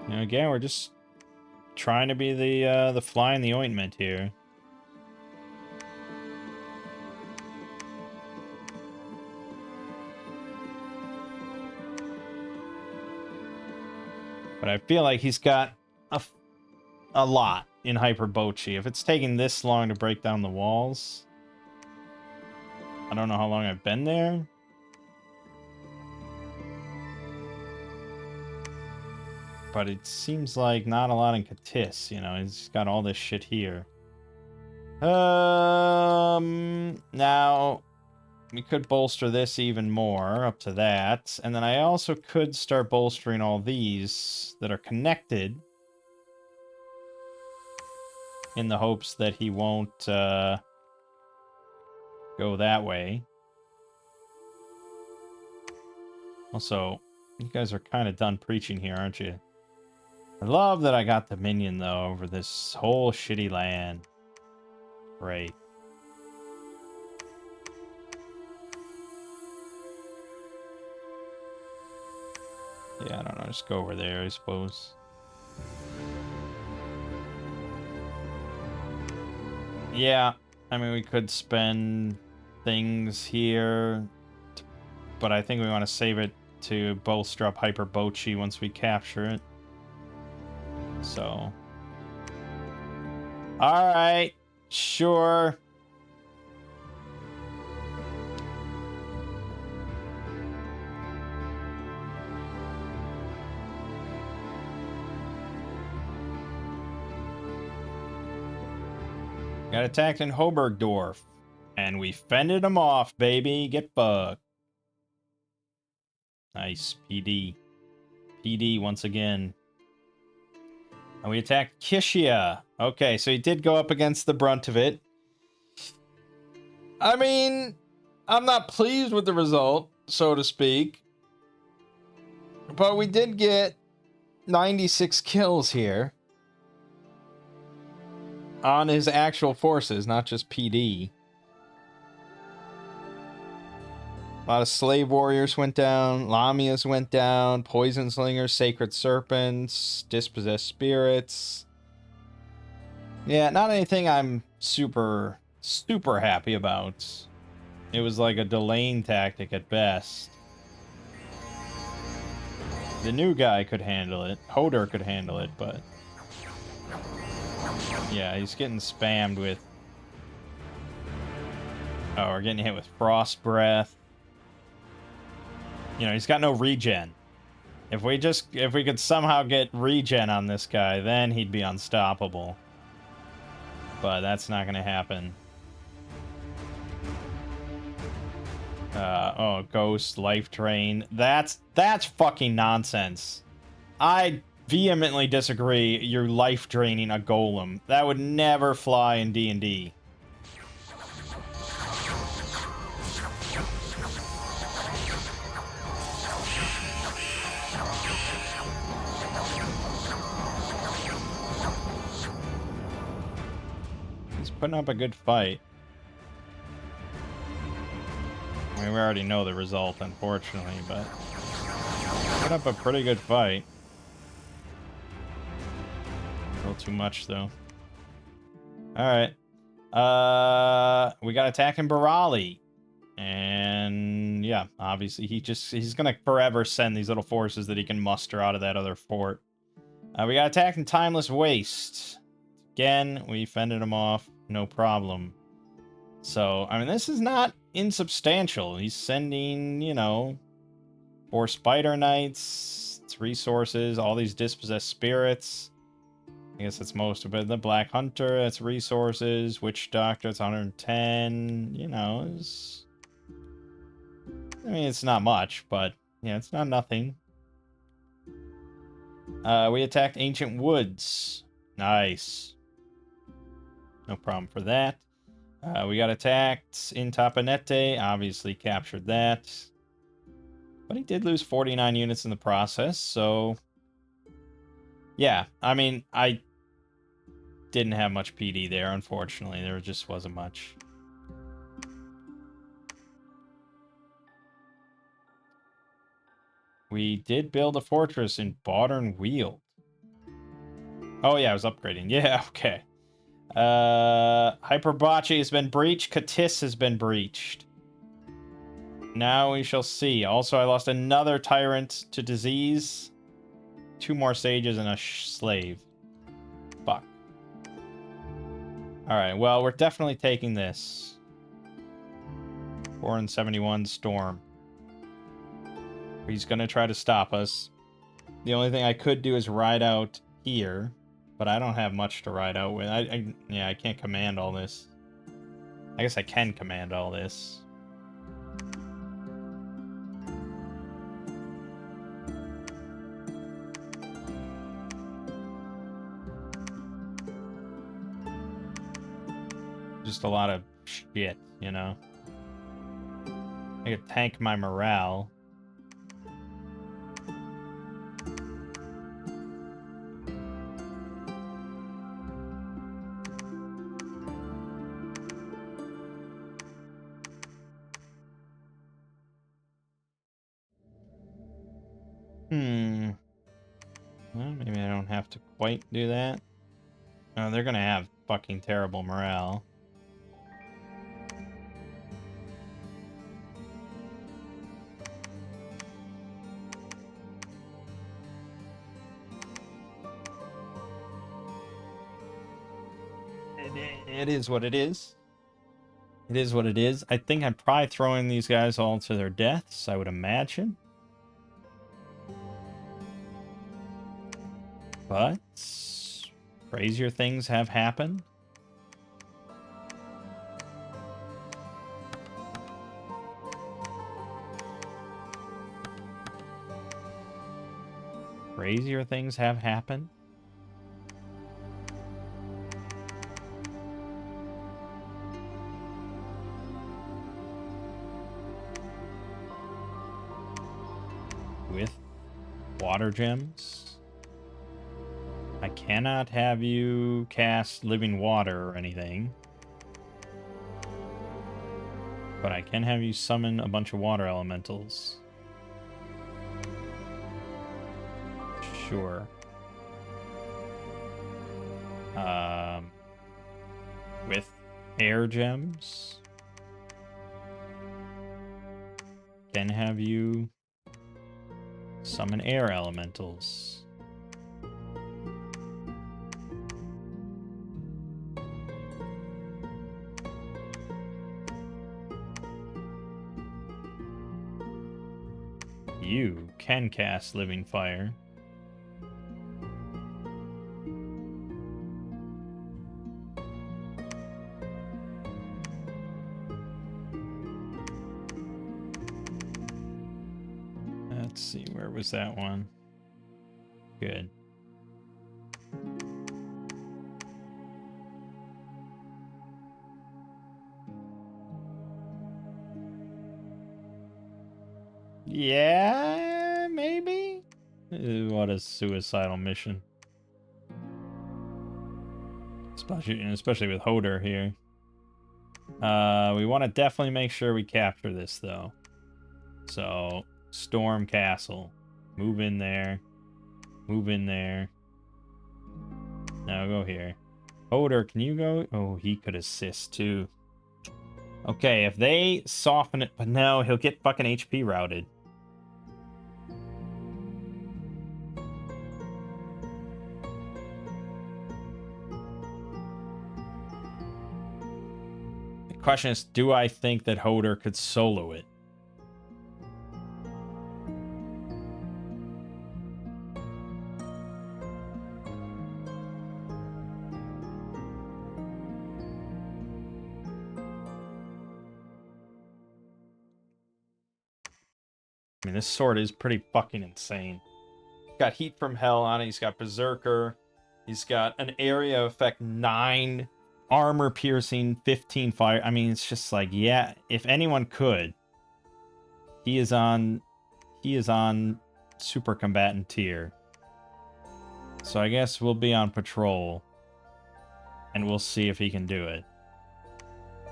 You know, again, we're just trying to be the fly in the ointment here. But I feel like he's got a lot in Hyperbochi. If it's taking this long to break down the walls, I don't know how long I've been there. But it seems like not a lot in Katis, you know, he's got all this shit here. Now we could bolster this even more up to that. And then I also could start bolstering all these that are connected in the hopes that he won't go that way. Also, you guys are kind of done preaching here, aren't you? I love that I got the minion, though, over this whole shitty land. Great. Yeah, I don't know. Just go over there, I suppose. Yeah, I mean, we could spend things here, but I think we want to save it to bolster up Hyperbochi once we capture it. So. Alright, sure. Got attacked in Hobergdorf. And we fended them off, baby. Get bugged. Nice. PD. PD once again. And we attacked Kishia. Okay, so he did go up against the brunt of it. I mean, I'm not pleased with the result, so to speak. But we did get 96 kills here. On his actual forces, not just PD. A lot of slave warriors went down, Lamias went down, poison slingers, sacred serpents, dispossessed spirits. Yeah, not anything I'm super happy about. It was like a delaying tactic at best. The new guy could handle it. Hodor could handle it, but yeah, he's getting spammed with... Oh, we're getting hit with frost breath. You know, he's got no regen. If we could somehow get regen on this guy, then he'd be unstoppable. But that's not going to happen. Oh, Ghost, Life Drain. That's fucking nonsense. I vehemently disagree you're life draining a golem. That would never fly in D&D. He's putting up a good fight. I mean, we already know the result, unfortunately, but put up a pretty good fight. A little too much, though. Alright. We got attacking Barali. And yeah, obviously he's gonna forever send these little forces that he can muster out of that other fort. We got attacking Timeless Waste. Again, we fended him off, no problem. So, I mean, this is not insubstantial. He's sending, you know, 4 Spider Knights, it's resources, all these dispossessed spirits. I guess that's most of it. The Black Hunter, that's resources. Witch Doctor, it's 110. You know, I mean, it's not much, but yeah, it's not nothing. We attacked Ancient Woods. Nice. No problem for that. We got attacked in Tapanete. Obviously captured that. But he did lose 49 units in the process, so... Yeah, I mean, I didn't have much PD there, unfortunately. There just wasn't much. We did build a fortress in Modern Weald. Oh, yeah, I was upgrading. Yeah, okay. Hyperbachi has been breached. Katis has been breached. Now we shall see. Also, I lost another tyrant to disease. 2 more sages and a slave. Fuck. Alright, well, we're definitely taking this. 471 Storm. He's gonna try to stop us. The only thing I could do is ride out here. But I don't have much to ride out with. Yeah, I can't command all this. I guess I can command all this. Just a lot of shit, you know? I could tank my morale. Well, maybe I don't have to quite do that. Oh, they're gonna have fucking terrible morale. It is what it is. It is what it is. I think I'm probably throwing these guys all to their deaths, I would imagine. But crazier things have happened. Crazier things have happened. With water gems. I cannot have you cast living water or anything. But I can have you summon a bunch of water elementals. Sure. With air gems. Can have you summon air elementals. You can cast living fire. Let's see, where was that one? Good. Yeah, maybe? What a suicidal mission. Especially with Hodor here. We want to definitely make sure we capture this, though. So, Storm Castle. Move in there. Move in there. Now go here. Hodor, can you go? Oh, he could assist, too. Okay, if they soften it... But no, he'll get fucking HP routed. The question is, do I think that Hodor could solo it? I mean, this sword is pretty fucking insane. He's got Heat from Hell on it. He's got Berserker. He's got an area effect 9, armor piercing, 15 fire. I mean, it's just like, yeah, if anyone could, he is on super combatant tier. So I guess we'll be on patrol. and we'll see if he can do it.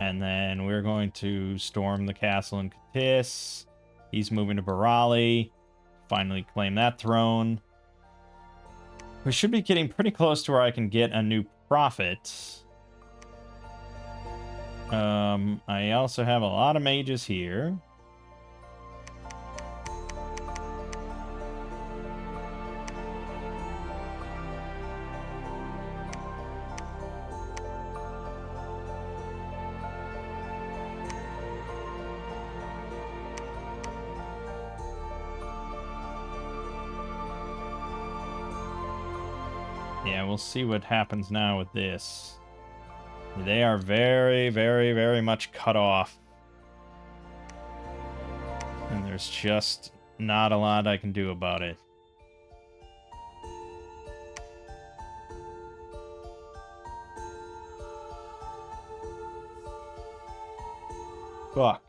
And then we're going to storm the castle in Katis. He's moving to Barali. Finally claim that throne. We should be getting pretty close to where I can get a new prophet. I also have a lot of mages here. Yeah, we'll see what happens now with this. They are very, very, very much cut off. And there's just not a lot I can do about it. Fuck.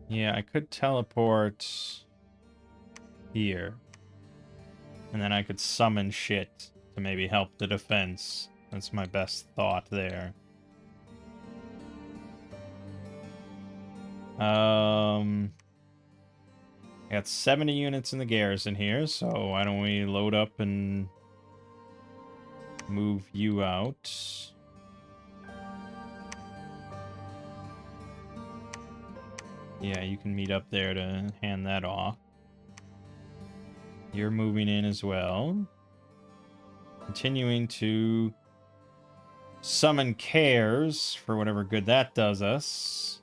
Yeah, I could teleport here. And then I could summon shit to maybe help the defense. That's my best thought there. I got 70 units in the garrison here, so why don't we load up and move you out. Yeah, you can meet up there to hand that off. You're moving in as well. Continuing to summon cares for whatever good that does us.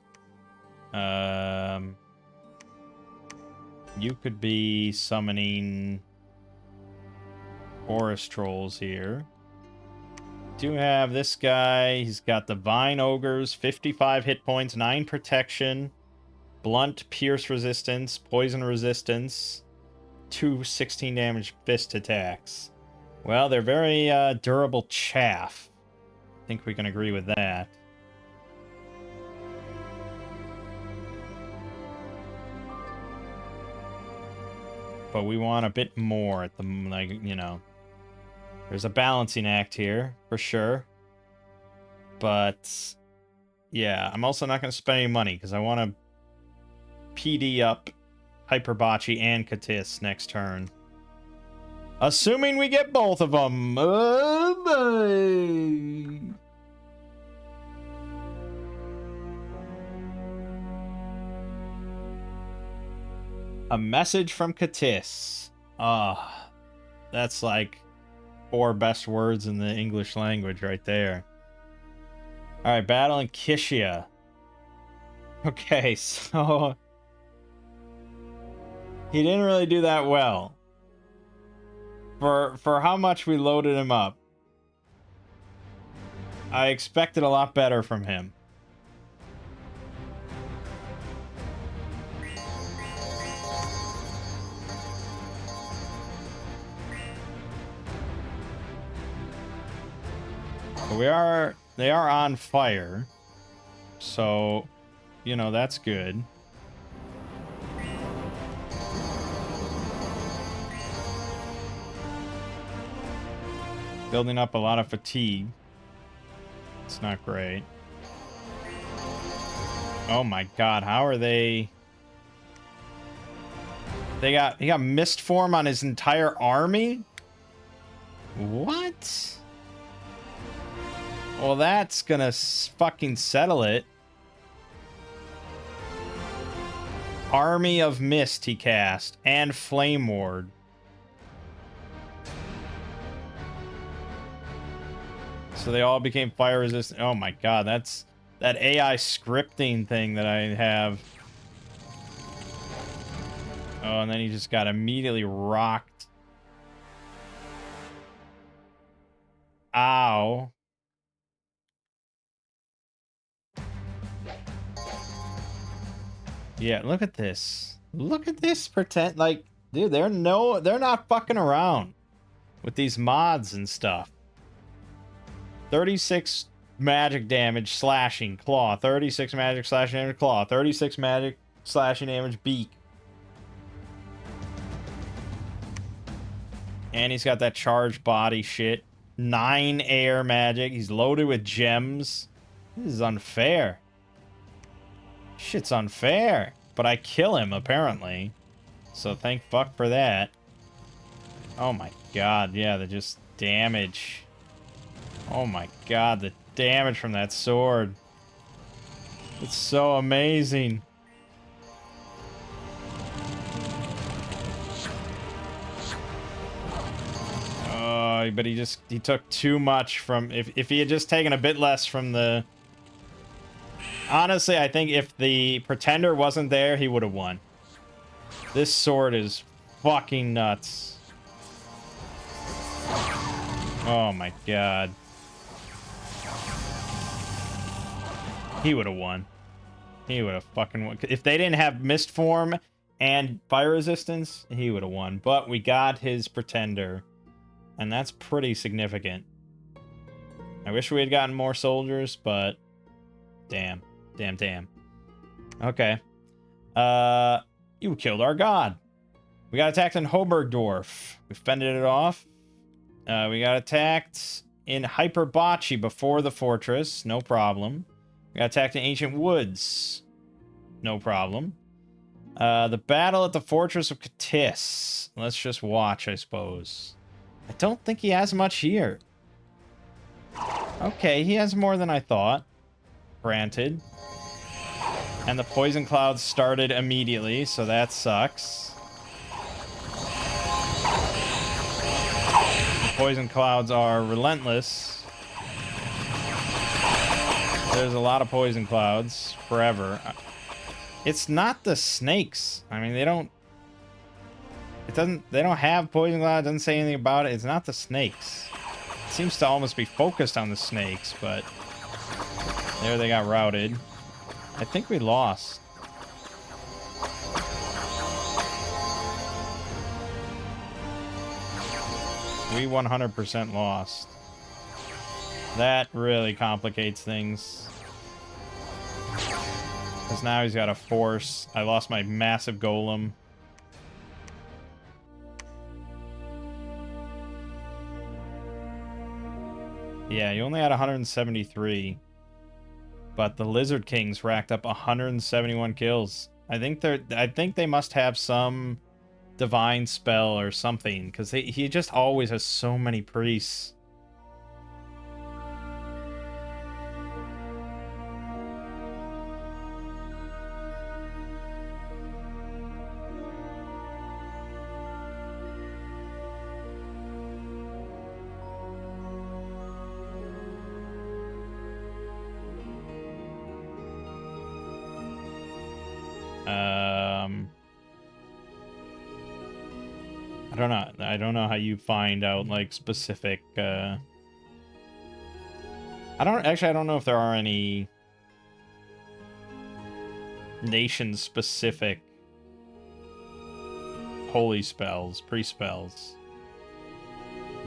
You could be summoning forest trolls here. Do have this guy. He's got Divine Ogres, 55 hit points, 9 protection, blunt pierce resistance, poison resistance, 2 16 damage fist attacks. Well, they're very durable chaff. I think we can agree with that. But we want a bit more at the, like, you know. There's a balancing act here, for sure. But, yeah, I'm also not going to spend any money, because I want to PD up Hyperbachi and Katis next turn. Assuming we get both of them. Oh, boy. A message from Katis. Ah, that's like 4 best words in the English language right there. Alright, battle in Kishia. Okay, so he didn't really do that well. For how much we loaded him up, I expected a lot better from him. But they are on fire. So, you know, that's good. Building up a lot of fatigue. It's not great. Oh my god, how are they? He got mist form on his entire army? What? Well, that's gonna fucking settle it. Army of Mist he cast, and Flame Ward. So they all became fire resistant. Oh my god, that's that AI scripting thing that I have. Oh, and then he just got immediately rocked. Ow. Yeah, look at this. Look at this pretend like, dude, they're not fucking around with these mods and stuff. 36 magic damage slashing claw, 36 magic slashing damage claw, 36 magic slashing damage beak. And he's got that charged body shit. 9 air magic. He's loaded with gems. This is unfair. Shit's unfair. But I kill him, apparently. So thank fuck for that. Oh my god, yeah, the just damage. Oh my god, the damage from that sword. It's so amazing. Oh, but he took too much from... If he had just taken a bit less from the... Honestly, I think if the Pretender wasn't there, he would have won. This sword is fucking nuts. Oh my god. He would have won. He would have fucking won. If they didn't have Mist Form and Fire Resistance, he would have won. But we got his Pretender. And that's pretty significant. I wish we had gotten more soldiers, but... Damn. Damn, damn. Okay. You killed our god. We got attacked in Hobergdorf. We fended it off. We got attacked in Hyperbachi before the fortress. No problem. We got attacked in Ancient Woods. No problem. The battle at the Fortress of Katis. Let's just watch, I suppose. I don't think he has much here. Okay, he has more than I thought. Granted. And the poison clouds started immediately, so that sucks. The poison clouds are relentless. There's a lot of poison clouds forever. It's not the snakes. I mean, they don't have poison cloud. It doesn't say anything about it. It's not the snakes. It seems to almost be focused on the snakes, but there they got routed. I think we lost. We 100% lost. That really complicates things. Because now he's got a force. I lost my massive golem. Yeah, you only had 173. But the Lizard Kings racked up 171 kills. I think they must have some divine spell or something, because he just always has so many priests. I don't know how you find out like specific I don't know if there are any nation specific holy spells, pre-spells.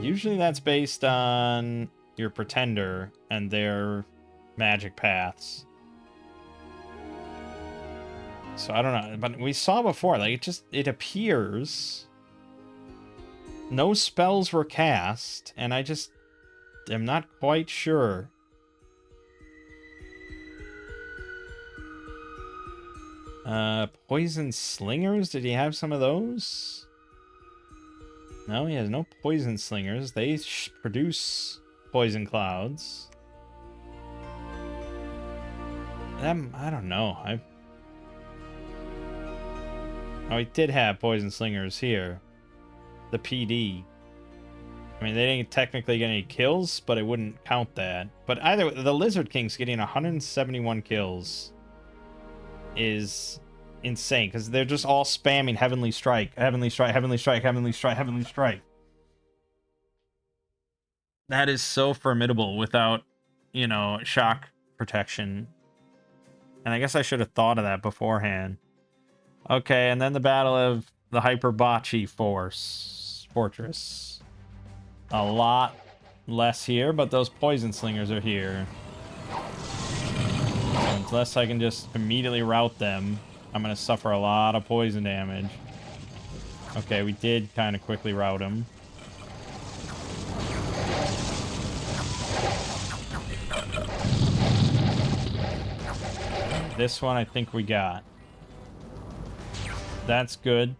Usually that's based on your Pretender and their magic paths. So I don't know, but we saw before, like it appears no spells were cast, and I just am not quite sure. Poison slingers? Did he have some of those? No, he has no poison slingers. They produce poison clouds. I don't know. Oh, he did have poison slingers here. The PD. I mean, they didn't technically get any kills, but it wouldn't count that. But either way, the Lizard King's getting 171 kills is insane, because they're just all spamming Heavenly Strike, Heavenly Strike, Heavenly Strike, Heavenly Strike, Heavenly Strike. That is so formidable without, you know, shock protection. And I guess I should have thought of that beforehand. Okay, and then the Battle of the Hyperbachi Fortress. A lot less here, but those Poison Slingers are here. So unless I can just immediately rout them, I'm going to suffer a lot of poison damage. Okay, we did kind of quickly rout them. This one I think we got. That's good.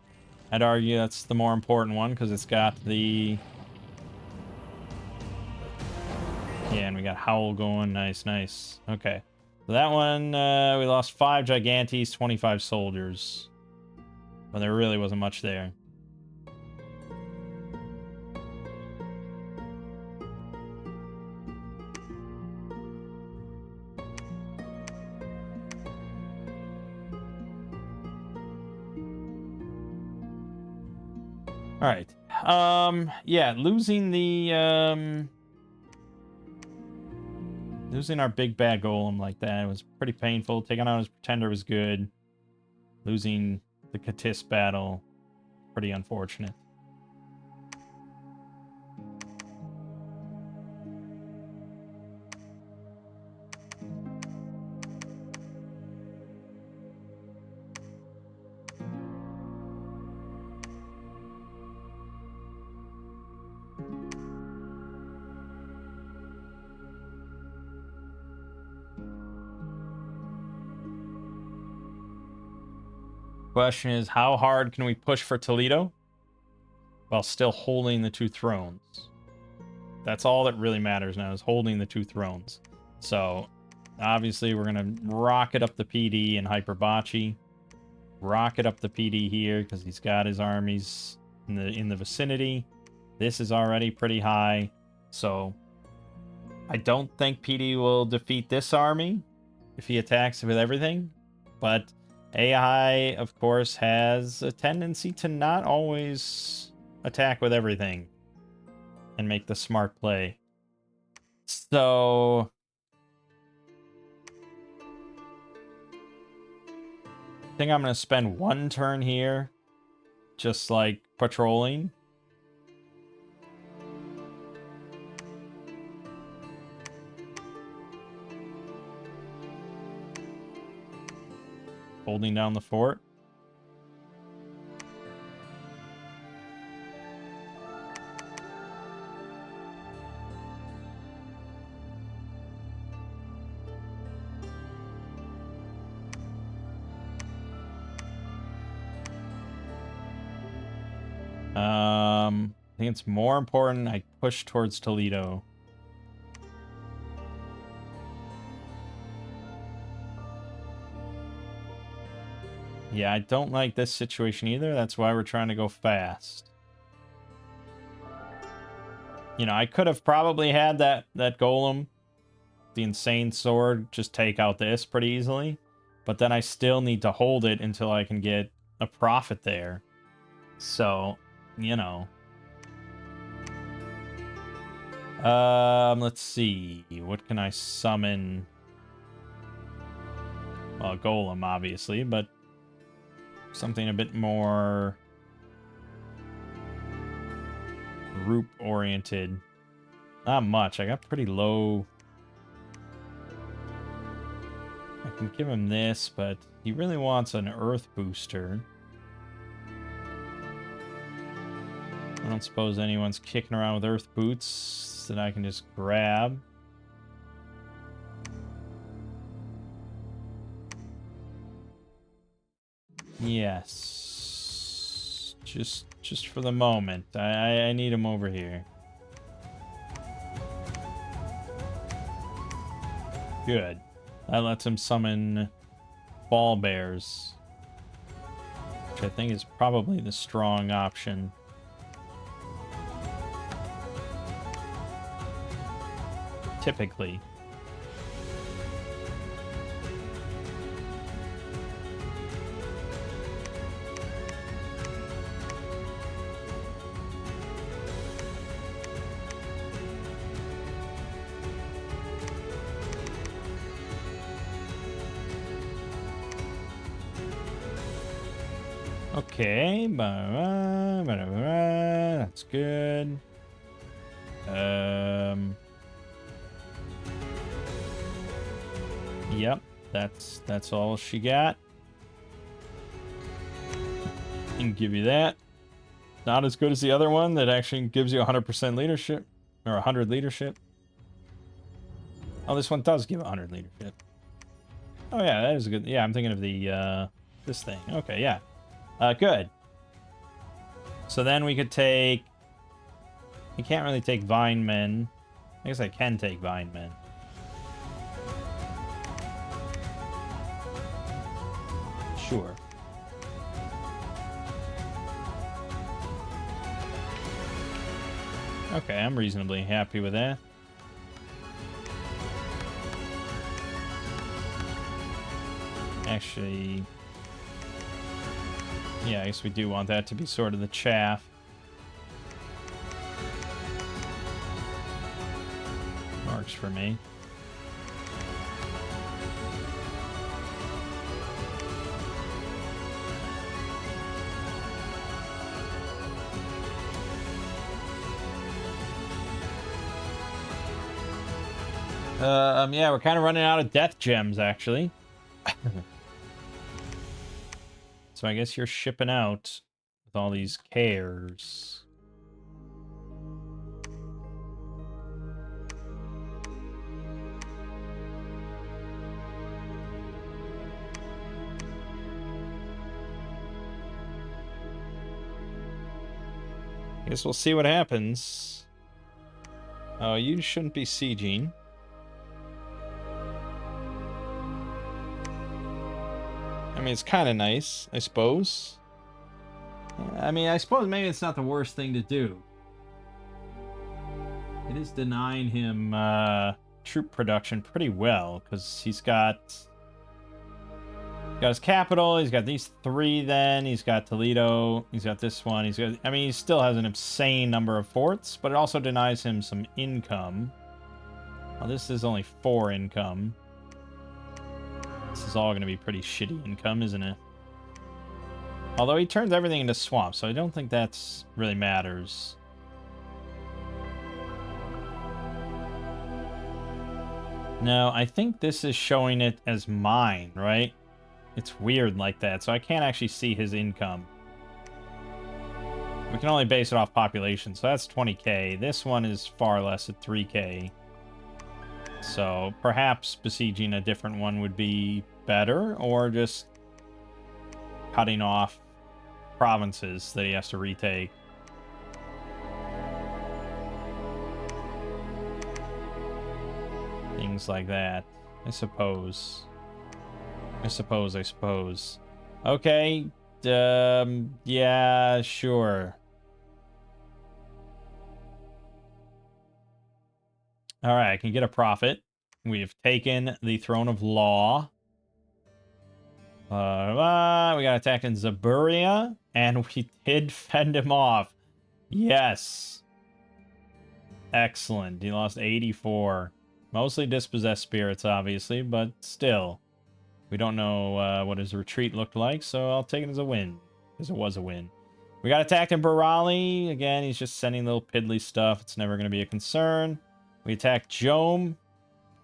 I'd argue that's the more important one because it's got the... Yeah, and we got Howl going. Nice, nice. Okay. So that one, we lost 5 Gigantes, 25 soldiers. But there really wasn't much there. All right. Yeah, losing the losing our big bad golem like that was pretty painful. Taking out his pretender was good. Losing the Katis battle, pretty unfortunate. Question is, how hard can we push for Toledo while still holding the 2 thrones? That's all that really matters now, is holding the 2 thrones. So obviously we're gonna rocket up the PD in Hyperbachi, rocket up the PD here because he's got his armies in the vicinity. This is already pretty high, so I don't think PD will defeat this army if he attacks with everything, but AI, of course, has a tendency to not always attack with everything and make the smart play. So I think I'm going to spend 1 turn here just like patrolling. Holding down the fort. I think it's more important I push towards Toledo. Yeah, I don't like this situation either. That's why we're trying to go fast. You know, I could have probably had that golem, the insane sword, just take out this pretty easily. But then I still need to hold it until I can get a profit there. So, you know. Let's see. What can I summon? Well, golem, obviously, but something a bit more group oriented. Not much. I got pretty low. I can give him this, but he really wants an earth booster. I don't suppose anyone's kicking around with earth boots that I can just grab. Yes. Just for the moment. I need him over here. Good. That lets him summon ball bears, which I think is probably the strong option. typically. Okay, that's good. Yep, that's all she got. And give you that. Not as good as the other one that actually gives you 100% leadership or 100 leadership. Oh, this one does give 100 leadership. Oh yeah, that is good. Yeah, I'm thinking of the this thing. Okay, yeah. Good. So then we could take... You can't really take Vine Men. I guess I can take Vine Men. Sure. Okay, I'm reasonably happy with that. Actually... Yeah, I guess we do want that to be sort of the chaff. Works for me. Yeah, we're kind of running out of death gems, actually. So I guess you're shipping out with all these cares. I guess we'll see what happens. Oh, you shouldn't be sieging. I mean, it's kind of nice, I suppose. I mean, I suppose maybe it's not the worst thing to do. It is denying him troop production pretty well, because he's got his capital, he's got these three then, he's got Toledo, he's got this one, he's got... I mean, he still has an insane number of forts, but it also denies him some income. Well, this is only 4 income. This is all going to be pretty shitty income, isn't it? Although he turns everything into swamp, so I don't think that's really matters. No, I think this is showing it as mine, right? It's weird like that, so I can't actually see his income. We can only base it off population, so that's 20k. This one is far less at 3k. So perhaps besieging a different one would be better, or just cutting off provinces that he has to retake. Things like that, I suppose. I suppose. Okay, yeah, sure. All right, I can get a profit. We've taken the Throne of Law. We got attacked in Zaburia, and we did fend him off. Yes. Excellent. He lost 84. Mostly dispossessed spirits, obviously, but still. We don't know what his retreat looked like, so I'll take it as a win. Because it was a win. We got attacked in Barali. Again, he's just sending little piddly stuff. It's never going to be a concern. We attacked Jome.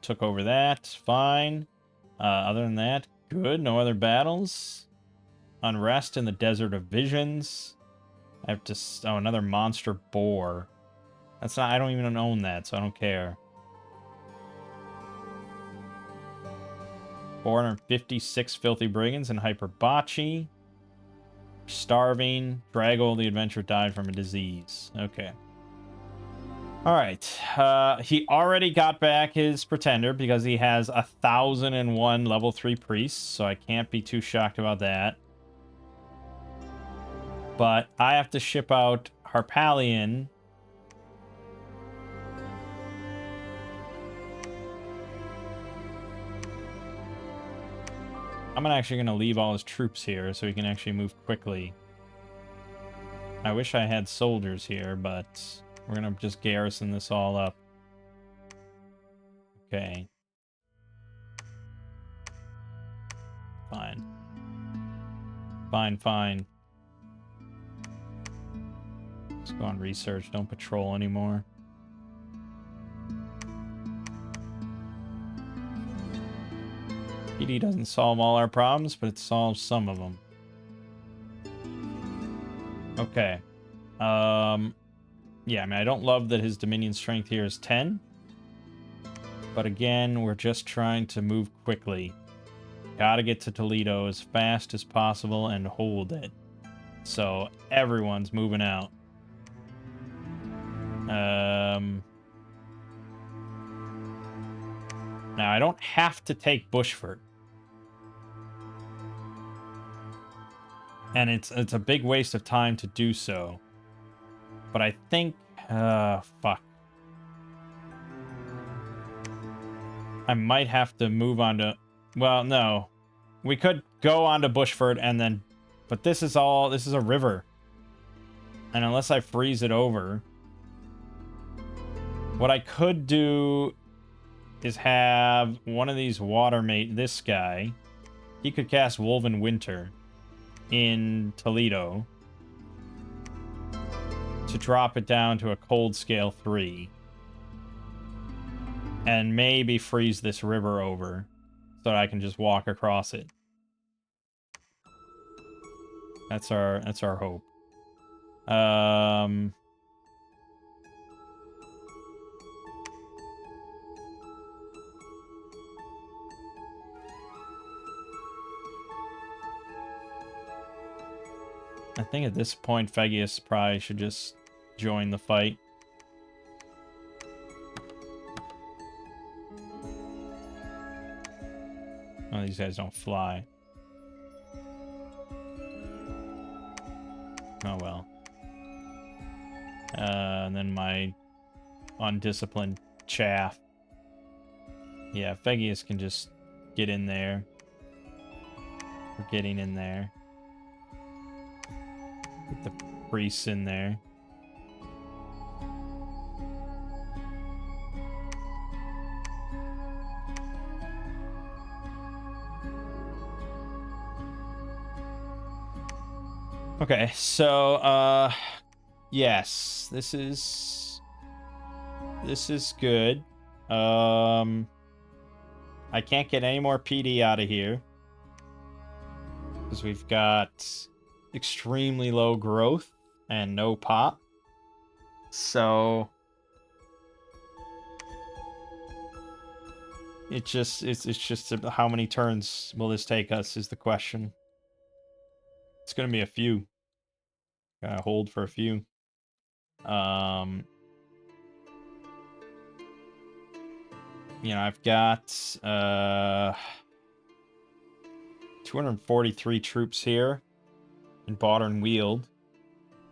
Took over that. Fine. Other than that, good. No other battles. Unrest in the Desert of Visions. I have to... Oh, another monster boar. That's not... I don't even own that, so I don't care. 456 filthy brigands in Hyperbachi. Starving. Dragol the adventurer died from a disease. Okay. Alright. He already got back his pretender because he has 1,001 level 3 priests, so I can't be too shocked about that. But I have to ship out Harpalion. I'm actually going to leave all his troops here so he can actually move quickly. I wish I had soldiers here, but we're going to just garrison this all up. Okay. Fine. Fine, fine. Let's go on research. Don't patrol anymore. PD doesn't solve all our problems, but it solves some of them. Okay. Yeah, I mean, I don't love that his Dominion strength here is 10. But again, we're just trying to move quickly. Gotta get to Toledo as fast as possible and hold it. So everyone's moving out. Now, I don't have to take Bushford. And it's a big waste of time to do so. But I think... fuck. I might have to move on to... Well, no. We could go on to Bushford and then... But this is all... This is a river. And unless I freeze it over... What I could do is have one of these water mate... This guy. He could cast Woven Winter in Toledo to drop it down to a cold scale 3. And maybe freeze this river over so that I can just walk across it. That's our hope. I think at this point, Phegius probably should just join the fight. Oh, these guys don't fly. Oh, well. And then my undisciplined chaff. Yeah, Phegius can just get in there. We're getting in there. Get the priests in there. Okay, so, yes, this is good. I can't get any more PD out of here because we've got extremely low growth and no pop. So it's just how many turns will this take us is the question. It's gonna be a few. Gotta hold for a few. You know, I've got 243 troops here in Bought and Wheeled.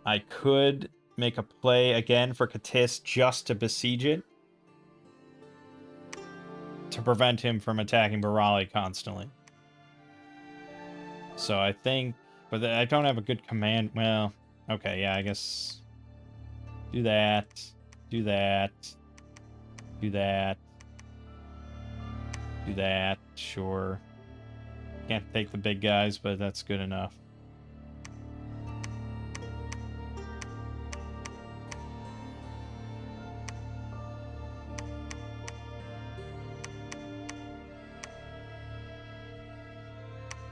I could make a play again for Katis just to besiege it. To prevent him from attacking Barali constantly. So I think... But I don't have a good command... Well, okay, yeah, I guess... Do that. Do that. Do that. Do that. Sure. Can't take the big guys, but that's good enough.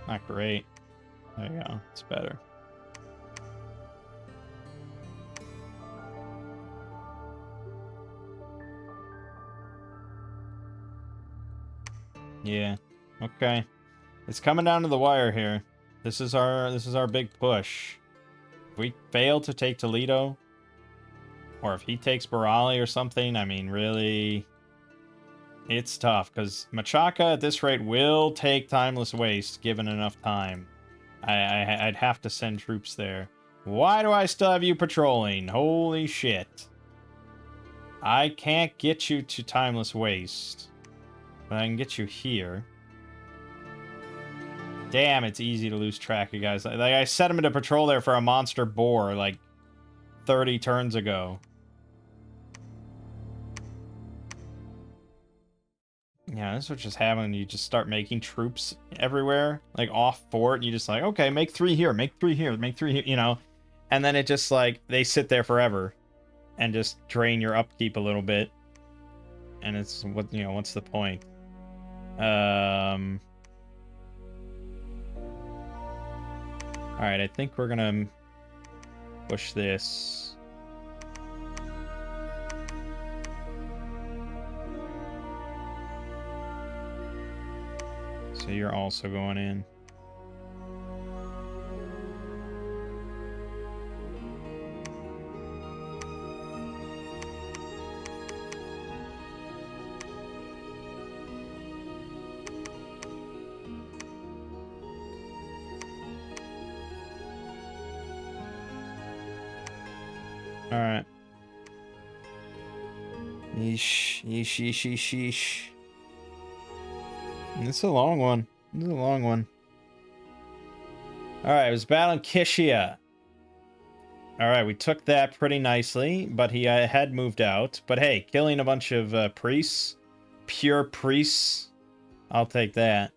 Not great. There you go. It's better. Yeah. Okay. It's coming down to the wire here. This is our big push. If we fail to take Toledo, or if he takes Barali or something, I mean, really, it's tough because Machaca at this rate will take Timeless Waste given enough time. I'd have to send troops there. Why do I still have you patrolling? Holy shit. I can't get you to Timeless Waste, but I can get you here. Damn, it's easy to lose track of guys. Like I set him into patrol there for a monster boar like 30 turns ago. Yeah, this is what just happened. You just start making troops everywhere, like off fort. You just like, okay, make 3 here, make 3 here, make 3 here, you know. And then it just like, they sit there forever and just drain your upkeep a little bit. And it's, what, you know, what's the point? Alright, I think we're gonna push this. So you're also going in. Alright. Yeesh, yeesh, yeesh, yeesh, yeesh. This is a long one. This is a long one. Alright, it was battling Kishia. Alright, we took that pretty nicely, but he had moved out. But hey, killing a bunch of priests. Pure priests. I'll take that.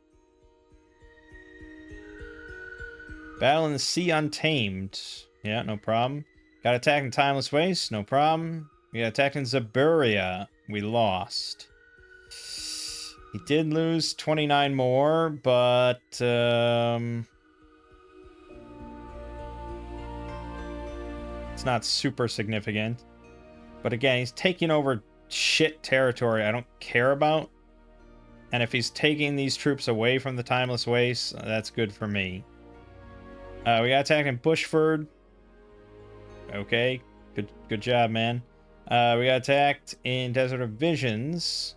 Battle in the Sea Untamed. Yeah, no problem. Got attacked in Timeless Waste. No problem. We got attacked in Zaburia. We lost. He did lose 29 more, but... it's not super significant. But again, he's taking over shit territory I don't care about. And if he's taking these troops away from the Timeless Waste, that's good for me. We got attacked in Bushford. Okay, good job, man. We got attacked in Desert of Visions.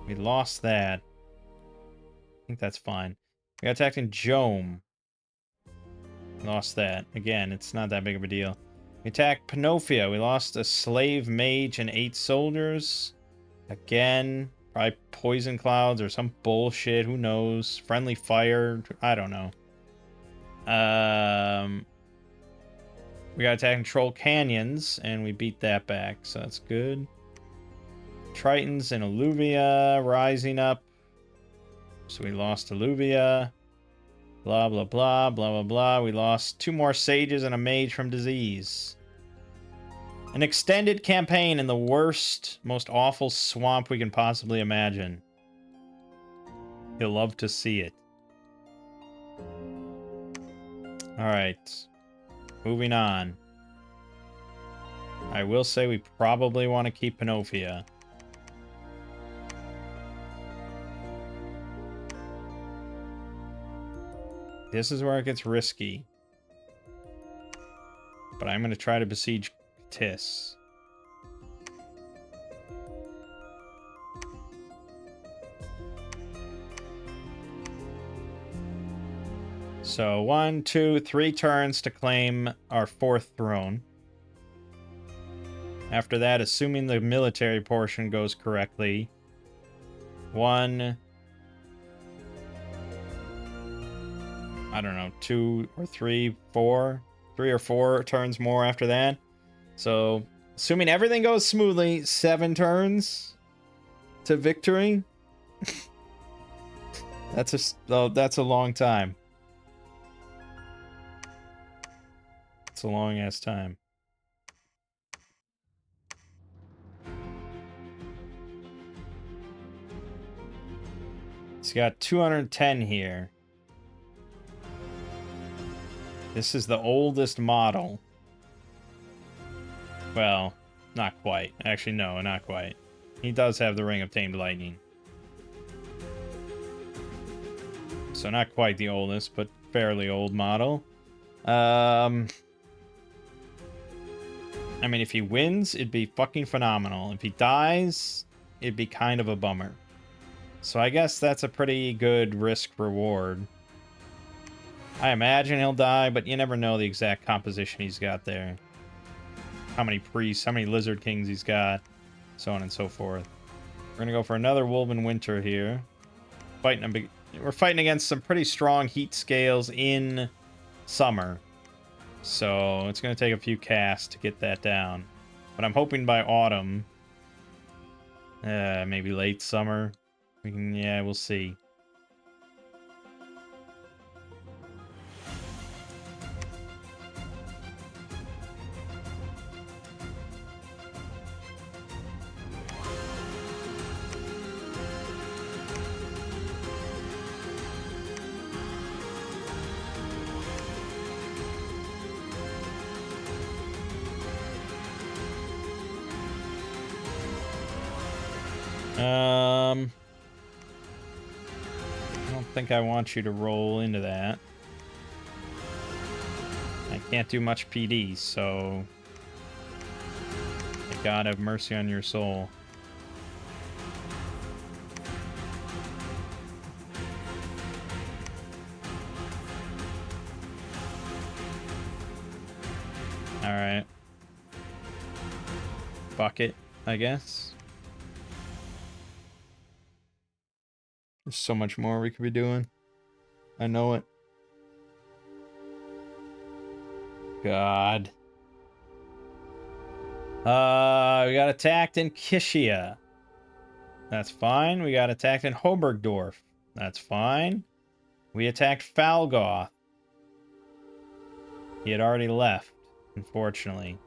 We lost that. I think that's fine. We got attacked in Jome. Lost that. Again, it's not that big of a deal. We attacked Panofia. We lost a slave mage and 8 soldiers. Again, probably poison clouds or some bullshit. Who knows? Friendly fire. I don't know. We got attacked in Troll Canyons, and we beat that back, so that's good. Tritons and Alluvia rising up. So we lost Alluvia. Blah, blah, blah, blah, blah, blah. We lost 2 more sages and a mage from disease. An extended campaign in the worst, most awful swamp we can possibly imagine. He'll love to see it. Alright. Moving on. I will say we probably want to keep Panofia. This is where it gets risky. But I'm going to try to besiege Tis. So 1, 2, 3 turns to claim our 4th throne. After that, assuming the military portion goes correctly, 1... I don't know, 2 or 3, 4, 3 or 4 turns more after that. So, assuming everything goes smoothly, 7 turns to victory. That's a long time. It's a long ass time. He's got 210 here. This is the oldest model. Well, not quite. Actually, no, not quite. He does have the Ring of Tamed Lightning. So not quite the oldest, but fairly old model. I mean, if he wins, it'd be fucking phenomenal. If he dies, it'd be kind of a bummer. So I guess that's a pretty good risk-reward. I imagine he'll die, but you never know the exact composition he's got there. How many priests, how many lizard kings he's got, so on and so forth. We're gonna go for another Woven Winter here. Fighting a big... we're fighting against some pretty strong heat scales in summer. So it's going to take a few casts to get that down. But I'm hoping by autumn, maybe late summer, we can, yeah, we'll see. I don't think I want you to roll into that. I can't do much PD, so may God have mercy on your soul. Alright. Fuck it, I guess. There's so much more we could be doing. I know it. God. We got attacked in Kishia. That's fine. We got attacked in Hobergdorf. That's fine. We attacked Falgoth. He had already left, unfortunately.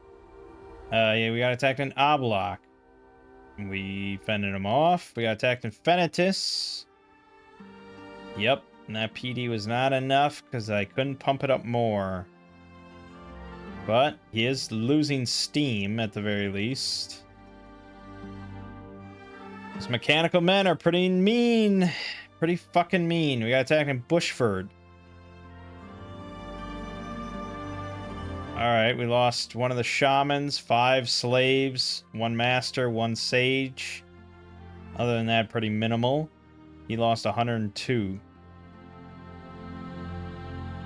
Yeah, we got attacked in Oblak. We fended him off. We got attacked in Fenitus. Yep, and that PD was not enough because I couldn't pump it up more. But he is losing steam at the very least. These mechanical men are pretty mean. Pretty fucking mean. We got attacked in Bushford. Alright, we lost one of the shamans, 5 slaves, 1 master, 1 sage. Other than that, pretty minimal. He lost 102.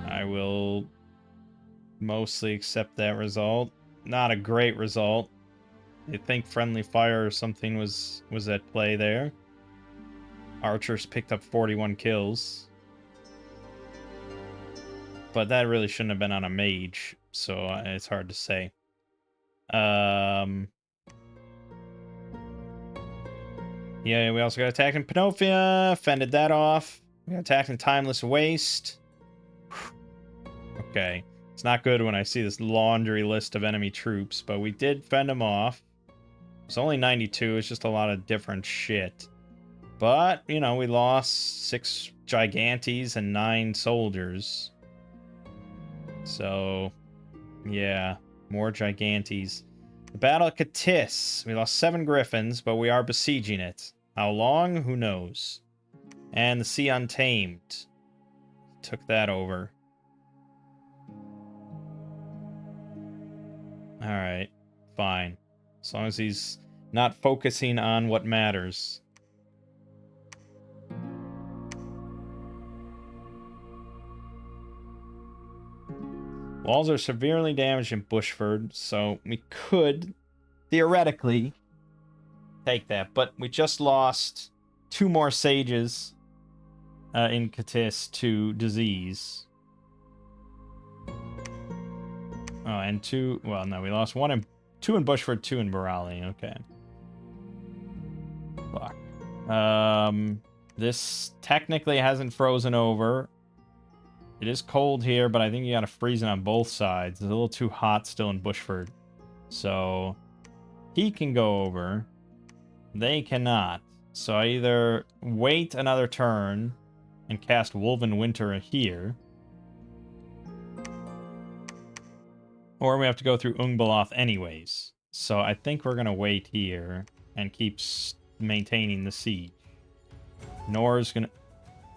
I will mostly accept that result. Not a great result. I think friendly fire or something was at play there. Archers picked up 41 kills. But that really shouldn't have been on a mage, so it's hard to say. Yeah, we also got attacked in Panofia, fended that off. We got attacked in Timeless Waste. Okay, it's not good when I see this laundry list of enemy troops, but we did fend them off. It's only 92, it's just a lot of different shit. But, you know, we lost 6 Gigantes and 9 soldiers. So, yeah, more Gigantes. The Battle of Katis. We lost 7 Griffins, but we are besieging it. How long? Who knows? And the Sea Untamed. Took that over. Alright, fine. As long as he's not focusing on what matters. Walls are severely damaged in Bushford, so we could, theoretically, take that. But we just lost 2 more sages in Katis to disease. Oh, and 2... Well, no, we lost 2 in Bushford, 2 in Barali. Okay. Fuck. This technically hasn't frozen over. It is cold here, but I think you gotta freeze it on both sides. It's a little too hot still in Bushford. So, he can go over. They cannot. So I either wait another turn and cast Woven Winter here. Or we have to go through Ungbeloth anyways. So I think we're gonna wait here and keep maintaining the siege. Nor's gonna...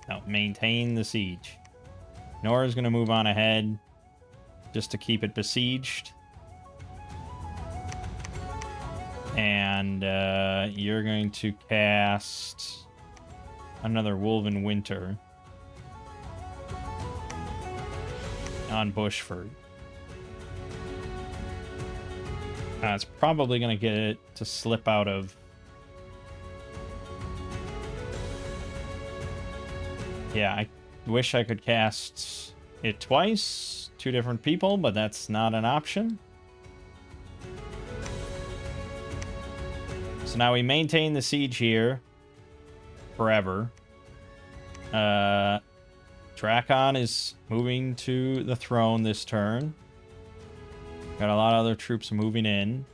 No, maintain the siege. Nora's going to move on ahead just to keep it besieged. And you're going to cast another Woven Winter on Bushford. It's probably going to get it to slip out of... Yeah, I wish I could cast it twice, 2 different people, but that's not an option. So now we maintain the siege here forever. Drakon is moving to the throne this turn. Got a lot of other troops moving in.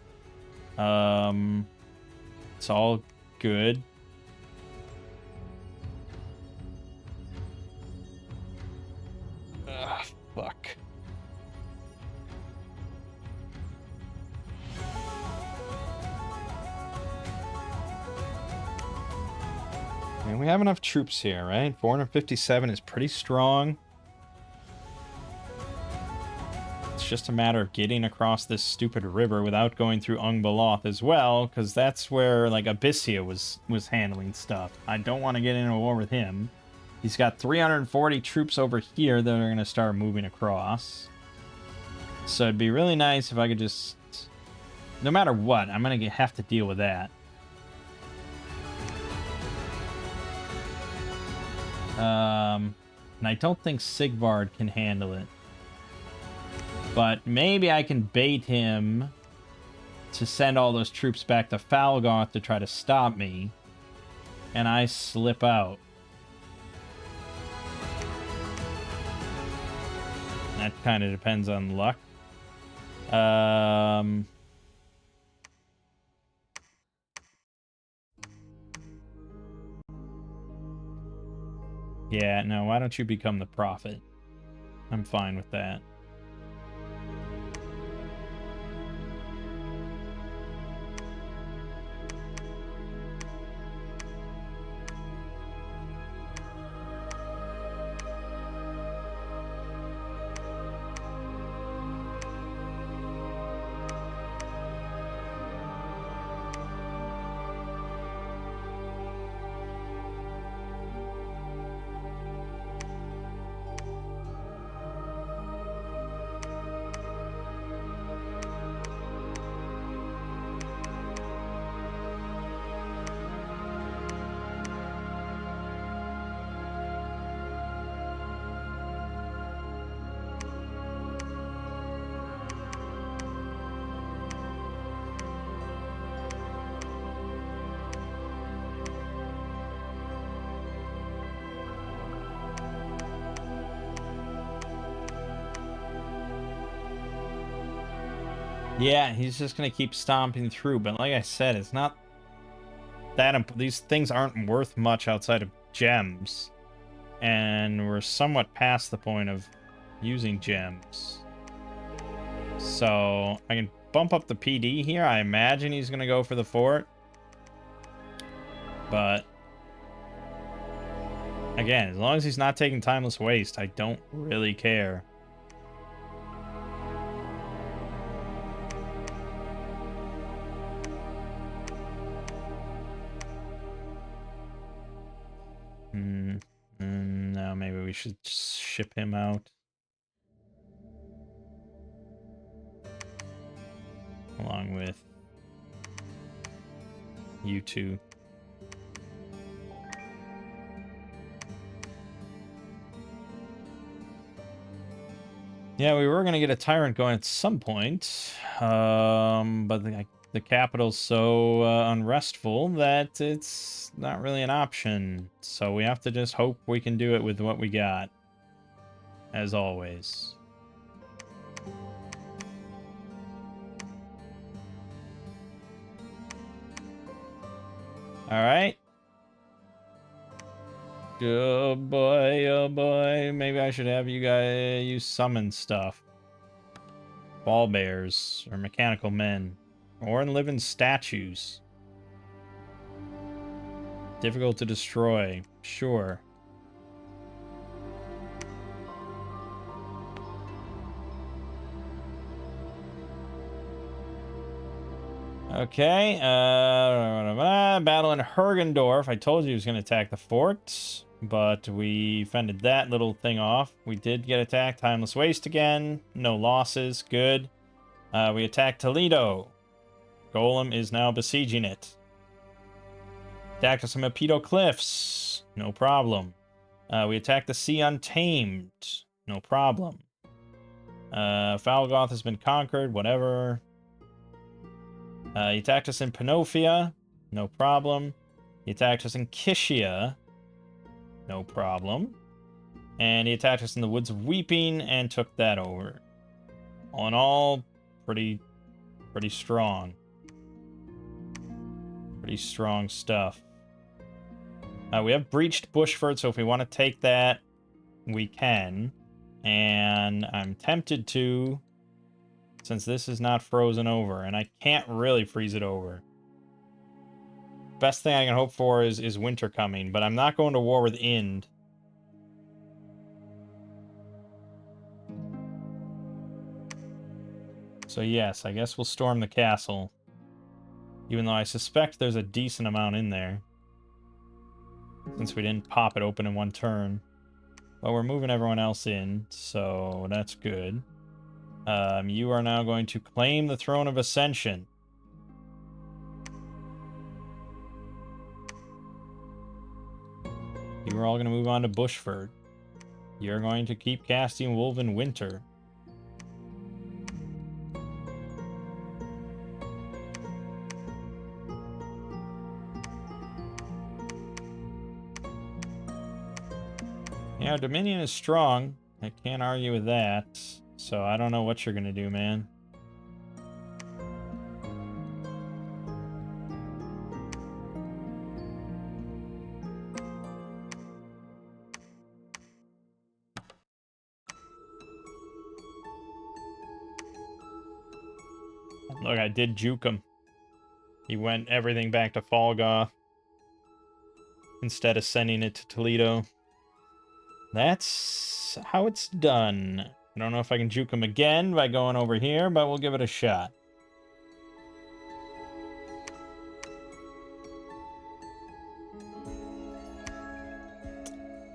It's all good. Ugh, fuck. I mean, we have enough troops here, right? 457 is pretty strong. It's just a matter of getting across this stupid river without going through Ungbeloth as well, because that's where, like, Abyssia was handling stuff. I don't want to get in a war with him. He's got 340 troops over here that are going to start moving across. So it'd be really nice if I could just... No matter what, I'm going to have to deal with that. And I don't think Sigvard can handle it. But maybe I can bait him to send all those troops back to Falgoth to try to stop me. And I slip out. That kind of depends on luck. Yeah, no, why don't you become the prophet? I'm fine with that. Yeah, he's just gonna keep stomping through, but like I said, it's not that these things aren't worth much outside of gems. And we're somewhat past the point of using gems. So I can bump up the PD here. I imagine he's gonna go for the fort. But again, as long as he's not taking Timeless Waste, I don't really care. No, maybe we should ship him out. Along with you two. Yeah, we were going to get a Tyrant going at some point. But the capital's so unrestful that it's not really an option. So we have to just hope we can do it with what we got. As always. Alright. Oh boy. Maybe I should have you guys use summon stuff. Ball bears or mechanical men. Or living statues. Difficult to destroy. Sure. Okay, battle in Hergendorf. I told you he was going to attack the fort, but we fended that little thing off. We did get attacked. Timeless Waste again. No losses. Good. We attacked Toledo. Golem is now besieging it. Attacked us from Apido Cliffs. No problem. We attack the Sea Untamed. No problem. Falgoth has been conquered. Whatever. He attacked us in Panofia. No problem. He attacked us in Kishia. No problem. And he attacked us in the Woods of Weeping and took that over. All in all, pretty strong. Pretty strong stuff. We have breached Bushford, so if we want to take that, we can. And I'm tempted to, since this is not frozen over, and I can't really freeze it over. Best thing I can hope for is winter coming, but I'm not going to war with Ind. So yes, I guess we'll storm the castle. Even though I suspect there's a decent amount in there. Since we didn't pop it open in one turn. Well, we're moving everyone else in, so that's good. You are now going to claim the Throne of Ascension. You are all going to move on to Bushford. You're going to keep casting Woven Winter. Yeah, Dominion is strong. I can't argue with that. So I don't know what you're going to do, man. Look, I did juke him. He went everything back to Falgoth instead of sending it to Toledo. That's how it's done. I don't know if I can juke him again by going over here, but we'll give it a shot.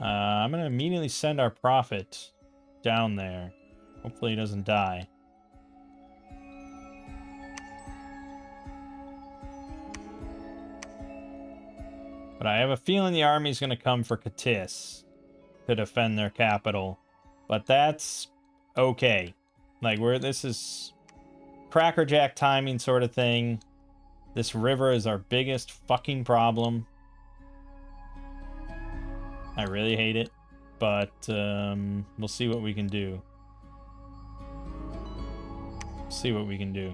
I'm going to immediately send our prophet down there. Hopefully he doesn't die. But I have a feeling the army's going to come for Katis to defend their capital. But that's okay. Like, this is crackerjack timing sort of thing. This river is our biggest fucking problem. I really hate it. But we'll see what we can do. See what we can do.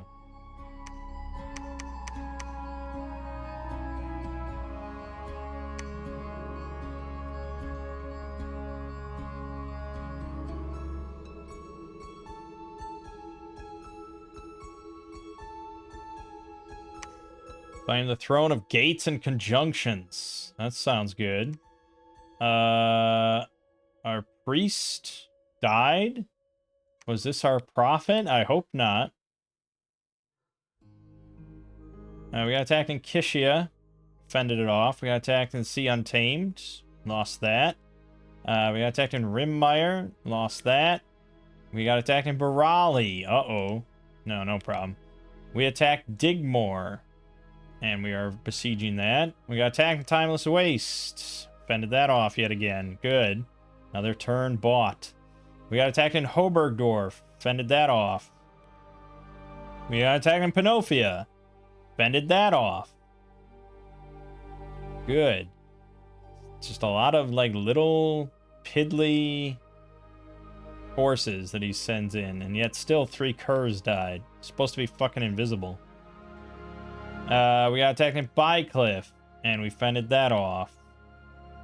Claim the Throne of Gates and Conjunctions. That sounds good. Our priest died? Was this our prophet? I hope not. We got attacked in Kishia. Fended it off. We got attacked in Sea Untamed. Lost that. We got attacked in Rimmire. Lost that. We got attacked in Barali. Uh-oh. No problem. We attacked Digmore. And we are besieging that. We got attacked in Timeless Waste. Fended that off yet again. Good. Another turn bought. We got attacked in Hobergdorf. Fended that off. We got attacked in Panofia. Fended that off. Good. Just a lot of, like, little piddly forces that he sends in. And yet still 3 curs died. Supposed to be fucking invisible. We got attacked in Bycliffe. And we fended that off.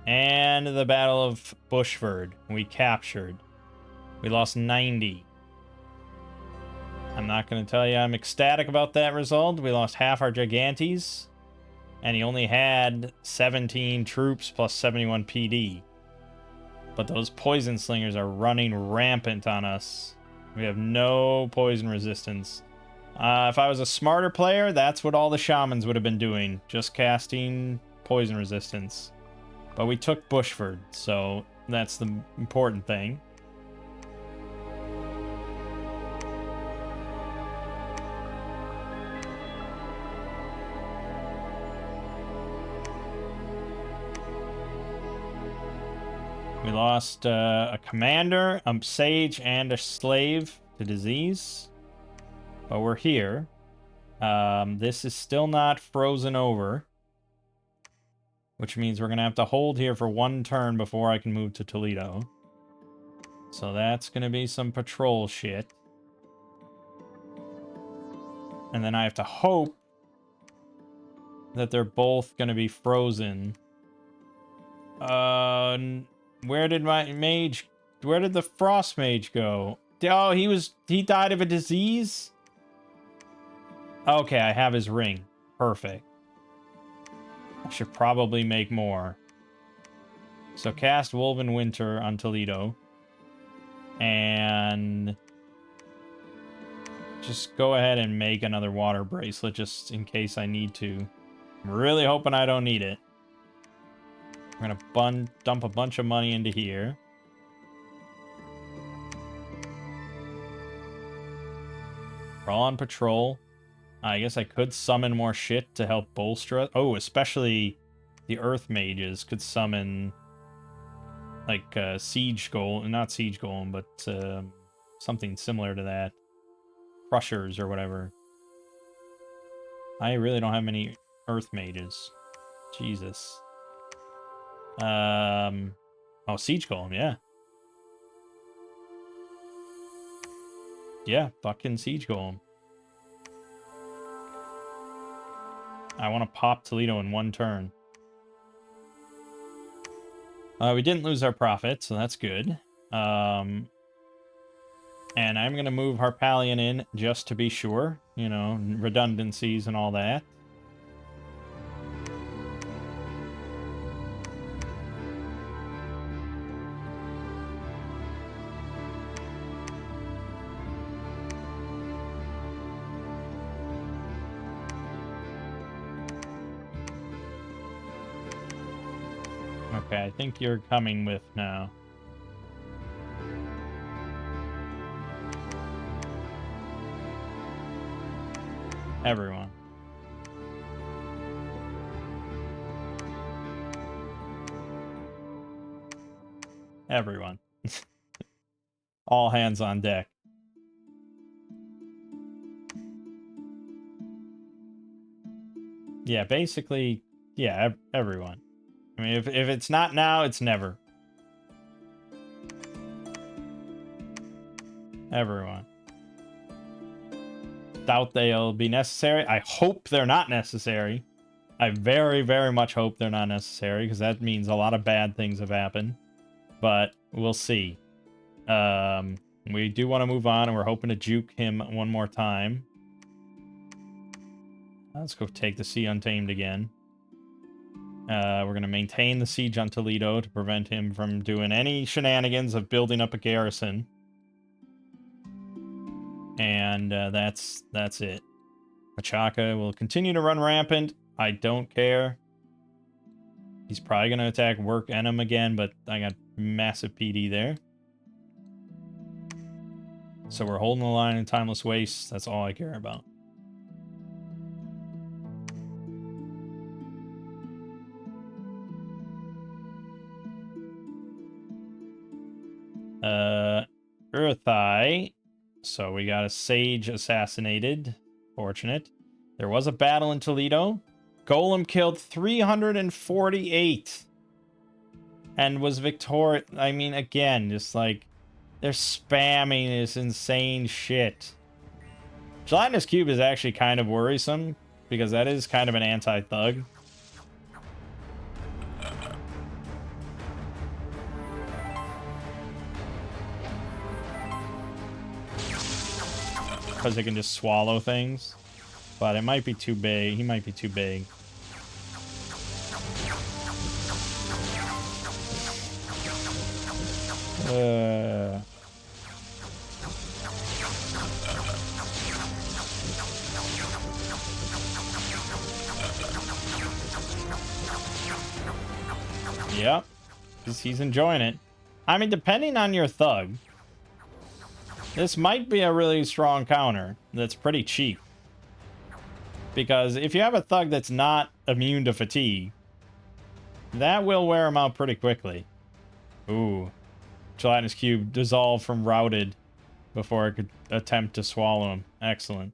And the Battle of Bushford. We captured. We lost 90. I'm not going to tell you I'm ecstatic about that result. We lost half our Gigantes. And he only had 17 troops plus 71 PD. But those poison slingers are running rampant on us. We have no poison resistance. If I was a smarter player, that's what all the shamans would have been doing. Just casting poison resistance. But we took Bushford, so that's the important thing. We lost a commander, a sage, and a slave to disease. But we're here. This is still not frozen over. Which means we're going to have to hold here for one turn before I can move to Toledo. So that's going to be some patrol shit. And then I have to hope that they're both going to be frozen. Where did my mage... Where did the frost mage go? Oh, he died of a disease? Okay, I have his ring. Perfect. I should probably make more. So cast Woven Winter on Toledo. And just go ahead and make another water bracelet just in case I need to. I'm really hoping I don't need it. We're gonna dump a bunch of money into here. We're all on patrol. I guess I could summon more shit to help bolster us. Oh, especially the Earth Mages could summon like Siege Golem, not Siege Golem, but something similar to that. Crushers or whatever. I really don't have many Earth Mages. Jesus. Oh, Siege Golem, yeah. Yeah, fucking Siege Golem. I want to pop Toledo in one turn. We didn't lose our profit, so that's good. And I'm going to move Harpalion in just to be sure. You know, redundancies and all that. Okay, I think you're coming with now. Everyone. Everyone. All hands on deck. Yeah, basically, yeah, everyone. I mean, if it's not now, it's never. Everyone. Doubt they'll be necessary. I hope they're not necessary. I very, very much hope they're not necessary, because that means a lot of bad things have happened. But we'll see. We do want to move on, and we're hoping to juke him one more time. Let's go take the Sea Untamed again. We're going to maintain the siege on Toledo to prevent him from doing any shenanigans of building up a garrison. And that's it. Machaka will continue to run rampant. I don't care. He's probably going to attack Work Enum again, but I got massive PD there. So we're holding the line in Timeless Waste. That's all I care about. Eartheye. So we got a sage assassinated. Fortunate. There was a battle in Toledo. Golem killed 348. And was victorious. I mean, again, just like, they're spamming this insane shit. Gelatinous Cube is actually kind of worrisome, because that is kind of an anti-thug. Because it can just swallow things. But it might be too big. He might be too big. Yep. He's enjoying it. I mean, depending on your thug, this might be a really strong counter that's pretty cheap. Because if you have a thug that's not immune to fatigue, that will wear him out pretty quickly. Ooh. Gelatinous cube dissolved from routed before I could attempt to swallow him. Excellent.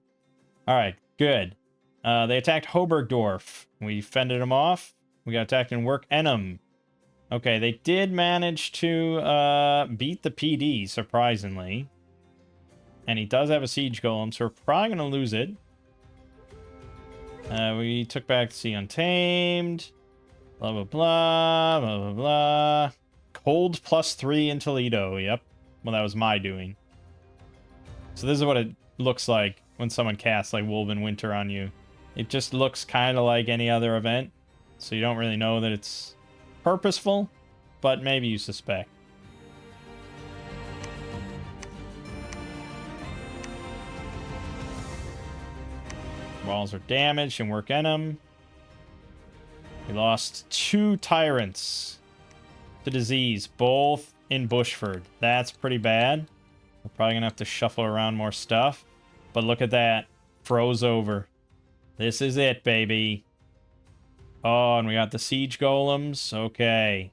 Alright, good. They attacked Hobergdorf. We fended them off. We got attacked in Work Enum. Okay, they did manage to beat the PD, surprisingly. And he does have a siege golem, so we're probably going to lose it. We took back Sea Untamed. Blah, blah, blah, blah, blah, blah. Cold +3 in Toledo. Yep. Well, that was my doing. So this is what it looks like when someone casts like Woven Winter on you. It just looks kind of like any other event. So you don't really know that it's purposeful, but maybe you suspect. Walls are damaged and Work Enum. We lost 2 Tyrants to disease, both in Bushford. That's pretty bad. We're probably going to have to shuffle around more stuff. But look at that. Froze over. This is it, baby. Oh, and we got the siege golems. Okay.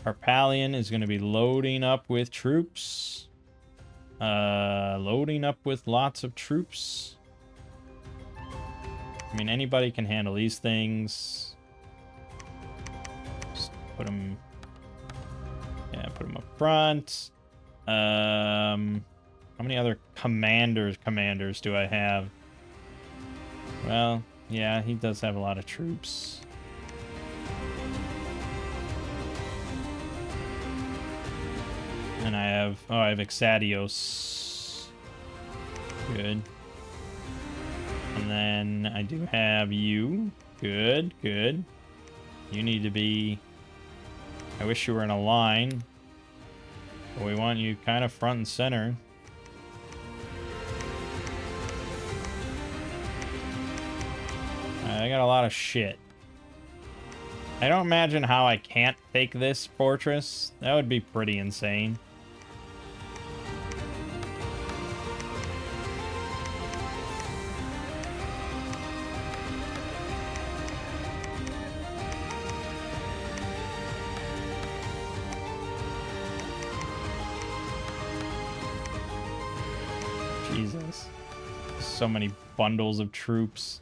Harpalion is going to be loading up with troops. Loading up with lots of troops. I mean, anybody can handle these things. Just put them... Yeah, put them up front. How many other commanders do I have? Well, yeah, he does have a lot of troops. And I have... Oh, I have Exadios. Good. And then I do have you. Good, good. You need to be... I wish you were in a line. But we want you kind of front and center. I got a lot of shit. I don't imagine how I can't take this fortress. That would be pretty insane. Jesus. So many bundles of troops.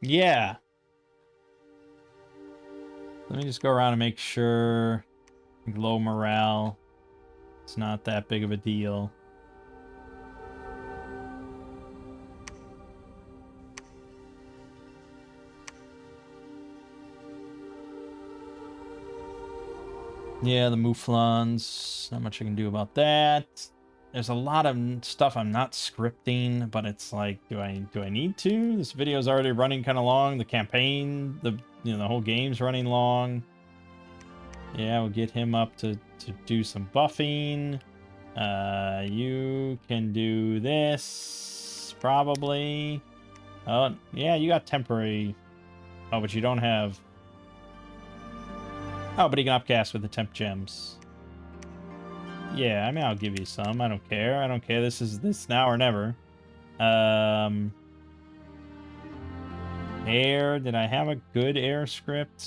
Yeah. Let me just go around and make sure low morale. It's not that big of a deal. Yeah, the Mouflons. Not much I can do about that. There's a lot of stuff I'm not scripting, but it's like, do I need to? This video is already running kind of long. The campaign, the whole game's running long. Yeah, we'll get him up to do some buffing. You can do this probably. Oh, yeah, you got temporary. Oh, but you don't have. Oh, but he can upcast with the temp gems. Yeah, I mean, I'll give you some. I don't care. I don't care. This is this now or never. Air. Did I have a good air script?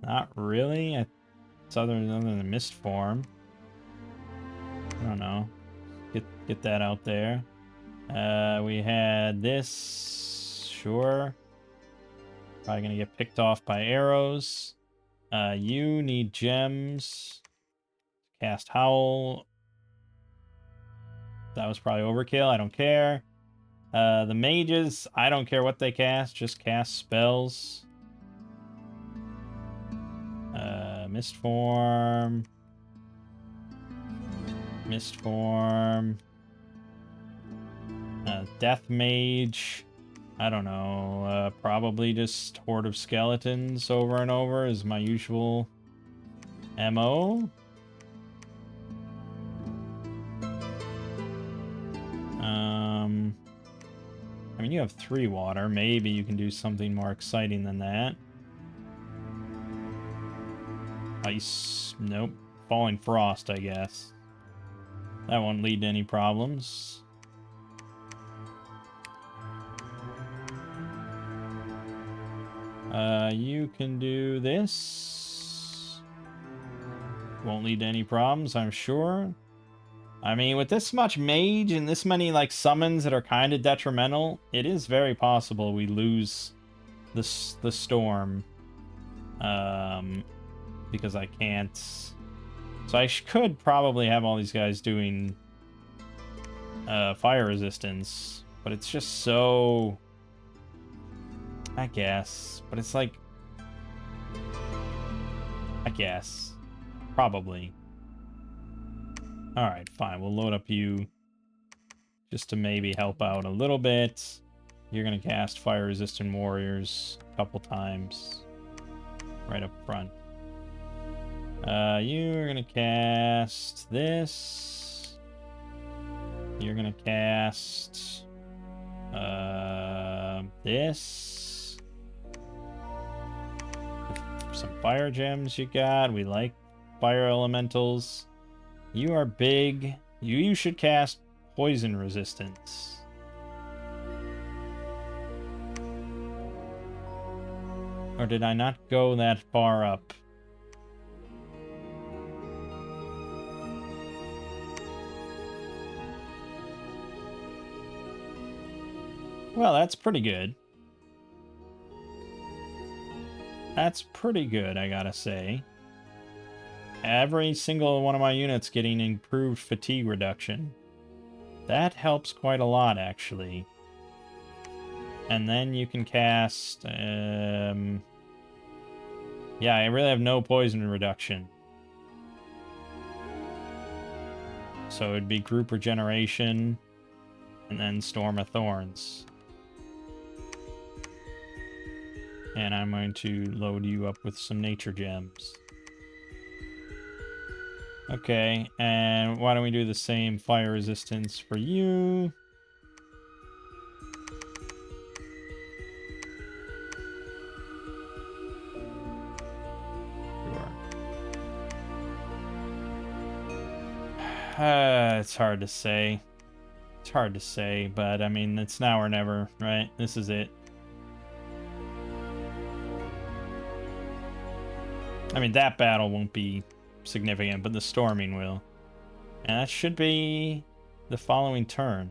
Not really. It's other than the mist form. I don't know. Get that out there. We had this. Sure. Probably gonna get picked off by arrows. You need gems. Cast Howl. That was probably overkill. I don't care. The mages, I don't care what they cast. Just cast spells. Mist form. Mist form. Death mage. I don't know. Probably just Horde of Skeletons over and over is my usual MO. I mean, you have 3 water. Maybe you can do something more exciting than that. Ice. Nope. Falling Frost, I guess. That won't lead to any problems. You can do this. Won't lead to any problems, I'm sure. I mean, with this much mage and this many, like, summons that are kind of detrimental, it is very possible we lose the storm. Because I can't... So I could probably have all these guys doing fire resistance, but it's just so... I guess. But it's like... I guess. Probably. Alright, fine. We'll load up you just to maybe help out a little bit. You're going to cast Fire Resistant Warriors a couple times. Right up front. You're going to cast this. You're going to cast... this. Some fire gems you got. We like fire elementals. You are big. You should cast poison resistance. Or did I not go that far up? Well, that's pretty good. That's pretty good, I gotta say. Every single one of my units getting improved fatigue reduction. That helps quite a lot, actually. And then you can cast... Yeah, I really have no poison reduction. So it'd be group regeneration, and then Storm of Thorns. And I'm going to load you up with some nature gems. Okay, and why don't we do the same fire resistance for you? Sure. It's hard to say. It's hard to say, but I mean, it's now or never, right? This is it. I mean, that battle won't be significant, but the storming will. And that should be the following turn.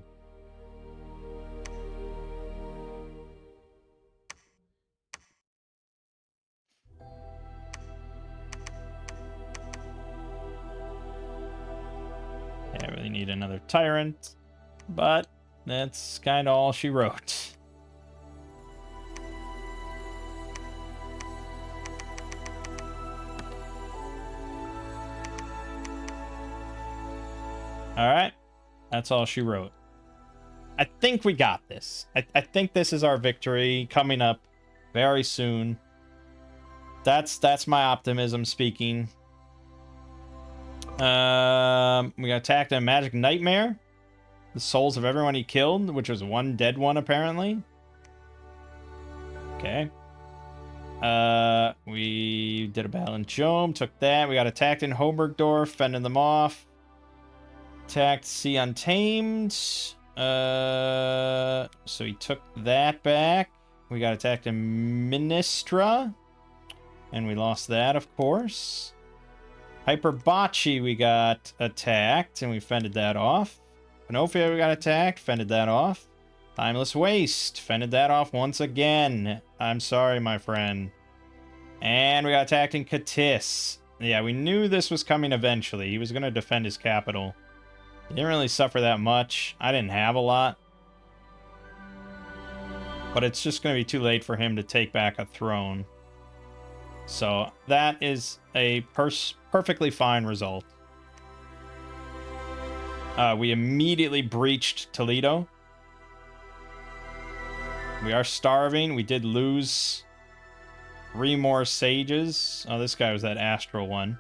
Okay, I really need another tyrant, but that's kind of all she wrote. Alright, that's all she wrote. I think we got this. I think this is our victory coming up very soon. That's my optimism speaking. We got attacked in a magic nightmare. The souls of everyone he killed, which was one dead one apparently. Okay. We did a battle in Jome, took that. We got attacked in Hobergdorf, fending them off. Attacked Sea Untamed. So he took that back. We got attacked in Ministra. And we lost that, of course. Hyperbotchi, we got attacked, and we fended that off. Panofia, we got attacked, fended that off. Timeless Waste, fended that off once again. I'm sorry, my friend. And we got attacked in Katis. Yeah, we knew this was coming eventually. He was going to defend his capital. He didn't really suffer that much. I didn't have a lot. But it's just going to be too late for him to take back a throne. So that is a perfectly fine result. We immediately breached Toledo. We are starving. We did lose 3 more sages. Oh, this guy was that astral one.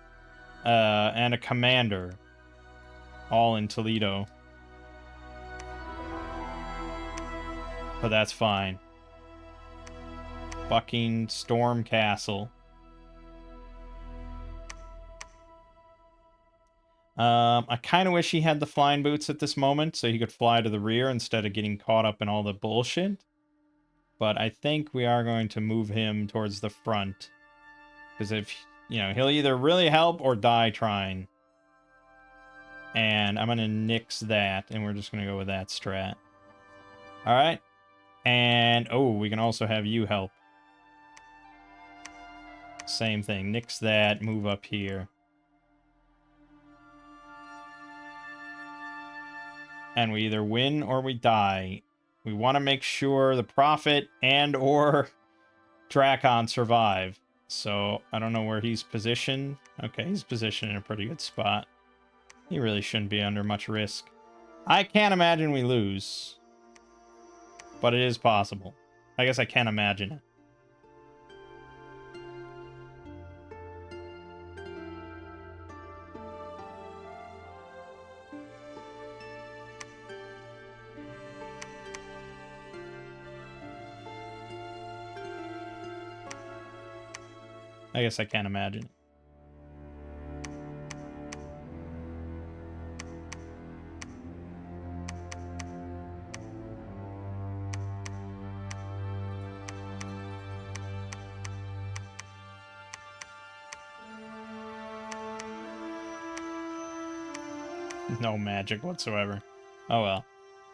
And a commander. All in Toledo. But that's fine. Fucking Storm Castle. I kind of wish he had the flying boots at this moment so he could fly to the rear instead of getting caught up in all the bullshit. but I think we are going to move him towards the front. Because if, you know, he'll either really help or die trying. And I'm going to nix that, and we're just going to go with that strat. Alright. And, oh, we can also have you help. Same thing. Nix that, move up here. And we either win or we die. We want to make sure the Prophet and or Drakon survive. So, I don't know where he's positioned. Okay, he's positioned in a pretty good spot. He really shouldn't be under much risk. I can't imagine we lose. But it is possible. I guess I can't imagine it. I guess I can't imagine it. No magic whatsoever. Oh well.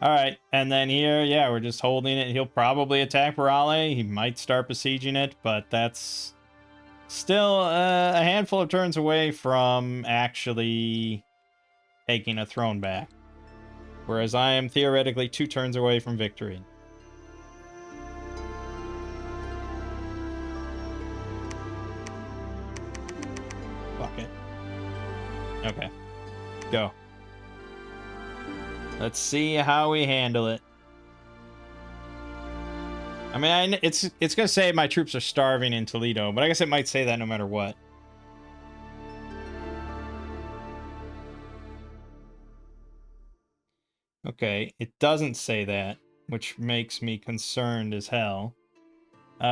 Alright, and then here, yeah, we're just holding it. He'll probably attack Raleigh. He might start besieging it, but that's still a handful of turns away from actually taking a throne back. Whereas I am theoretically 2 turns away from victory. Fuck it. Okay. Go. Let's see how we handle it. I mean, it's gonna say my troops are starving in Toledo, but I guess it might say that no matter what. Okay, it doesn't say that, which makes me concerned as hell. We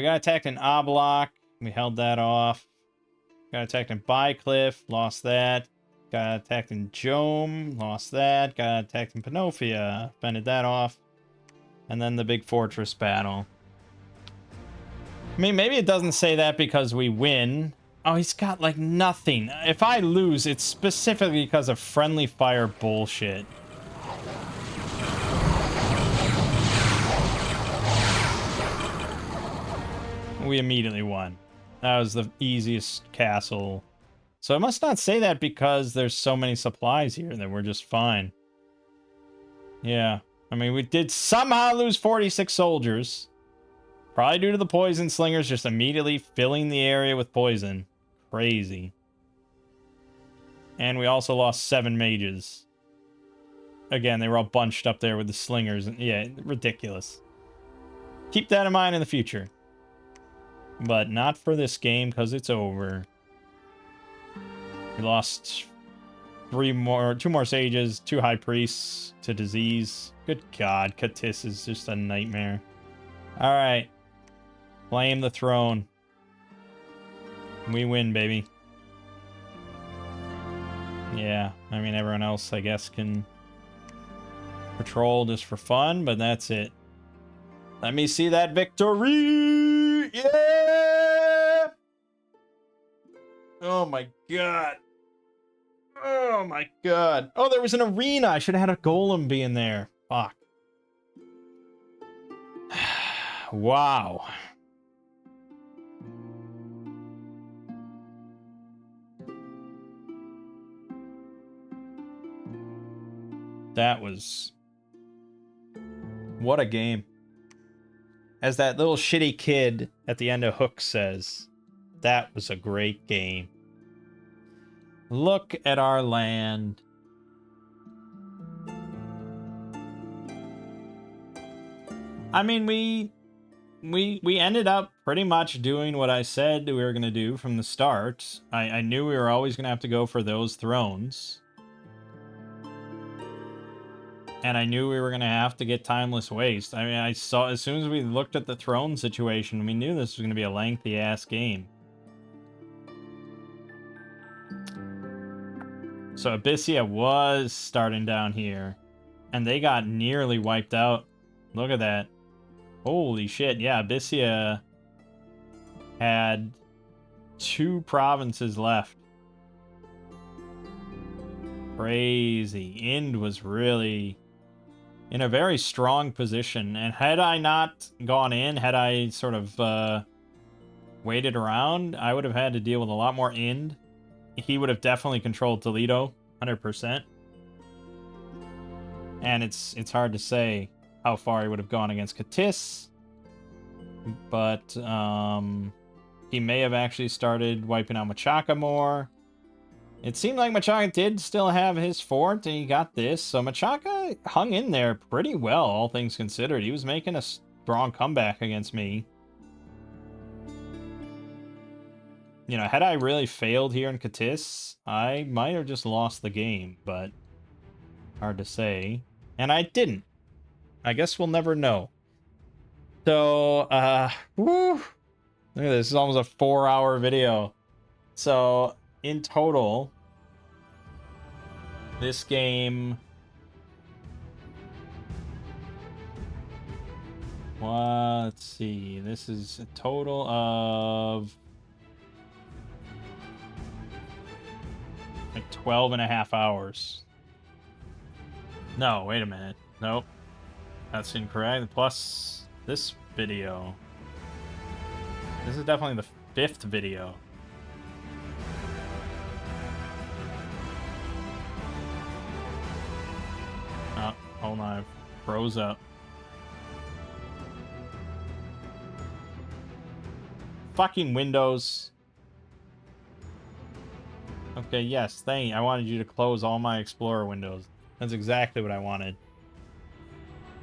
got attacked in Oblak. We held that off. Got attacked in Bycliffe. Lost that. Got attacked in Jome. Lost that. Got attacked in Panofia. Fended that off. And then the big fortress battle. I mean, maybe it doesn't say that because we win. Oh, he's got, like, nothing. If I lose, it's specifically because of friendly fire bullshit. We immediately won. That was the easiest castle. So it must not say that because there's so many supplies here that we're just fine. Yeah. I mean, we did somehow lose 46 soldiers. Probably due to the poison slingers just immediately filling the area with poison. Crazy. And we also lost 7 mages. Again, they were all bunched up there with the slingers. Yeah, ridiculous. Keep that in mind in the future. But not for this game, because it's over. We lost 2 more sages, 2 high priests to disease. Good God, Katis is just a nightmare. Alright. Claim the throne. We win, baby. Yeah, I mean, everyone else, I guess, can patrol just for fun, but that's it. Let me see that victory! Yeah! Oh my God. Oh my God. Oh, there was an arena. I should have had a golem be in there. Fuck. Wow. That was... What a game. As that little shitty kid at the end of Hook says, that was a great game. Look at our land. I mean, we ended up pretty much doing what I said we were going to do from the start. I knew we were always going to have to go for those thrones. And I knew we were going to have to get Timeless Waste. I mean, I saw, as soon as we looked at the throne situation, we knew this was going to be a lengthy-ass game. So Abyssia was starting down here. And they got nearly wiped out. Look at that. Holy shit, yeah, Abyssia had 2 provinces left. Crazy. Ind was really in a very strong position, and had I not gone in, had I sort of waited around, I would have had to deal with a lot more Ind. He would have definitely controlled Toledo, 100%. And it's hard to say how far he would have gone against Katis, but he may have actually started wiping out Machaca more. It seemed like Machaca did still have his fort, and he got this, so Machaca hung in there pretty well, all things considered. He was making a strong comeback against me. You know, had I really failed here in Katis, I might have just lost the game, but hard to say. And I didn't. I guess we'll never know. So, whew. Look at this. This is almost a 4-hour video. So, in total, this game... Let's see. This is a total of... like 12 and a half hours. No, wait a minute. Nope. That's incorrect. Plus this video. This is definitely the 5th video. Oh, hold on. I froze up. Fucking Windows. Okay, yes, thank you. I wanted you to close all my Explorer windows. That's exactly what I wanted.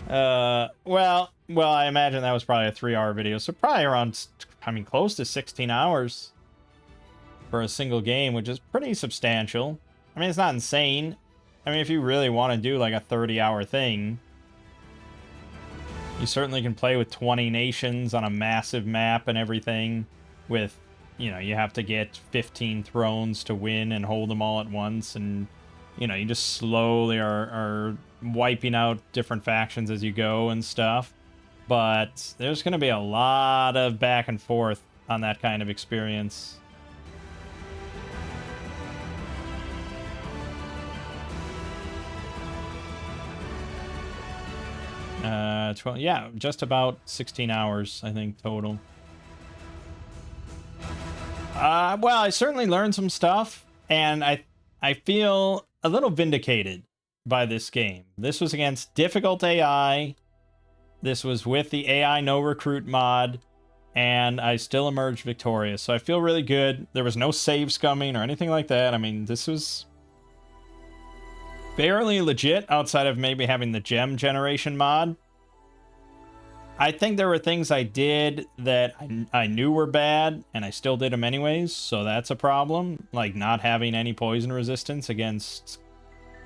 Well, I imagine that was probably a 3-hour video, so probably around, I mean, close to 16 hours for a single game, which is pretty substantial. I mean, it's not insane. I mean, if you really want to do like a 30-hour thing, you certainly can play with 20 nations on a massive map and everything with, you know, you have to get 15 thrones to win and hold them all at once, and, you know, you just slowly are wiping out different factions as you go and stuff. But there's going to be a lot of back and forth on that kind of experience. Yeah, just about 16 hours, I think, total. Well, I certainly learned some stuff, and I feel a little vindicated by this game. This was against difficult AI. This was with the AI no recruit mod, and I still emerged victorious. So I feel really good. There was no save scumming or anything like that. I mean, this was fairly legit outside of maybe having the gem generation mod. I think there were things I did that I knew were bad, and I still did them anyways, so that's a problem. Like not having any poison resistance against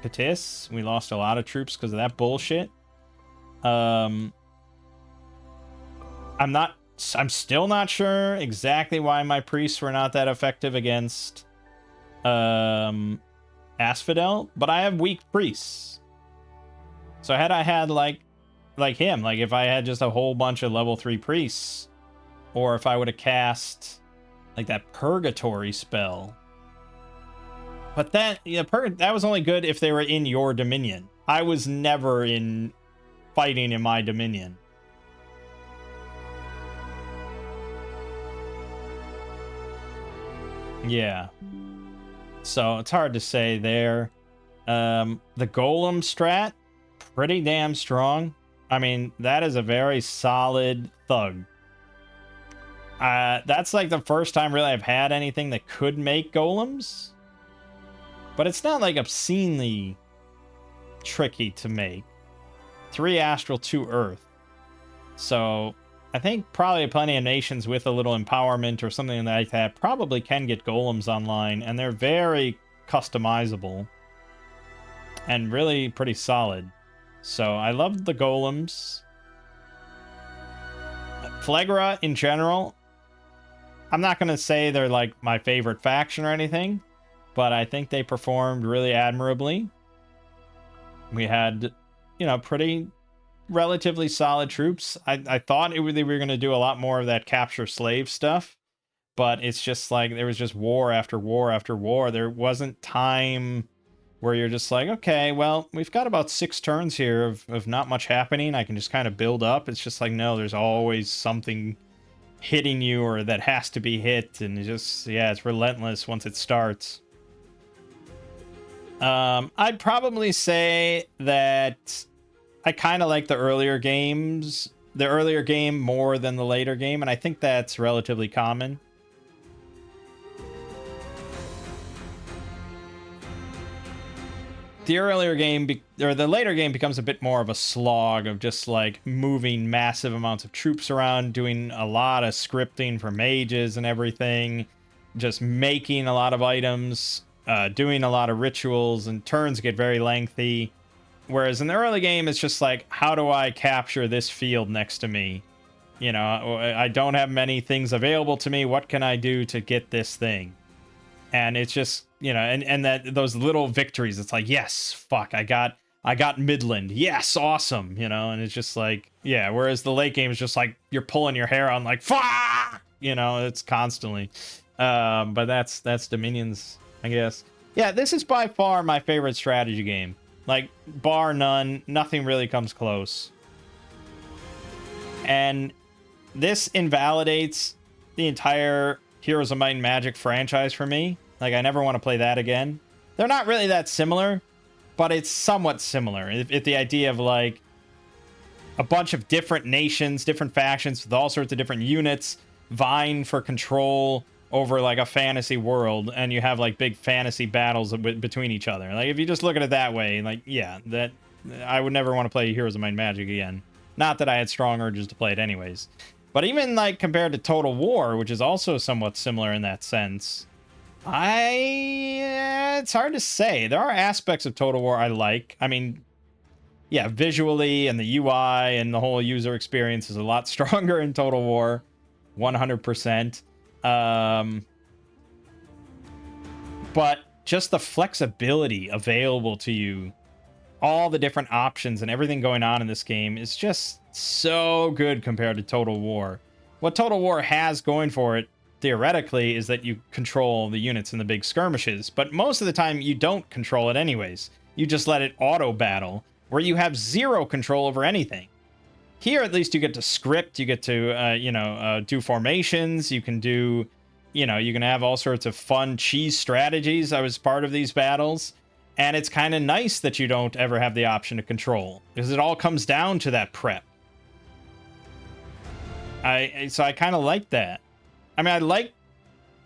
Katis. We lost a lot of troops because of that bullshit. I'm still not sure exactly why my priests were not that effective against Asphodel, but I have weak priests. So had I had like him, like if I had just a whole bunch of level 3 priests, or if I would have cast like that purgatory spell. But that, yeah, that was only good if they were in your dominion. I was never in fighting in my dominion. Yeah. So it's hard to say there. The golem strat, pretty damn strong. I mean, that is a very solid thug. That's like the first time really I've had anything that could make golems. But it's not like obscenely tricky to make. 3 astral, 2 earth. So I think probably plenty of nations with a little empowerment or something like that probably can get golems online, and they're very customizable and really pretty solid. So I love the golems. Phlegra in general, I'm not going to say they're like my favorite faction or anything, but I think they performed really admirably. We had, you know, pretty relatively solid troops. I thought they were going to do a lot more of that capture slave stuff, but it's just like there was just war after war after war. There wasn't time where you're just like, okay, well, we've got about 6 turns here of not much happening. I can just kind of build up. It's just like, no, there's always something hitting you or that has to be hit, and it just, yeah, it's relentless once it starts. I'd probably say that I kind of like the earlier game more than the later game, and I think that's relatively common. The earlier game, or the later game, becomes a bit more of a slog of just like moving massive amounts of troops around, doing a lot of scripting for mages and everything, just making a lot of items, doing a lot of rituals, and turns get very lengthy. Whereas in the early game, it's just like, how do I capture this field next to me? You know, I don't have many things available to me. What can I do to get this thing? And it's just, you know, and that those little victories, it's like, yes, fuck, I got Midland. Yes, awesome, you know, and it's just like, yeah, whereas the late game is just like you're pulling your hair on like, fuck, you know, it's constantly. But that's Dominion's, I guess. Yeah, this is by far my favorite strategy game. Like, bar none, nothing really comes close. And this invalidates the entire Heroes of Might and Magic franchise for me. Like, I never want to play that again. They're not really that similar, but it's somewhat similar. If the idea of, like, a bunch of different nations, different factions with all sorts of different units vying for control over, like, a fantasy world, and you have, like, big fantasy battles between each other. Like, if you just look at it that way, like, yeah, that I would never want to play Heroes of Might and Magic again. Not that I had strong urges to play it anyways. But even, like, compared to Total War, which is also somewhat similar in that sense, it's hard to say. There are aspects of Total War I like. I mean, yeah, visually and the UI and the whole user experience is a lot stronger in Total War. 100%. But just the flexibility available to you, all the different options and everything going on in this game is just so good compared to Total War. What Total War has going for it, theoretically, is that you control the units in the big skirmishes, but most of the time you don't control it anyways. You just let it auto battle, where you have zero control over anything. Here, at least, you get to script, you get to, do formations, you can do, you can have all sorts of fun cheese strategies. I was part of these battles, and it's kind of nice that you don't ever have the option to control, because it all comes down to that prep. So I kind of like that. I mean, I like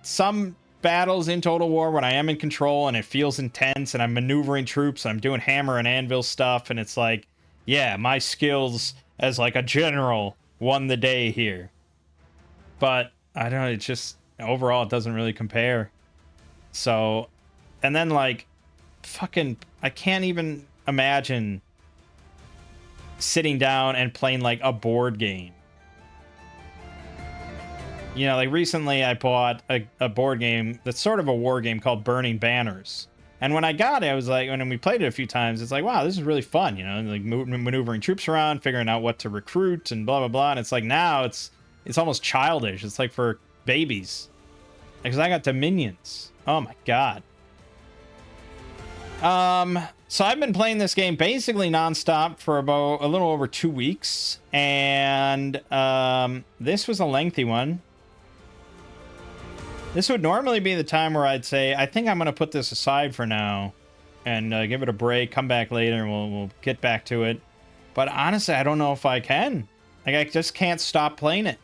some battles in Total War when I am in control and it feels intense and I'm maneuvering troops and I'm doing hammer and anvil stuff, and it's like, yeah, my skills as like a general won the day here. But I don't know, it's just overall it doesn't really compare. So, and then like fucking, I can't even imagine sitting down and playing like a board game. You know, like recently I bought a board game that's sort of a war game called Burning Banners. And when I got it, I was like, when we played it a few times, it's like, wow, this is really fun, you know, like maneuvering troops around, figuring out what to recruit and blah, blah, blah. And it's like, now it's almost childish. It's like for babies. Because I got Dominions. Oh my God. So I've been playing this game basically nonstop for about a little over 2 weeks. And this was a lengthy one. This would normally be the time where I'd say, I think I'm going to put this aside for now and give it a break, come back later, and we'll get back to it. But honestly, I don't know if I can. Like, I just can't stop playing it.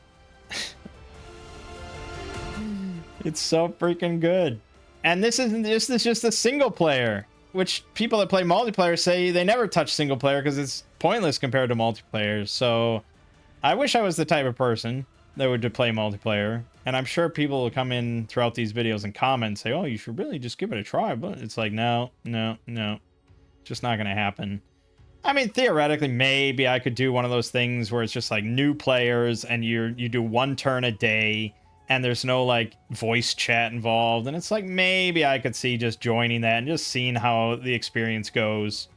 It's so freaking good. And this is just a single player, which people that play multiplayer say they never touch single player because it's pointless compared to multiplayer. So I wish I was the type of person that would play multiplayer. And I'm sure people will come in throughout these videos and comment and say, oh, you should really just give it a try. But it's like, no. Just not going to happen. I mean, theoretically, maybe I could do one of those things where it's just like new players and you do 1 turn a day and there's no like voice chat involved. And it's like, maybe I could see just joining that and just seeing how the experience goes.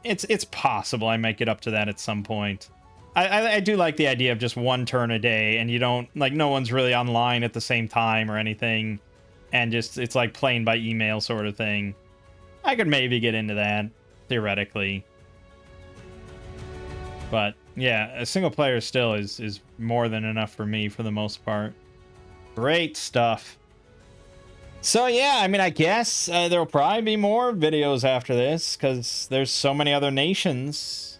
it's possible I might get up to that at some point. I do like the idea of just one turn a day, and you don't, like, no one's really online at the same time or anything, and just, it's like playing by email sort of thing. I could maybe get into that, theoretically. But, yeah, a single player still is more than enough for me for the most part. Great stuff. So, yeah, I mean, I guess there'll probably be more videos after this, because there's so many other nations.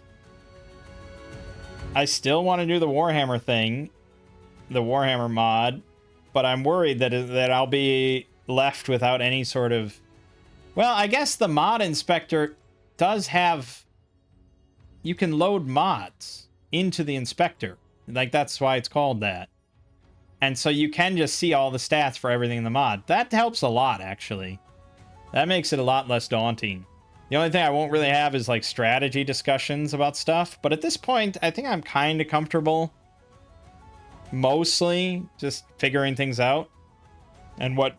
I still want to do the Warhammer thing, the Warhammer mod, but I'm worried that I'll be left without any sort of... Well, I guess the mod inspector does have... You can load mods into the inspector. Like, that's why it's called that. And so you can just see all the stats for everything in the mod. That helps a lot, actually. That makes it a lot less daunting. The only thing I won't really have is, like, strategy discussions about stuff. But at this point, I think I'm kind of comfortable. Mostly just figuring things out. And what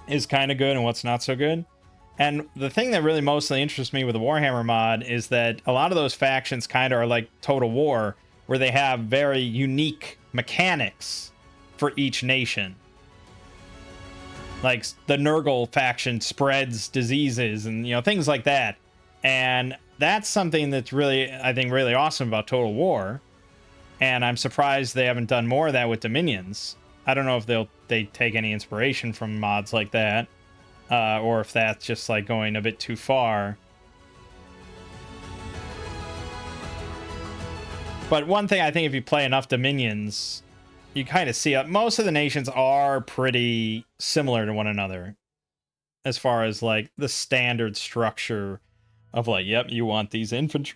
is kind of good and what's not so good. And the thing that really mostly interests me with the Warhammer mod is that a lot of those factions kind of are like Total War, where they have very unique mechanics for each nation. Like, the Nurgle faction spreads diseases and, you know, things like that. And that's something that's really, I think, really awesome about Total War. And I'm surprised they haven't done more of that with Dominions. I don't know if they take any inspiration from mods like that. Or if that's just, like, going a bit too far. But one thing I think, if you play enough Dominions, you kind of see most of the nations are pretty similar to one another as far as, like, the standard structure of, like, yep, you want these infantry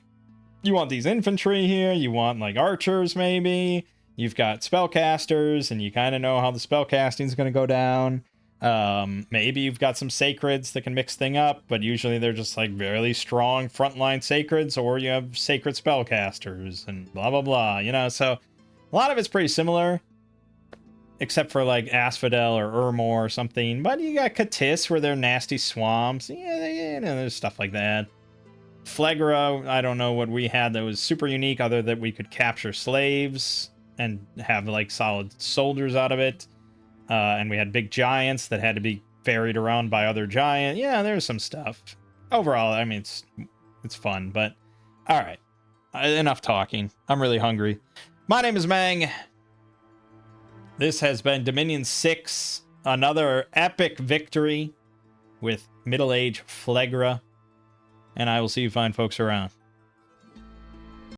here, you want, like, archers maybe, you've got spellcasters, and you kind of know how the spellcasting is going to go down. Maybe you've got some sacreds that can mix thing up, but usually they're just, like, very strong frontline sacreds, or you have sacred spellcasters and blah blah blah, you know. So a lot of it's pretty similar, except for, like, Asphodel or Urmor or something. But you got Katis, where they're nasty swamps. Yeah, you know, there's stuff like that. Phlegra, I don't know what we had that was super unique, other that we could capture slaves and have, like, solid soldiers out of it. And we had big giants that had to be ferried around by other giants. Yeah, there's some stuff. Overall, I mean, it's fun, but all right. Enough talking. I'm really hungry. My name is Mangg. This has been Dominion 6, another epic victory with middle-aged Phlegra, and I will see you fine folks around.